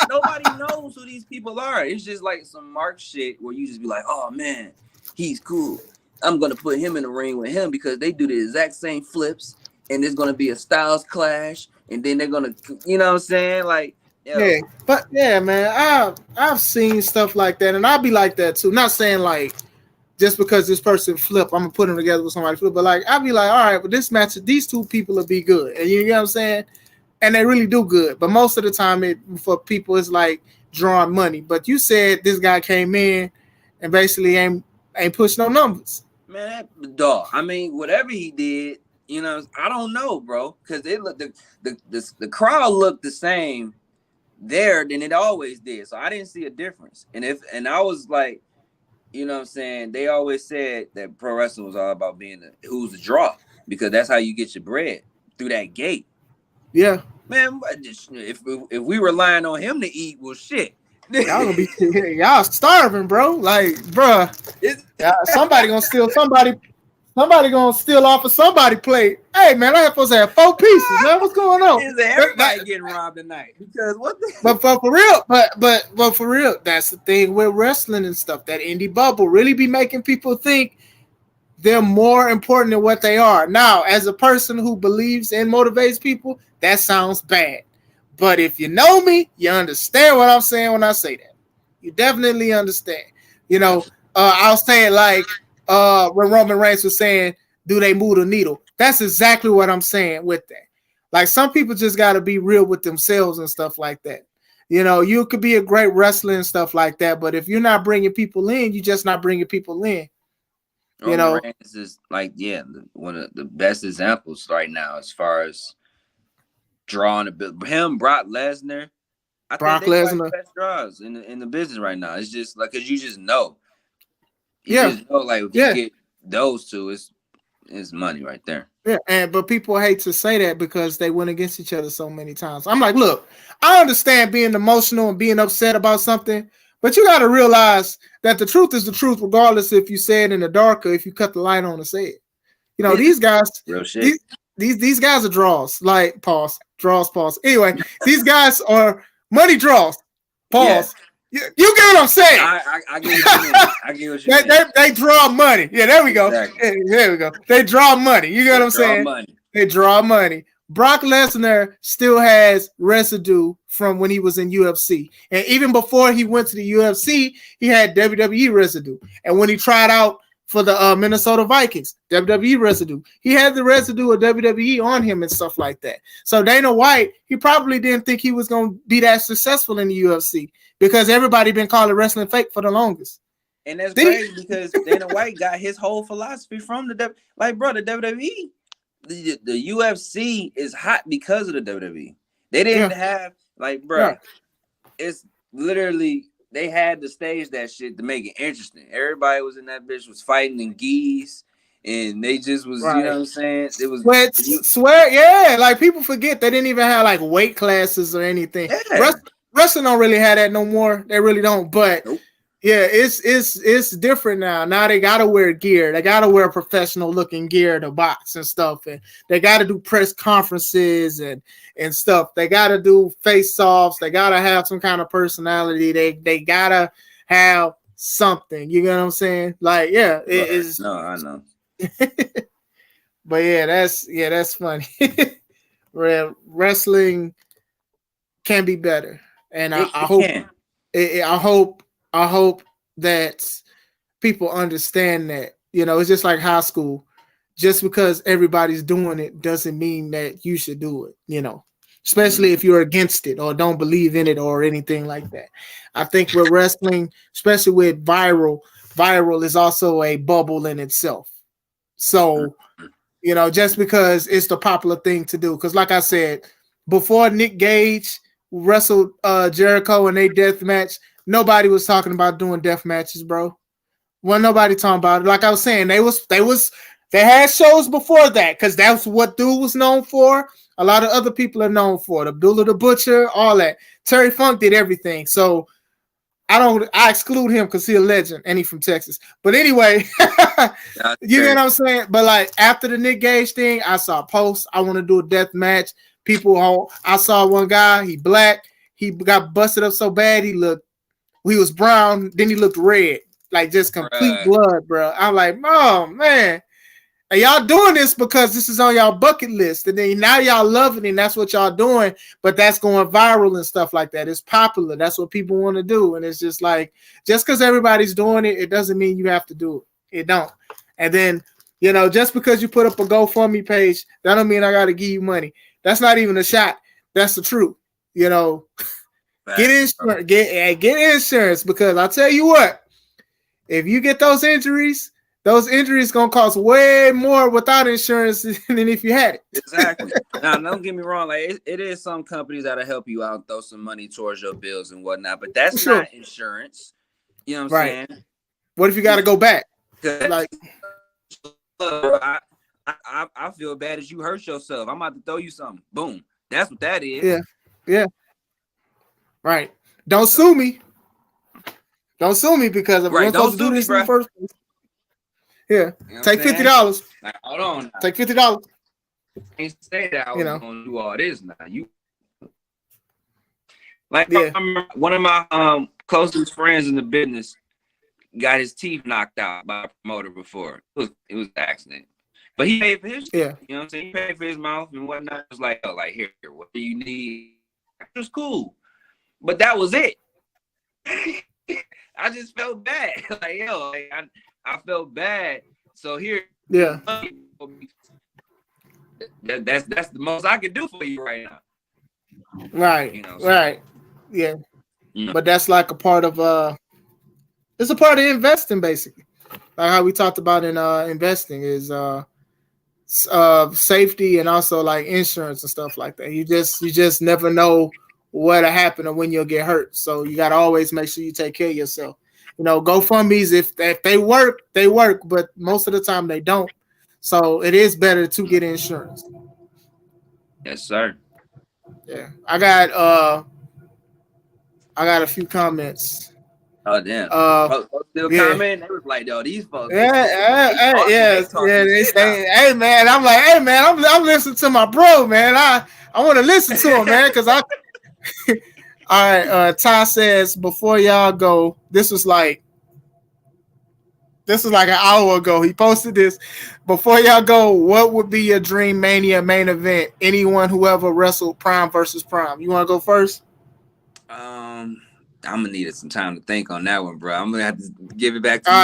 Nobody knows who these people are. It's just like some Mark shit where you just be like, oh man, he's cool. I'm gonna put him in the ring with him because they do the exact same flips, and there's gonna be a styles clash, and then they're gonna, you know what I'm saying? Like, yo, Yeah, but yeah, man, I've seen stuff like that, and I'll be like that too. Not saying like just because this person flip, I'm gonna put them together with somebody flip, but like I'll be like, all right, but this match, these two people will be good, and you know what I'm saying? And they really do good. But most of the time, for people, it's like drawing money. But you said this guy came in and basically ain't pushed no numbers. man, that dog. I mean, whatever he did, you know, I don't know, bro, because it looked the crowd looked the same there than it always did. So I didn't see a difference. And I was like, you know what I'm saying? They always said that pro wrestling was all about being who's the draw, because that's how you get your bread, through that gate. Yeah. Man, if we relying on him to eat, well, shit. Y'all gonna be y'all starving, bro. Like, bruh, somebody gonna steal somebody. Somebody gonna steal off of somebody plate. Hey man, I supposed to have 4 pieces. Man, what's going on? Is everybody getting robbed tonight? Because what the? But for real, but for real, that's the thing with wrestling and stuff. That indie bubble really be making people think they're more important than what they are. Now, as a person who believes and motivates people, that sounds bad. But if you know me, you understand what I'm saying when I say that. You definitely understand. You know, I was saying like when Roman Reigns was saying, do they move the needle? That's exactly what I'm saying with that. Like, some people just got to be real with themselves and stuff like that. You know, you could be a great wrestler and stuff like that, but if you're not bringing people in, you're just not bringing people in. You know, Roman Reigns is like, one of the best examples right now as far as drawing a bit. Him, Brock Lesnar. I think they're the best draws in the business right now. It's just like, because you just know. You just know, like, if you get those two, it's money right there. Yeah, but people hate to say that because they went against each other so many times. I'm like, look, I understand being emotional and being upset about something, but you got to realize that the truth is the truth, regardless if you say it in the dark or if you cut the light on and say it. You know, these guys, real shit. These guys are draws. Like, pause. Anyway, these guys are money draws. Pause. Yeah. You get what I'm saying? I get what you mean. I get what you mean. They draw money. Yeah, there we go. Exactly. There we go. They draw money. You get what I'm saying? Money. They draw money. Brock Lesnar still has residue from when he was in UFC. And even before he went to the UFC, he had WWE residue. And when he tried out for the Minnesota Vikings, WWE residue. He had the residue of WWE on him and stuff like that. So Dana White, he probably didn't think he was going to be that successful in the UFC because everybody been calling wrestling fake for the longest. And that's crazy because Dana White got his whole philosophy from the WWE. The UFC is hot because of the WWE. They didn't have, like, bro, it's literally, they had to stage that shit to make it interesting. Everybody was in that bitch was fighting in geese, and they just was, you know what I'm saying? It was like, people forget they didn't even have like weight classes or anything. Yeah. Wrestling don't really have that no more. They really don't. But yeah, it's different now. Now they gotta wear gear. They gotta wear professional looking gear to box and stuff, and they gotta do press conferences and stuff. They gotta do face offs. They gotta have some kind of personality. They gotta have something. You know what I'm saying? Like, yeah, it is. No, I know. But that's funny. Wrestling can be better, and I hope that people understand that. You know, it's just like high school. Just because everybody's doing it doesn't mean that you should do it, you know, especially if you're against it or don't believe in it or anything like that. I think with wrestling, especially with viral is also a bubble in itself. So, you know, just because it's the popular thing to do. Because like I said, before Nick Gage wrestled Jericho in a death match, nobody was talking about doing death matches, bro. Wasn't nobody talking about it. Like I was saying, they had shows before that because that's what dude was known for. A lot of other people are known for it. Abdullah the Butcher, all that. Terry Funk did everything. So I exclude him because he's a legend and he's from Texas. But anyway, you know what I'm saying? But like after the Nick Gage thing, I saw posts. I want to do a death match. I saw one guy, he black, he got busted up so bad he was brown, then he looked red, like just complete blood, bro. I'm like, oh man. And y'all doing this because this is on y'all bucket list, and then now y'all love it, and that's what y'all doing. But that's going viral and stuff like that. It's popular. That's what people want to do, and it's just like just because everybody's doing it, it doesn't mean you have to do it. It don't. And then just because you put up a GoFundMe page, that don't mean I got to give you money. That's not even a shot. That's the truth. Get insurance. Get insurance because I tell you what, if you get those injuries gonna cost way more without insurance than if you had it. Exactly. Now, don't get me wrong. Like it is some companies that'll help you out, throw some money towards your bills and whatnot, but that's not insurance. You know what I'm saying? What if you got to go back? Like, I feel bad as you hurt yourself. I'm about to throw you something. Boom. That's what that is. Yeah. Right. Don't sue me. Don't sue me because if we're supposed to do this in the first place. Yeah. Take $50. Like, hold on. Take $50. I ain't say that I was gonna do all this now. I remember one of my closest friends in the business got his teeth knocked out by a promoter before. It was an accident. But he paid for his you know what I'm saying? He paid for his mouth and whatnot. It was like, here, what do you need? It was cool. But that was it. I just felt bad. I felt bad. So here, that's the most I can do for you right now. Right. Right. Yeah. But that's like a part of it's a part of investing, basically. Like how we talked about in investing is safety and also like insurance and stuff like that. You just never know what'll happen or when you'll get hurt. So you gotta always make sure you take care of yourself. GoFundMe's if they work, they work, but most of the time they don't. So it is better to get insurance. Yes, sir. Yeah. I got a few comments. Oh damn! Still comment. They was like, "Yo, these folks." They say, "Hey man," I'm like, "Hey man, I'm listening to my bro, man. I want to listen to him, man, because I." All right. Ty says before y'all go, this was like an hour ago. He posted this. Before y'all go, what would be your Dream Mania main event? Anyone who ever wrestled Prime versus Prime. You want to go first? I'm gonna need some time to think on that one, bro. I'm gonna have to give it back to you.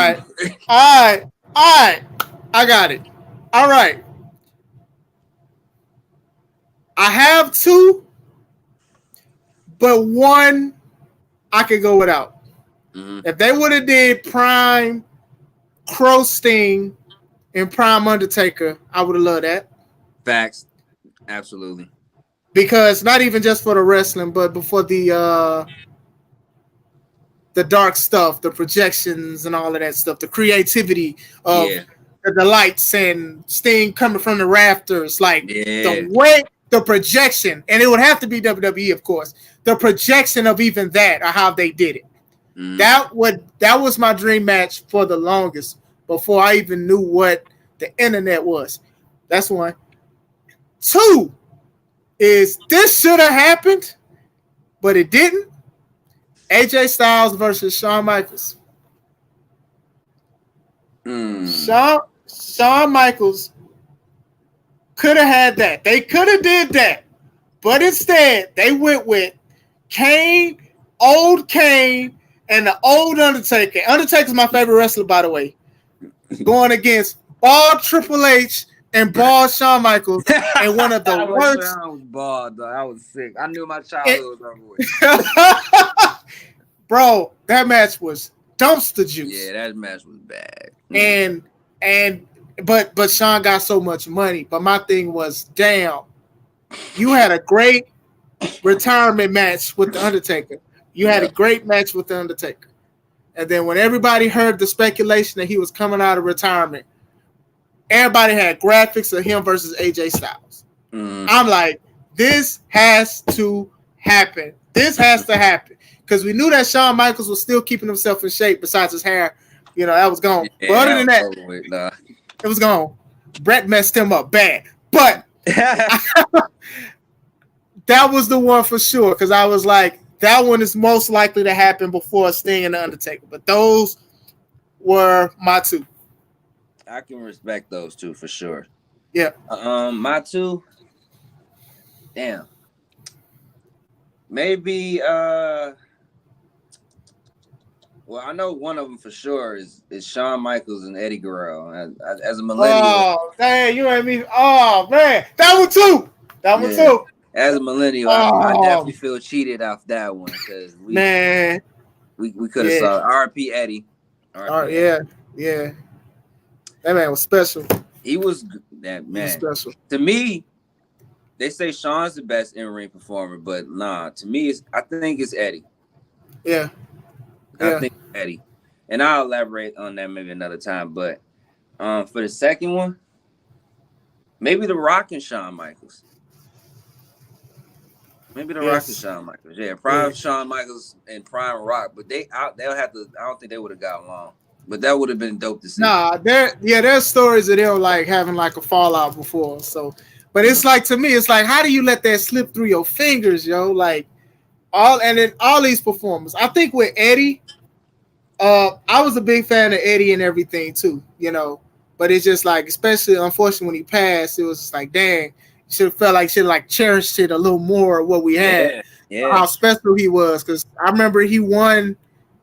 All right. I got it. All right. I have two, but one I could go without. Mm-hmm. If they would have did Prime Crow Sting and Prime Undertaker, I would have loved that. Facts. Absolutely. Because not even just for the wrestling, but before the dark stuff, the projections and all of that stuff, the creativity of the lights and Sting coming from the rafters, like the way the projection, and it would have to be WWE, of course, the projection of even that or how they did it. That was my dream match for the longest before I even knew what the internet was. That's one. Two is this should have happened, but it didn't. AJ Styles versus Shawn Michaels. Shawn Michaels could have had that. They could have did that. But instead, they went with old Kane, and the old Undertaker. Undertaker's my favorite wrestler, by the way. Going against Bald Triple H and Bald Shawn Michaels and one of the worst. I was bald, though. I was sick. I knew my childhood was over with. Bro, that match was dumpster juice. Yeah, that match was bad. But Shawn got so much money. But my thing was, damn, you had a great retirement match with the Undertaker. You had a great match with the Undertaker. And then when everybody heard the speculation that he was coming out of retirement, everybody had graphics of him versus AJ Styles. I'm like, this has to happen. This has to happen. Because we knew that Shawn Michaels was still keeping himself in shape besides his hair. That was gone. Yeah, but other than that, it was gone. Brett messed him up bad. But that was the one for sure because I was like, that one is most likely to happen before Sting and the Undertaker. But those were my two. I can respect those two for sure. Yeah. My two. Damn. Maybe. Well, I know one of them for sure is Shawn Michaels and Eddie Guerrero. As a millennial. Oh, dang, you and me. Oh man, that one too. That one too. As a millennial, I definitely feel cheated off that one because we could have saw R.P. Eddie. Yeah. That man was special. He was that man. He was special. To me, they say Shawn's the best in-ring performer, but nah, to me, I think it's Eddie. Yeah. I think Eddie. And I'll elaborate on that maybe another time. But for the second one, maybe The Rock and Shawn Michaels. Maybe The Rock and Shawn Michaels. Yeah, prime Shawn Michaels and prime Rock. But they'll have to. I don't think they would have got along. But that would have been dope to see. Nah, there's stories of them like having like a fallout before. So, but it's like to me, it's like how do you let that slip through your fingers, yo? Like all these performers. I think with Eddie, I was a big fan of Eddie and everything too, you know. But it's just like, especially unfortunately when he passed, it was just like, dang, should have felt like should have like cherished it a little more what we had. Yeah. How special he was, because I remember he won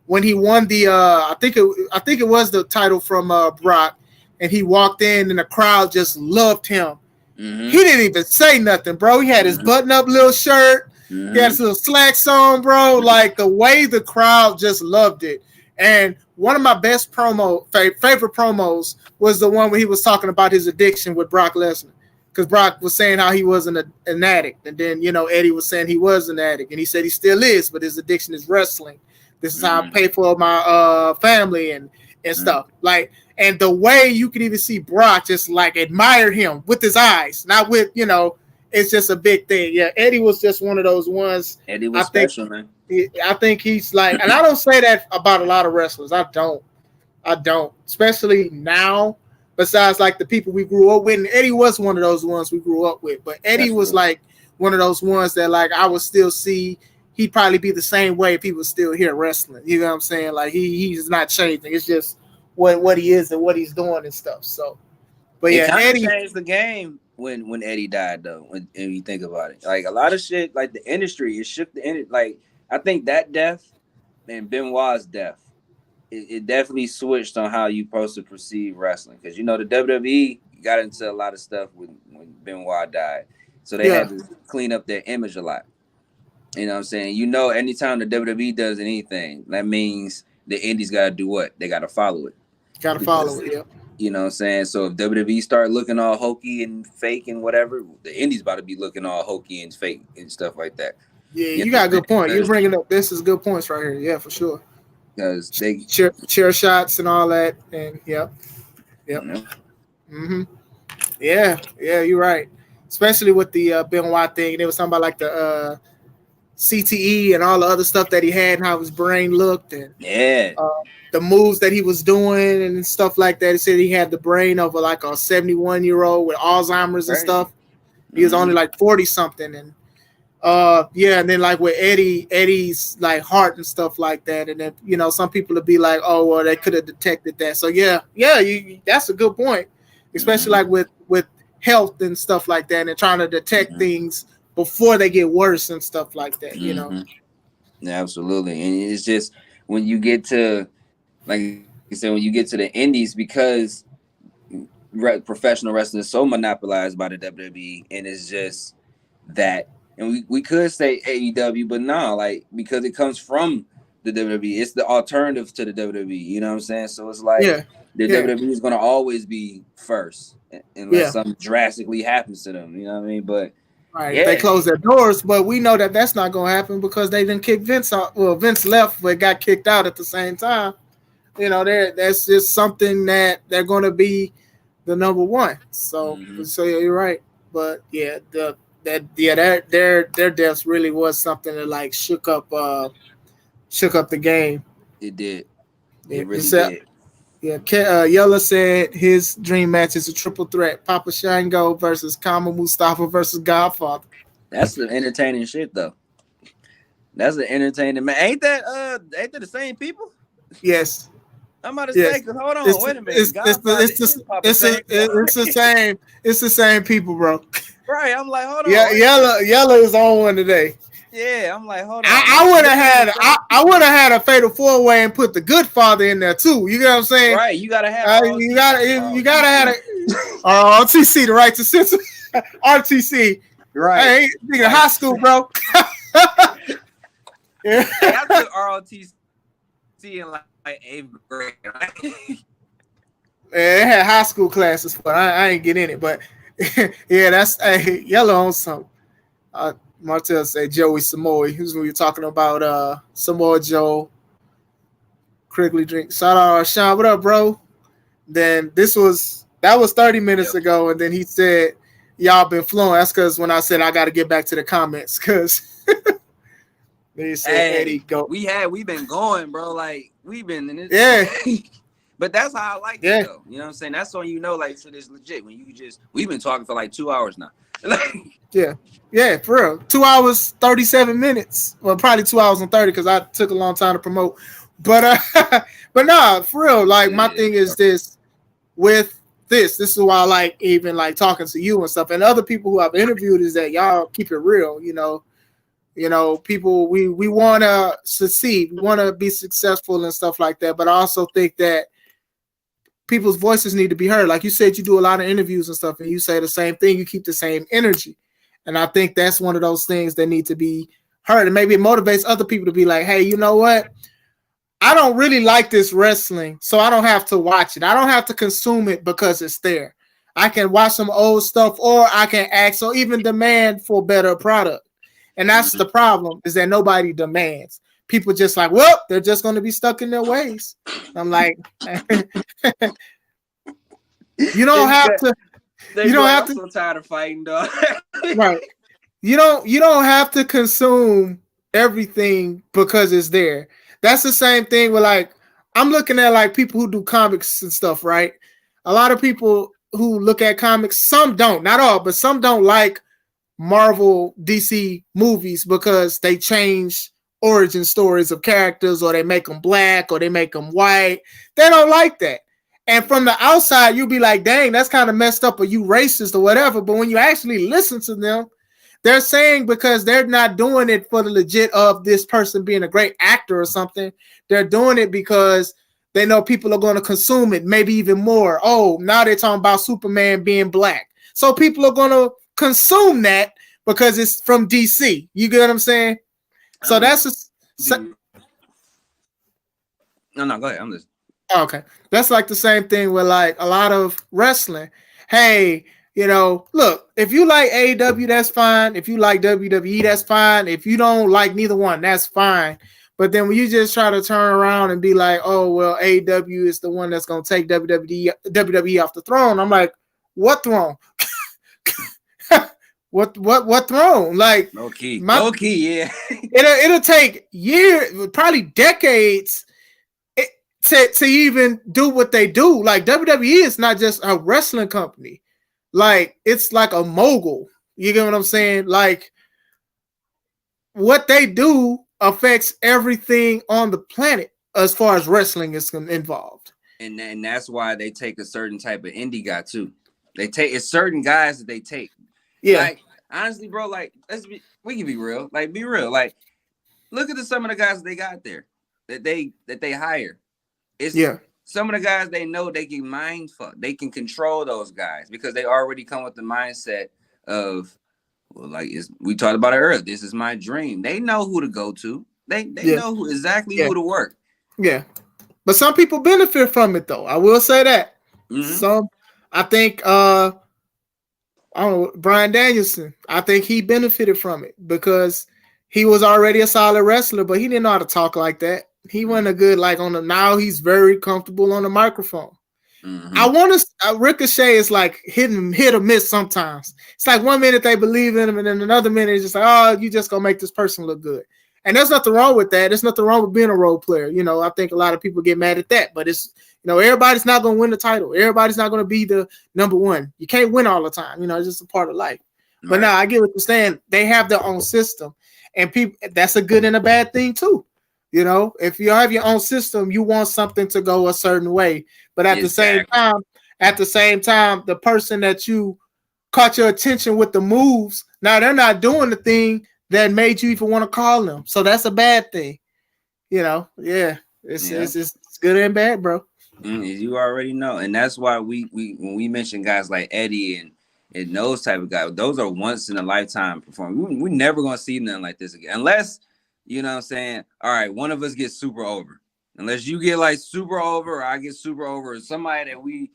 when he won the I think it was the title from Brock, and he walked in and the crowd just loved him. Mm-hmm. He didn't even say nothing, bro. He had his button-up little shirt. Mm-hmm. He had his little slacks on, bro. Like the way the crowd just loved it. And one of my best favorite promos was the one where he was talking about his addiction with Brock Lesnar. Because Brock was saying how he wasn't an addict. And then, you know, Eddie was saying he was an addict. And he said he still is, but his addiction is wrestling. This is how I pay for my family and stuff. Like, and the way you could even see Brock just like admire him with his eyes, not with, you know, it's just a big thing. Yeah, Eddie was just one of those ones. Eddie was special, man. I think he's like, and I don't say that about a lot of wrestlers. I don't, especially now. Besides, like the people we grew up with, and Eddie was one of those ones we grew up with. But Eddie was like one of those ones that, like, I would still see. He'd probably be the same way if he was still here wrestling. You know what I'm saying? Like he's not changing. It's just what he is and what he's doing and stuff. So, but yeah, Eddie changed the game when Eddie died, though. When you think about it, like a lot of shit, like the industry, it shook the industry. Like I think that death and Benoit's death, it definitely switched on how you supposed to perceive wrestling. Because, you know, the WWE got into a lot of stuff when Benoit died. So they had to clean up their image a lot. You know what I'm saying? You know, anytime the WWE does anything, that means the indies got to do what? They got to follow it. Got to follow it, yeah. You know what I'm saying? So if WWE start looking all hokey and fake and whatever, the indies about to be looking all hokey and fake and stuff like that. Yeah, you got a good point. You're bringing up, this is good points right here. Yeah, for sure. Because they chair shots and all that, and yep. Mm-hmm. Yeah, you're right. Especially with the Benoit thing, they was talking about like the CTE and all the other stuff that he had and how his brain looked, and the moves that he was doing and stuff like that. He said he had the brain of like a 71-year-old with Alzheimer's and stuff. He was only like 40 something, and and then like with Eddie's like heart and stuff like that, and then, you know, some people would be like, oh well, they could have detected that. So that's a good point, especially like with health and stuff like that, and trying to detect things before they get worse and stuff like that, you know. Yeah, absolutely. And it's just when you get to, like you said, when you get to the indies, because professional wrestling is so monopolized by the WWE, and it's just that. And we could say AEW, but no, like, because it comes from the WWE, it's the alternative to the WWE. You know what I'm saying? So it's like the WWE is going to always be first unless something drastically happens to them. You know what I mean? But they close their doors, but we know that that's not going to happen because they didn't kick Vince out. Well, Vince left, but got kicked out at the same time. You know, that's just something that they're going to be the number one. So, so you're right. But yeah, their deaths really was something that like shook up the game. It did. It really did. Yeah, Yella said his dream match is a triple threat: Papa Shango versus Kama Mustafa versus Godfather. That's the entertaining shit though. That's the entertaining man. Ain't that the same people? Yes. I'm about to Yes. say, cause hold on, wait a minute. It's the same people, bro. Right. I'm like, hold on. Yeah, yellow is on one today. Yeah, I'm like, hold on. I would have had a fatal 4-way and put the good father in there too. You know what I'm saying? Right. You gotta have you gotta have it. RTC, the right to censor. RTC. Right. Hey, nigga, high school, bro. Yeah. Hey, I took ROTC in like 8th grade. They had high school classes, but I ain't get in it. But yeah, that's yellow on something. Martell said Joey Samoa. Who's we were talking about? Samoa Joe. Crigley drink. Shout out Sean. What up, bro? Then that was 30 minutes ago, and then he said y'all been flowing. That's because when I said I got to get back to the comments, because they said Eddie go. We've been going, bro. Like we've been in this. Yeah. But that's how I like it, though. You know what I'm saying? That's when you know, like, shit is legit. When we've been talking for like 2 hours now. Yeah, for real. 2 hours, 37 minutes. Well, probably 2 hours and 30 because I took a long time to promote. But nah, for real. Like, my thing is this. With this is why I like even like talking to you and stuff. And other people who I've interviewed is that y'all keep it real, you know, people, we want to succeed. We want to be successful and stuff like that. But I also think that people's voices need to be heard. Like you said, you do a lot of interviews and stuff, and you say the same thing. You keep the same energy. And I think that's one of those things that need to be heard. And maybe it motivates other people to be like, hey, you know what? I don't really like this wrestling, so I don't have to watch it. I don't have to consume it because it's there. I can watch some old stuff, or I can ask or even demand for a better product. And that's the problem, is that nobody demands. People just like, well, they're just going to be stuck in their ways. I'm like, you don't have to. You don't have to. I'm so tired of fighting, dog. Right. You don't have to consume everything because it's there. That's the same thing with like, I'm looking at like people who do comics and stuff, right? A lot of people who look at comics, some don't, not all, but some don't like Marvel DC movies because they change origin stories of characters, or they make them black, or they make them white. They don't like that. And from the outside, you'll be like, dang, that's kind of messed up, or you racist or whatever. But when you actually listen to them, they're saying because they're not doing it for the legit of this person being a great actor or something. They're doing it because they know people are going to consume it, maybe even more. Oh, now they're talking about Superman being black. So people are going to consume that because it's from DC. You get what I'm saying? So that's No, go ahead. I'm just okay. That's like the same thing with like a lot of wrestling. Hey, you know, look, if you like AEW, that's fine. If you like WWE, that's fine. If you don't like neither one, that's fine. But then when you just try to turn around and be like, oh, well, AEW is the one that's going to take WWE off the throne, I'm like, what throne? What throne? Like, low key, yeah. it'll take years, probably decades to even do what they do. Like, WWE is not just a wrestling company. Like, it's like a mogul. You get what I'm saying? Like, what they do affects everything on the planet as far as wrestling is involved. And that's why they take a certain type of indie guy too. It's certain guys that they take. Yeah. Like, honestly, bro, like, we can be real. Like, be real. Like, look at some of the guys they got there that they hire. It's some of the guys they know they can mind fuck. They can control those guys because they already come with the mindset of, well, like we talked about it earlier. This is my dream. They know who to go to. They know exactly who to work. Yeah. But some people benefit from it though. I will say that. Mm-hmm. Some, I think I don't know, Bryan Danielson, I think he benefited from it because he was already a solid wrestler, but he didn't know how to talk like that. He wasn't a good, like, now he's very comfortable on the microphone. Mm-hmm. I want to, Ricochet is like hit or miss sometimes. It's like 1 minute they believe in him, and then another minute it's just like, oh, you just gonna make this person look good. And there's nothing wrong with that. There's nothing wrong with being a role player. You know, I think a lot of people get mad at that, but it's, you know, everybody's not gonna win the title. Everybody's not gonna be the number one. You can't win all the time. You know, it's just a part of life. But Right. now I get what you're saying. They have their own system, and people, that's a good and a bad thing too. You know, if you have your own system, you want something to go a certain way. But Exactly. at the same time, the person that you caught your attention with the moves, now they're not doing the thing that made you even want to call them. So that's a bad thing. You know, yeah. Yeah. It's good and bad, bro. You already know, and that's why we when we mention guys like Eddie and those type of guys, those are once in a lifetime performance. We never gonna see nothing like this again, unless you know what I'm saying. All right, one of us gets super over, unless you get like super over, or I get super over, or somebody that we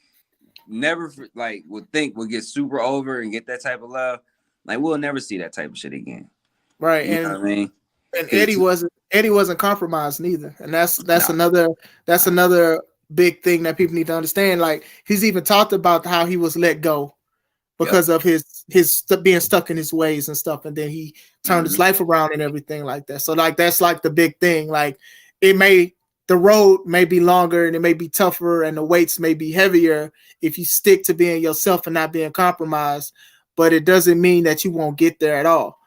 never like would think would get super over and get that type of love. Like we'll never see that type of shit again. Right. You know what I mean? And Because Eddie wasn't compromised neither. And that's no, another big thing that people need to understand. Like he's even talked about how he was let go yep. because of his being stuck in his ways and stuff, and then he turned his life around and everything like that. So like that's like the big thing. Like the road may be longer and it may be tougher and the weights may be heavier if you stick to being yourself and not being compromised, but it doesn't mean that you won't get there at all.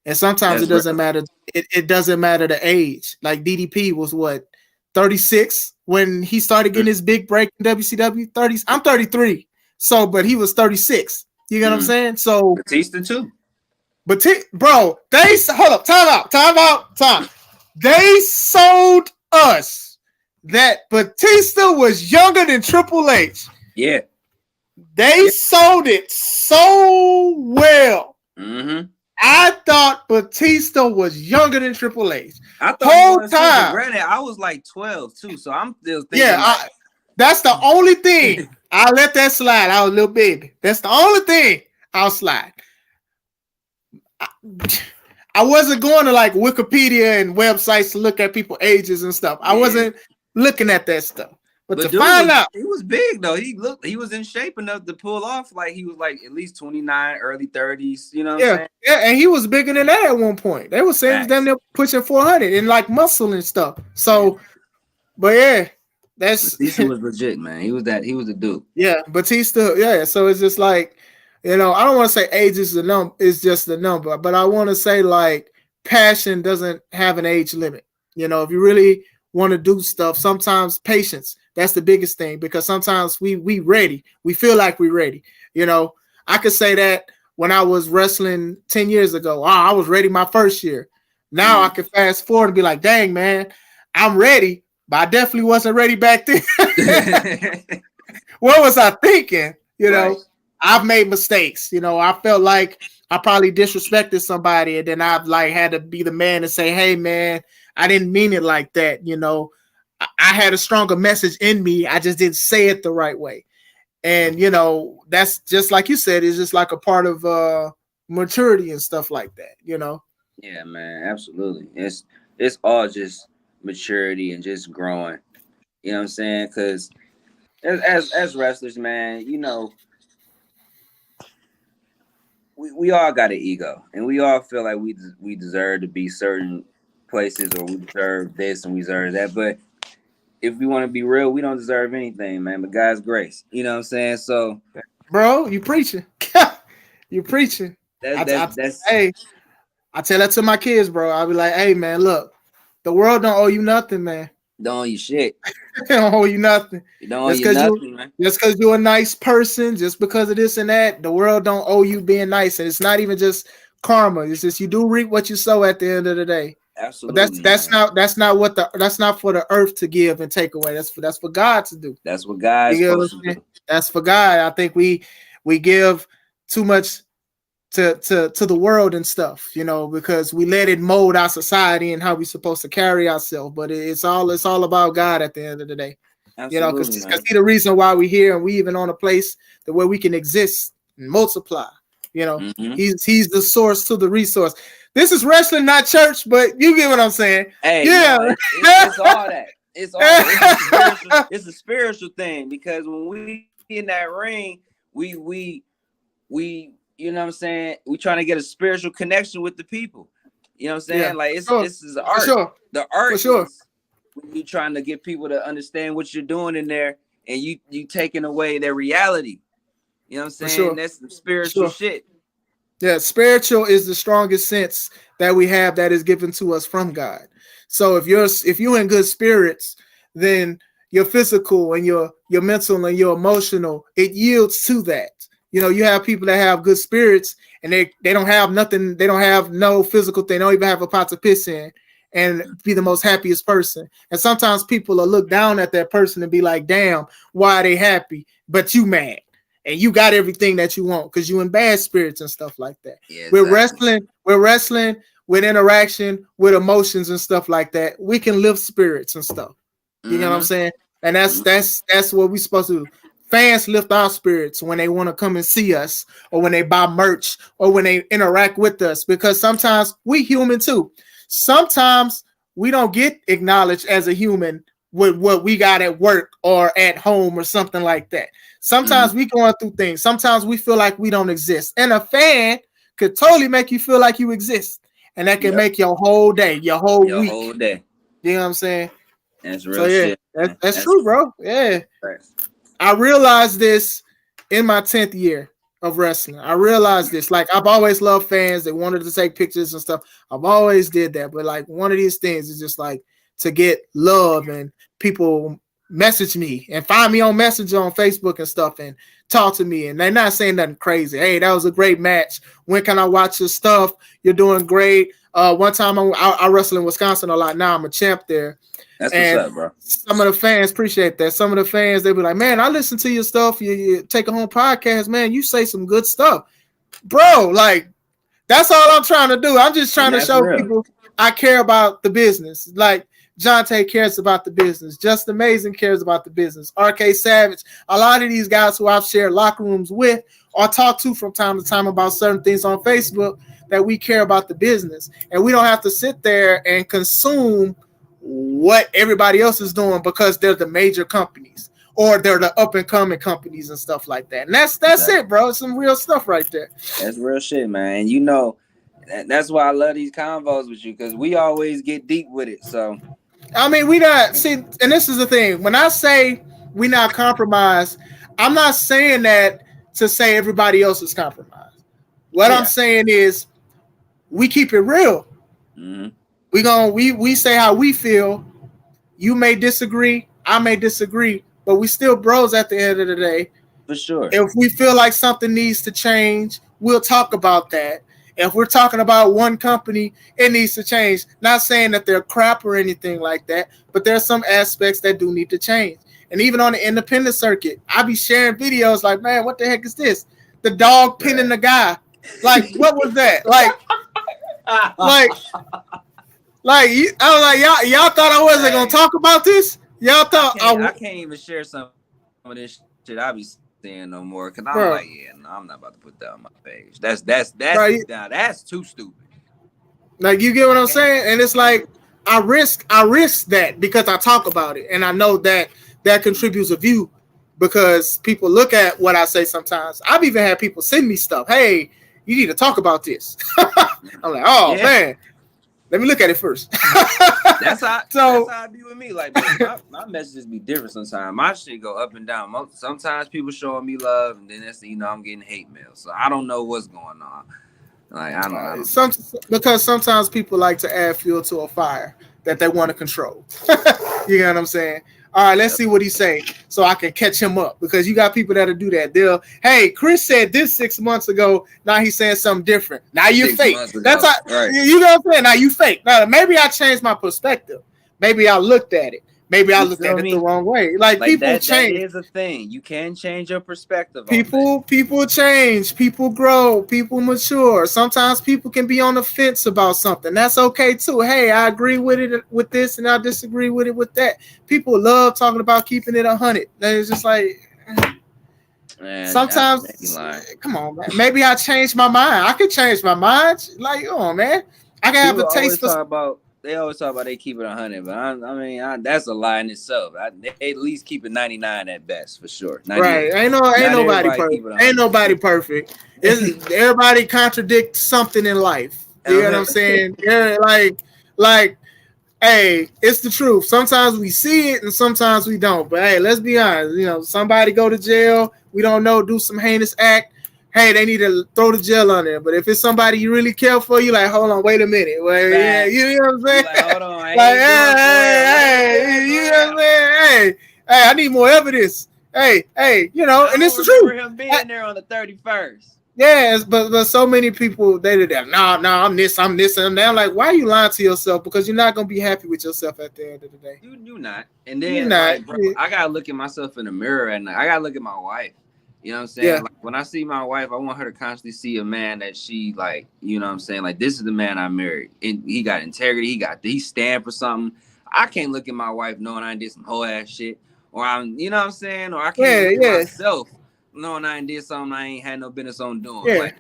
And sometimes it That's doesn't real. matter. It doesn't matter the age. Like DDP was what, 36 when he started getting his big break in WCW. 30. I'm 33. So, but he was 36. You get what I'm saying? So, Batista too. but bro, hold up, time. They sold us that Batista was younger than Triple H. Yeah. They sold it so well. Mm-hmm. I thought Batista was younger than Triple H. I thought Whole he was too, but time. granted, I was like 12 too, so I'm still thinking. Yeah, like, that's the only thing. I'll let that slide. I was a little baby. That's the only thing I'll slide. I wasn't going to like Wikipedia and websites to look at people's ages and stuff. I wasn't looking at that stuff. But to find out, he was big though. He was in shape enough to pull off. Like he was like at least 29, early 30s. You know what I'm saying? Yeah, and he was bigger than that at one point. They were saying he was damn near pushing 400 and like muscle and stuff. So, but yeah, Batista was legit, man. He was the dude. Yeah, Batista. Yeah, so it's just like, I don't want to say age is the number. It's just the number, but I want to say like passion doesn't have an age limit. If you really want to do stuff, sometimes patience. That's the biggest thing, because sometimes we ready. We feel like we're ready. I could say that when I was wrestling 10 years ago, I was ready my first year. Now I can fast forward and be like, dang, man, I'm ready, but I definitely wasn't ready back then. What was I thinking? Right. I've made mistakes. I felt like I probably disrespected somebody, and then I've like had to be the man to say, hey, man, I didn't mean it like that. I had a stronger message in me. I just didn't say it the right way. And, that's just like you said, it's just like a part of maturity and stuff like that, Yeah, man, absolutely. It's all just maturity and just growing. You know what I'm saying? Because as wrestlers, man, we all got an ego, and we all feel like we deserve to be certain places, or we deserve this and we deserve that. But if we want to be real, we don't deserve anything, man, but God's grace. You know what I'm saying? So, bro, you preaching. You preaching. Hey, I tell that to my kids, bro. I'll be like, hey, man, look, the world don't owe you nothing, man. Don't owe you shit. They don't owe you nothing. It don't owe you nothing, man. Just because you're a nice person, just because of this and that, the world don't owe you being nice. And it's not even just karma. It's just you do reap what you sow at the end of the day. Absolutely. But that's not for the earth to give and take away. That's for God to do. That's what God's supposed to do. That's for God. I think we give too much to the world and stuff, because we let it mold our society and how we're supposed to carry ourselves. But it's all about God at the end of the day. Absolutely, because He's the reason why we're here, and we even on a place that where we can exist and multiply. He's the source to the resource. This is wrestling, not church, but you get what I'm saying. Hey, no, it's all that. It's a spiritual thing, because when we in that ring, we you know what I'm saying, we trying to get a spiritual connection with the people. You know what I'm saying? Yeah, like this is art. For sure. The art for sure. is when you trying to get people to understand what you're doing in there, and you taking away their reality. You know what I'm saying? Sure. That's the spiritual shit. Yeah, spiritual is the strongest sense that we have that is given to us from God. So if you're in good spirits, then your physical and your mental and your emotional, it yields to that. You know, you have people that have good spirits and they don't have nothing, they don't have no physical thing, they don't even have a pot to piss in and be the most happiest person. And sometimes people will look down at that person and be like, damn, why are they happy? But you mad. And you got everything that you want because you in bad spirits and stuff like that. Yeah, We're wrestling with interaction, with emotions and stuff like that. We can lift spirits and stuff. You know what I'm saying? And that's what we're supposed to do. Fans lift our spirits when they want to come and see us, or when they buy merch, or when they interact with us, because sometimes we human too. Sometimes we don't get acknowledged as a human with what we got at work or at home or something like that. Sometimes we going through things. Sometimes we feel like we don't exist. And a fan could totally make you feel like you exist. And that can make your whole day, your whole week. Whole day. You know what I'm saying? That's real shit. That's true, bro. Yeah. Right. I realized this in my 10th year of wrestling. I realized this. Like, I've always loved fans. They wanted to take pictures and stuff. I've always did that. But like, one of these things is just like to get love, and people message me and find me on Messenger on Facebook and stuff and talk to me. And they're not saying nothing crazy. Hey, that was a great match. When can I watch your stuff? You're doing great. One time I wrestle in Wisconsin a lot. Now I'm a champ there. That's and what's up, bro. Some of the fans appreciate that. Some of the fans, they be like, man, I listen to your stuff. You take a home podcast, man. You say some good stuff. Bro, like, that's all I'm trying to do. I'm just trying to show people I care about the business. Like, Jon'tae cares about the business. Just Amazing cares about the business. RK Savage. A lot of these guys who I've shared locker rooms with or talked to from time to time about certain things on Facebook, that we care about the business. And we don't have to sit there and consume what everybody else is doing because they're the major companies or they're the up and coming companies and stuff like that. And that's it, bro. It's some real stuff right there. That's real shit, man. And you know, that's why I love these convos with you, because we always get deep with it. So I mean, we not see, and this is the thing. When I say we not compromised, I'm not saying that to say everybody else is compromised. What I'm saying is we keep it real. Mm-hmm. We say how we feel. You may disagree, I may disagree, but we still bros at the end of the day. For sure. If we feel like something needs to change, we'll talk about that. If we're talking about one company, it needs to change. Not saying that they're crap or anything like that, but there's some aspects that do need to change. And even on the independent circuit, I be sharing videos like, man, what the heck is this? The dog pinning the guy. Like, what was that? Like, I was like, y'all thought I wasn't gonna talk about this? Y'all thought I can't even share some of this shit I be saying no more, because I'm like, no, I'm not about to put that on my page. That's now that's too stupid. Like, you get what I'm saying? And it's like I risk that because I talk about it, and I know that contributes a view because people look at what I say sometimes. I've even had people send me stuff. Hey, you need to talk about this. I'm like, oh man, let me look at it first. That's how I be with me. Like, my messages be different sometimes. My shit go up and down. Sometimes people showing me love, and then that's, I'm getting hate mail. So I don't know what's going on. Like, I don't know. Because sometimes people like to add fuel to a fire that they want to control. You know what I'm saying? All right, let's see what he say so I can catch him up, because you got people that'll do that. Hey, Chris said this 6 months ago. Now he's saying something different. Now you fake. That's how, right. You know what I'm saying? Now you fake. Now maybe I changed my perspective. Maybe I looked at it. Maybe I looked at it the wrong way. Like people change. That is a thing. You can change your perspective. People change. People grow. People mature. Sometimes people can be on the fence about something. That's okay too. Hey, I agree with it with this, and I disagree with it with that. People love talking about keeping it 100. It's just like, man, sometimes, come on, man. Maybe I changed my mind. I could change my mind. Like, oh man, I can have a taste for. They always talk about they keep it 100, but I mean that's a lie in itself. They at least keep it 99 at best, for sure. 98. Right? Ain't nobody perfect. Ain't nobody perfect. Everybody contradicts something in life. You know what I'm saying? Yeah, like, hey, it's the truth. Sometimes we see it and sometimes we don't. But hey, let's be honest. Somebody go to jail. We don't know, do some heinous act. hey, they need to throw the gel on there. But if it's somebody you really care for, you like, hold on, wait a minute. Well, yeah, you know what I'm saying? Like, hold on, I ain't Like, doing hey, you know what I'm saying? Hey, I need more evidence. Hey, you know, and it's the truth. I remember him being there on the 31st. Yes, but so many people they did that. No, I'm this, and I'm like, why are you lying to yourself? Because you're not gonna be happy with yourself at the end of the day. You not. And then You're not. like, bro, I gotta look at myself in the mirror and I gotta look at my wife. You know what I'm saying? Yeah. Like when I see my wife, I want her to constantly see a man that she like, you know what I'm saying? Like this is the man I married. And he got integrity, he stand for something. I can't look at my wife knowing I did some whole ass shit. Or I'm, you know what I'm saying? Or I can't look at myself knowing I did something I ain't had no business on doing. Yeah. Like,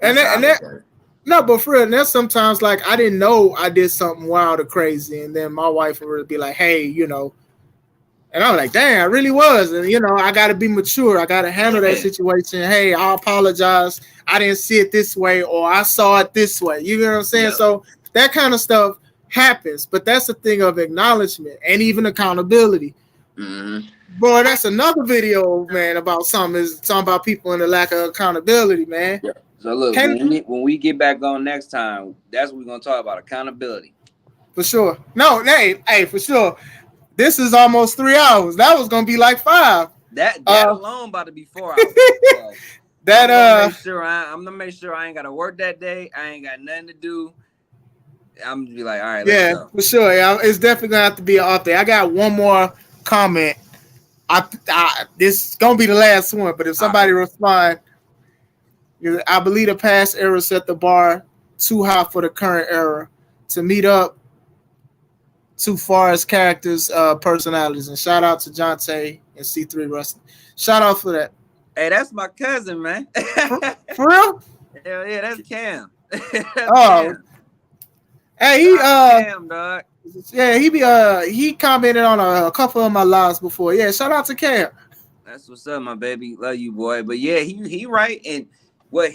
and that no, but for real, and that's sometimes like I didn't know I did something wild or crazy, and then my wife would be like, hey, you know, and I'm like, damn, I really was. And you know, I gotta be mature, I gotta handle that situation. Hey, I apologize, I didn't see it this way, or I saw it this way. You know what I'm saying? Yep. So that kind of stuff happens, but that's the thing of acknowledgement and even accountability. Mm-hmm. Boy, that's another video, man, about something about people and the lack of accountability, man. Yeah. So look, when we get back on next time, that's what we're gonna talk about, accountability. For sure. No, hey, for sure. This is almost 3 hours. That was gonna be like 5. That alone about to be 4 hours. So I'm gonna make sure I ain't gotta work that day. I ain't got nothing to do. I'm gonna be like, all right, let's go. For sure. Yeah, it's definitely gonna have to be an off day. I got one more comment. This is gonna be the last one, but if somebody respond, I believe the past era set the bar too high for the current era to meet up too far as characters, personalities. And shout out to Jon'tae and C3 Wrestling. Shout out for that. Hey, that's my cousin, man. For real? Hell yeah, that's Cam. Cam. Hey, Cam, dog. Yeah, he commented on a couple of my lives before. Yeah, shout out to Cam. That's what's up, my baby. Love you, boy. But yeah, he right. And what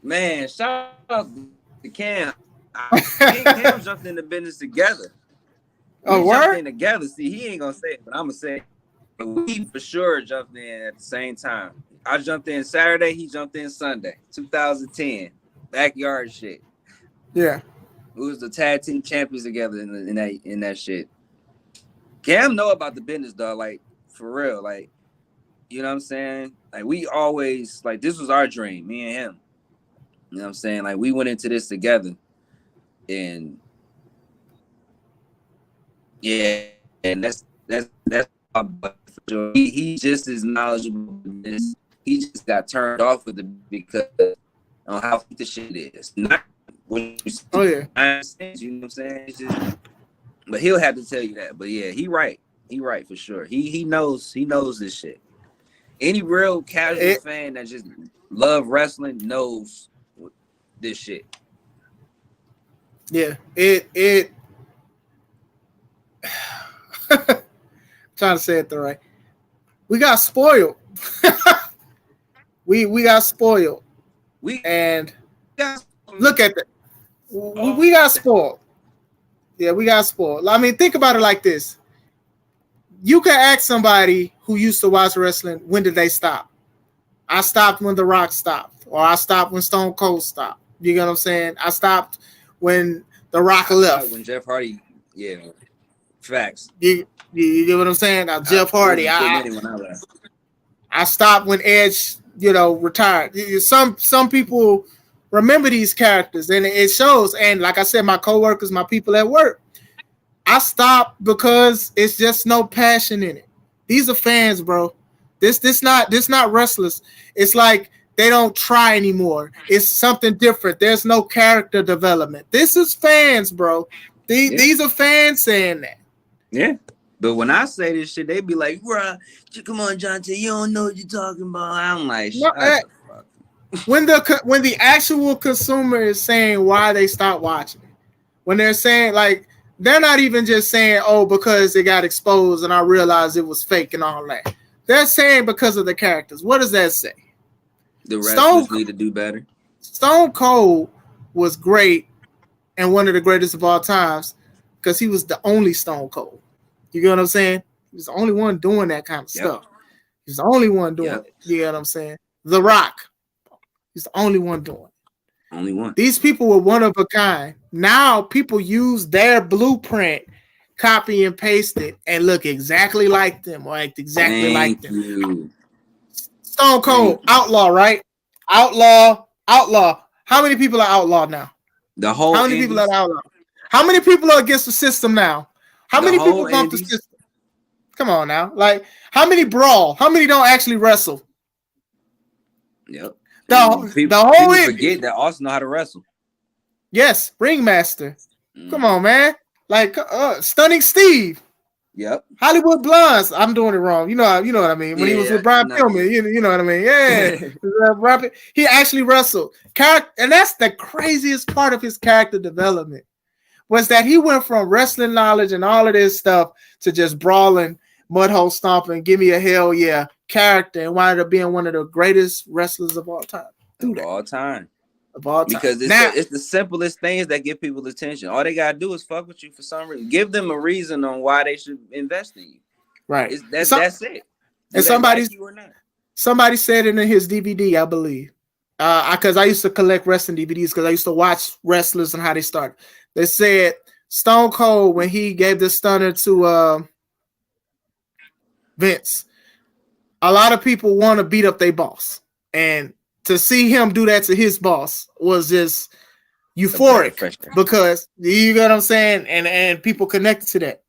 man, shout out to Cam. Cam jumped in the business together. We jumped in together. See, he ain't gonna say it, but I'm gonna say it. But we for sure jumped in at the same time. I jumped in Saturday, he jumped in Sunday, 2010. Backyard shit. Yeah. We was the tag team champions together in that shit. Cam know about the business, dog. Like for real, like you know what I'm saying. Like we always like this was our dream, me and him. You know what I'm saying. Like we went into this together, and yeah, and that's. He just as knowledgeable in this. He just got turned off with it because on how the shit is. Not when you see, you know what I'm saying? But he'll have to tell you that. But yeah, he right for sure. He knows this shit. Any real casual fan that just love wrestling knows this shit. Yeah, it trying to say it the right. We got spoiled. we got spoiled. Look at that. We got spoiled. Yeah, we got spoiled. I mean, think about it like this. You can ask somebody who used to watch wrestling, when did they stop? I stopped when The Rock stopped, or I stopped when Stone Cold stopped. You get what I'm saying? I stopped when The Rock left. When Jeff Hardy, yeah. Facts. You get what I'm saying? Jeff Hardy. I stopped when Edge, retired. Some people remember these characters, and it shows. And like I said, my coworkers, my people at work, I stopped because it's just no passion in it. These are fans, bro. This not wrestlers. It's like they don't try anymore. It's something different. There's no character development. This is fans, bro. These are fans saying that. Yeah. But when I say this shit, they be like, "Bruh, come on, Jon'tae, you don't know what you're talking about." I'm like, shut the fuck. When the actual consumer is saying why they stopped watching it, when they're saying, like, they're not even just saying, "Oh, because it got exposed and I realized it was fake and all that." They're saying because of the characters. What does that say? The wrestlers need to do better. Stone Cold was great and one of the greatest of all times because he was the only Stone Cold. You get what I'm saying? He was the only one doing that kind of stuff. He was the only one doing it. You get what I'm saying? The Rock. He's the only one doing it. Only one. These people were one of a kind. Now people use their blueprint, copy and paste it, and look exactly like them, or act exactly like them. You. Stone Cold, outlaw, right? Outlaw. How many people are outlawed now? The whole. How many people are outlawed? How many people are against the system now? How many people bump the system? Come on now. Like, how many brawl? How many don't actually wrestle? Yep. The whole people forget that Austin know how to wrestle. Yes, ringmaster. Come on, man. Like Stunning Steve. Yep. Hollywood Blondes. I'm doing it wrong. You know what I mean. When he was with Brian Pillman, you know what I mean. Yeah. He actually wrestled. And that's the craziest part of his character development, was that he went from wrestling knowledge and all of this stuff to just brawling, mud hole stomping, give me a hell yeah character, and wound up being one of the greatest wrestlers of all time. Of all time. Because it's the simplest things that get people attention. All they gotta do is fuck with you for some reason. Give them a reason on why they should invest in you. Right. That's it. And somebody said it in his DVD, I believe. Because I used to collect wrestling DVDs because I used to watch wrestlers and how they started. They said Stone Cold, when he gave the stunner to Vince, a lot of people want to beat up their boss, and to see him do that to his boss was just euphoric, because you know what I'm saying, and people connected to that.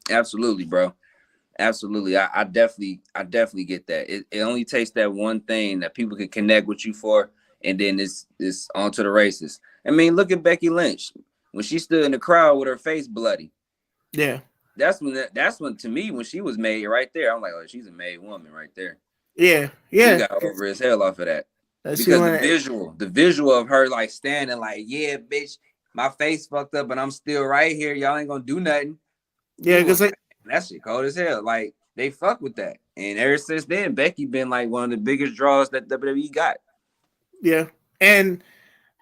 Absolutely, bro. Absolutely. I definitely get that. It only takes that one thing that people can connect with you for, and then it's on to the races. I mean, look at Becky Lynch when she stood in the crowd with her face bloody. Yeah. That's when to me, when she was made right there, I'm like, oh, she's a made woman right there. Yeah. He got over his hell off of that. Because the visual of her like standing like, yeah, bitch, my face fucked up, but I'm still right here. Y'all ain't gonna do nothing. Yeah, because that shit cold as hell. Like, they fuck with that. And ever since then, Becky been like one of the biggest draws that WWE got. Yeah. And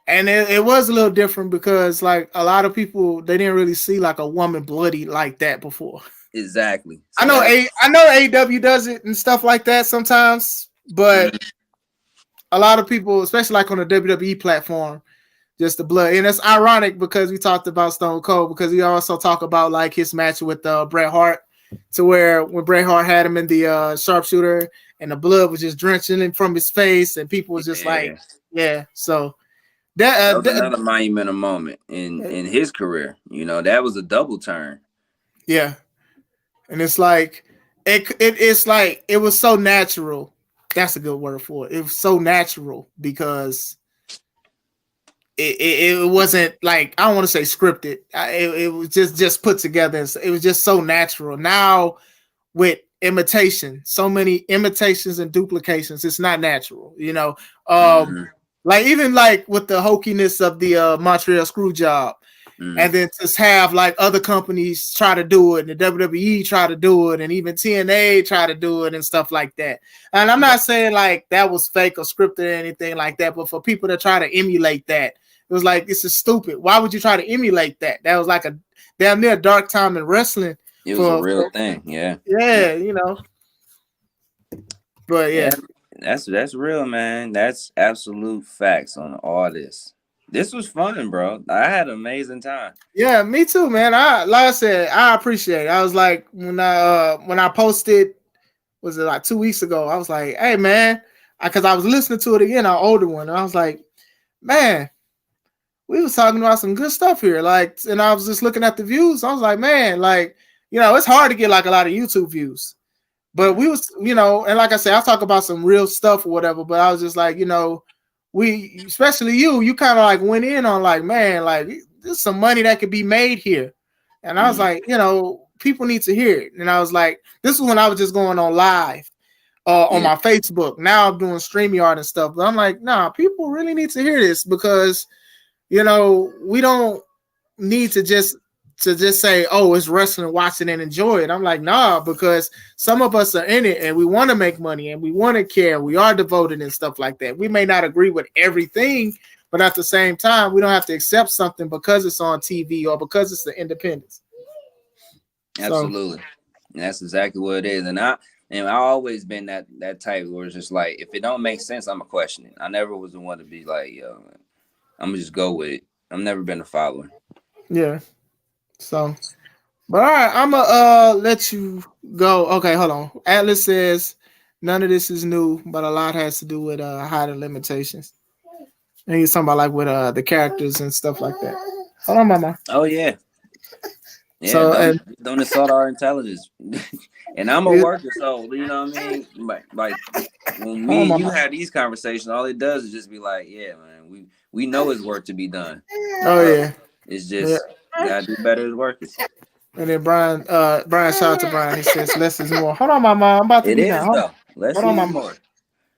it was a little different because like a lot of people, they didn't really see like a woman bloody like that before. Exactly. So I know AEW does it and stuff like that sometimes, but a lot of people, especially like on the WWE platform, just the blood. And it's ironic because we talked about Stone Cold, because we also talk about like his match with Bret Hart, to where when Bret Hart had him in the sharpshooter and the blood was just drenching him from his face, and people was just like, yeah. So that was another monumental moment in his career. You know, that was a double turn. Yeah. And it's like it's like it was so natural. That's a good word for it. It was so natural because it wasn't like, I don't want to say scripted. It was just put together. It was just so natural. Now with imitation, so many imitations and duplications, it's not natural. You know, like even like with the hokiness of the Montreal screw job. And then just have like other companies try to do it, and the WWE try to do it, and even TNA try to do it and stuff like that. And I'm not saying like that was fake or scripted or anything like that, but for people to try to emulate that, it was like, this is stupid. Why would you try to emulate that? That was like a damn near dark time in wrestling. It was a real thing, yeah. Yeah, you know. But yeah. That's real, man. That's absolute facts on all this. This was fun, bro. I had an amazing time. Yeah, me too, man. Like I said, I appreciate it. I was like, when I posted, was it like 2 weeks ago? I was like, hey, man, because I was listening to it again, our older one. And I was like, man, we was talking about some good stuff here. Like, and I was just looking at the views. I was like, man, like, you know, it's hard to get like a lot of YouTube views. But we was, you know, and like I said, I talk about some real stuff or whatever. But I was just like, you know, we, especially you kind of like went in on like, man, like there's some money that could be made here. And I was like, you know, people need to hear it. And I was like, this is when I was just going on live on my Facebook. Now I'm doing StreamYard and stuff. But I'm like, nah, people really need to hear this, because, you know, we don't need to just say, oh, it's wrestling, watch it and enjoy it. I'm like, nah, because some of us are in it and we want to make money and we want to care. We are devoted and stuff like that. We may not agree with everything, but at the same time, we don't have to accept something because it's on TV or because it's the independence. Absolutely. So, that's exactly what it is. And And I always been that type where it's just like, if it don't make sense, I'm a question it. I never was the one to be like, yo, man, I'm gonna just go with it. I've never been a follower. Yeah. So, but all right, I'm gonna let you go. Okay, hold on. Atlas says none of this is new, but a lot has to do with hiding limitations. And he's talking about like with the characters and stuff like that. Hold on, mama. Oh yeah. Yeah, So don't insult our intelligence. And I'm a worker, so you know what I mean? Like when me and you have these conversations, all it does is just be like, yeah, man, we know it's work to be done. Oh yeah. It's just gotta do better as workers. And then Brian, shout out to Brian. He says less is more. Hold on, mama. I'm about to be down. Though. Less is more.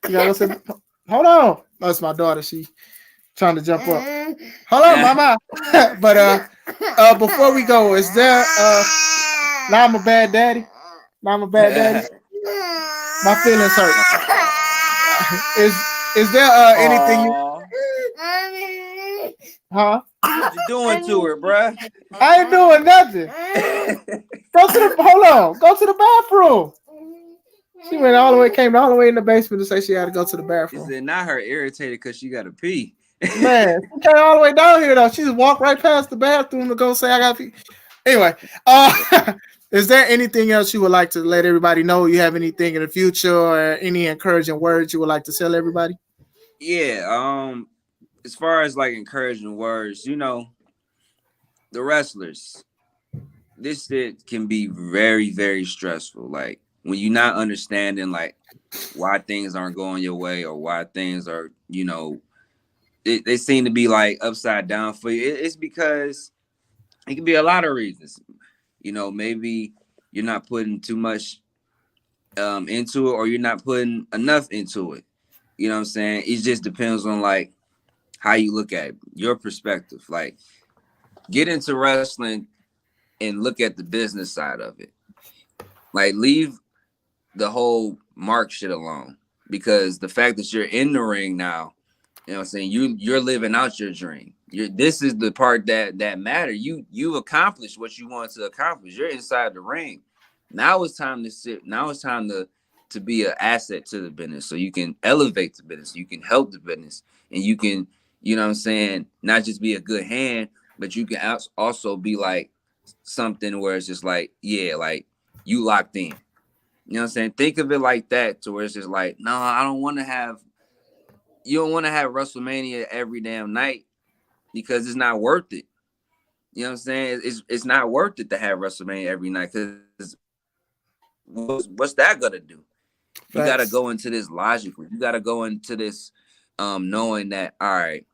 You gotta listen. Hold on. That's my daughter. She trying to jump up. Hold on, mama. But before we go, is there now I'm a bad daddy? Now I'm a bad daddy. My feelings hurt. Is there anything you huh? What you doing to her, bruh? I ain't doing nothing. Go to the bathroom. She went came all the way in the basement to say she had to go to the bathroom. Is it not her irritated because she got to pee? Man, she came all the way down here though. She just walked right past the bathroom to go say I got to pee. Anyway, is there anything else you would like to let everybody know? You have anything in the future or any encouraging words you would like to tell everybody? Yeah, as far as like encouraging words, you know, the wrestlers, this shit can be very, very stressful. Like when you're not understanding like why things aren't going your way or why things are, you know, they seem to be like upside down for you. It's because it can be a lot of reasons. You know, maybe you're not putting too much into it or you're not putting enough into it. You know what I'm saying? It just depends on like how you look at it, your perspective. Like get into wrestling and look at the business side of it. Like leave the whole mark shit alone, because the fact that you're in the ring now, you know what I'm saying, you're living out your dream. This is the part that matter. You accomplished what you wanted to accomplish. You're inside the ring. Now it's time to sit. Now it's time to be an asset to the business, so you can elevate the business, you can help the business, and you can, you know what I'm saying, not just be a good hand, but you can also be like something where it's just like, yeah, like you locked in. You know what I'm saying? Think of it like that, to where it's just like, no, I don't want to have. You don't want to have WrestleMania every damn night because it's not worth it. You know what I'm saying? It's not worth it to have WrestleMania every night, because what's that gonna do? You got to go into this logically. You got to go into this knowing that, all right,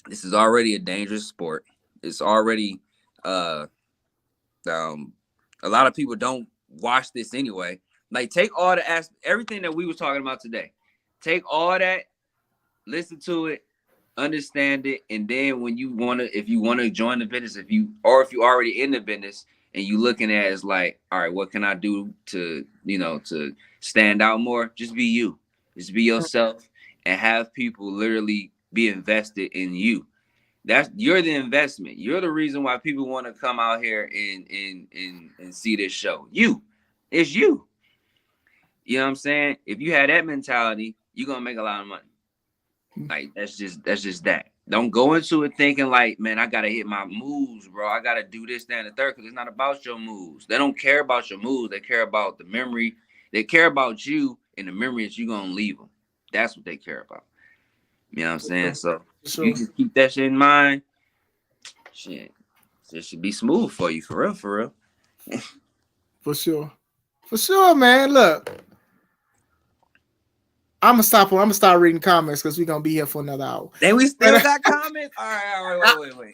this is already a dangerous sport. It's already a lot of people don't watch this anyway. Like take all everything that we were talking about today. Take all that, listen to it, understand it, and then when you if you want to join the business, if you already in the business and you looking at it as like, all right, what can I do to, you know, to stand out more? Just be you. Just be yourself and have people literally be invested in you. You're the investment. You're the reason why people want to come out here and see this show. It's you. You know what I'm saying? If you had that mentality, you're gonna make a lot of money. Like that's just that. Don't go into it thinking like, man, I gotta hit my moves, bro. I gotta do this, that, and the third, because it's not about your moves. They don't care about your moves. They care about the memory. They care about you and the memory that you're gonna leave them. That's what they care about. You know what I'm saying? So you can keep that shit in mind. Shit, it should be smooth for you, for real, for real. For sure, man. Look, I'm gonna start reading comments because we're gonna be here for another hour. Then we still got comments. All right, wait.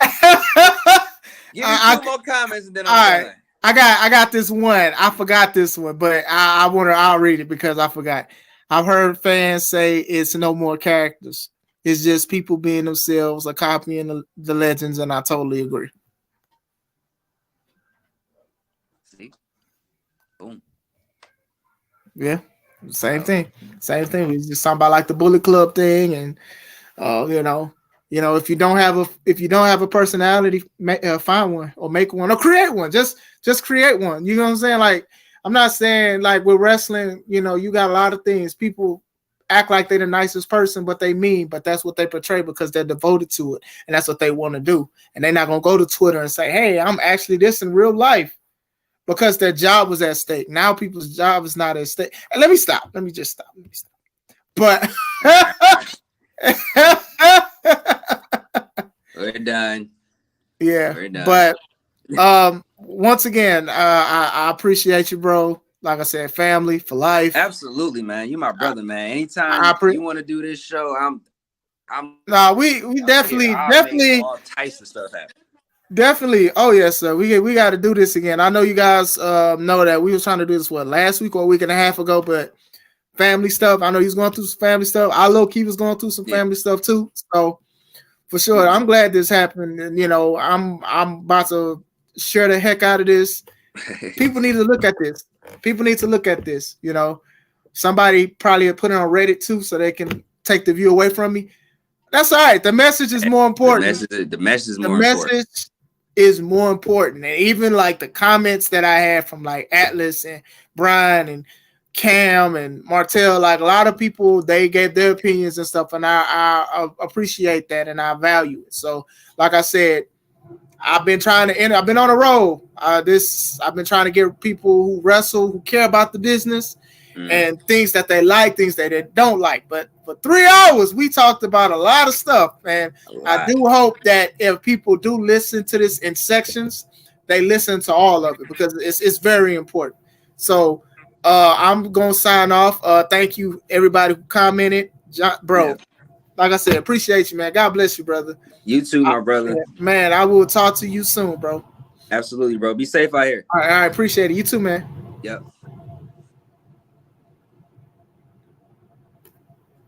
Give me two more comments and then I'm done. I got this one. I forgot this one, but I'll read it because I forgot. I've heard fans say it's no more characters. It's just people being themselves, or copying the legends, and I totally agree. See? Boom. Yeah. Same thing. We just talking about like the Bullet Club thing, and you know, if you don't have a personality, find one or make one or create one. Just create one. You know what I'm saying? Like I'm not saying like with wrestling, you know, you got a lot of things. People act like they're the nicest person, but they mean, but that's what they portray because they're devoted to it. And that's what they want to do. And they're not going to go to Twitter and say, hey, I'm actually this in real life because their job was at stake. Now people's job is not at stake. And let me stop. Let me just stop. But we're done. Yeah. We're done. But once again, I appreciate you, bro. Like I said, family for life. Absolutely, man. You my brother, man. Anytime you want to do this show, I'm we definitely all types of stuff happen. Definitely. Oh yes, sir. We got to do this again. I know you guys know that we was trying to do this last week or a week and a half ago, but family stuff. I know he's going through some family stuff. I low key was going through some family stuff too. So for sure, I'm glad this happened. And you know, I'm about to share the heck out of this. People need to look at this. People need to look at this. You know, somebody probably put it on Reddit too, so they can take the view away from me. That's all right. The message is more important. The message is more important. Is more important. And even like the comments that I had from like Atlas and Brian and Cam and Martell, like a lot of people, they gave their opinions and stuff, and I appreciate that and I value it. So, like I said, I've been trying to I've been on a roll. I've been trying to get people who wrestle, who care about the business and things that they like, things that they don't like. But for 3 hours, we talked about a lot of stuff. And I do hope that if people do listen to this in sections, they listen to all of it because it's very important. So I'm going to sign off. Thank you, everybody who commented. Bro, like I said, appreciate you, man. God bless you, brother. You too, my brother. Man, I will talk to you soon, bro. Absolutely, bro. Be safe out here. All right, I appreciate it. You too, man. Yep.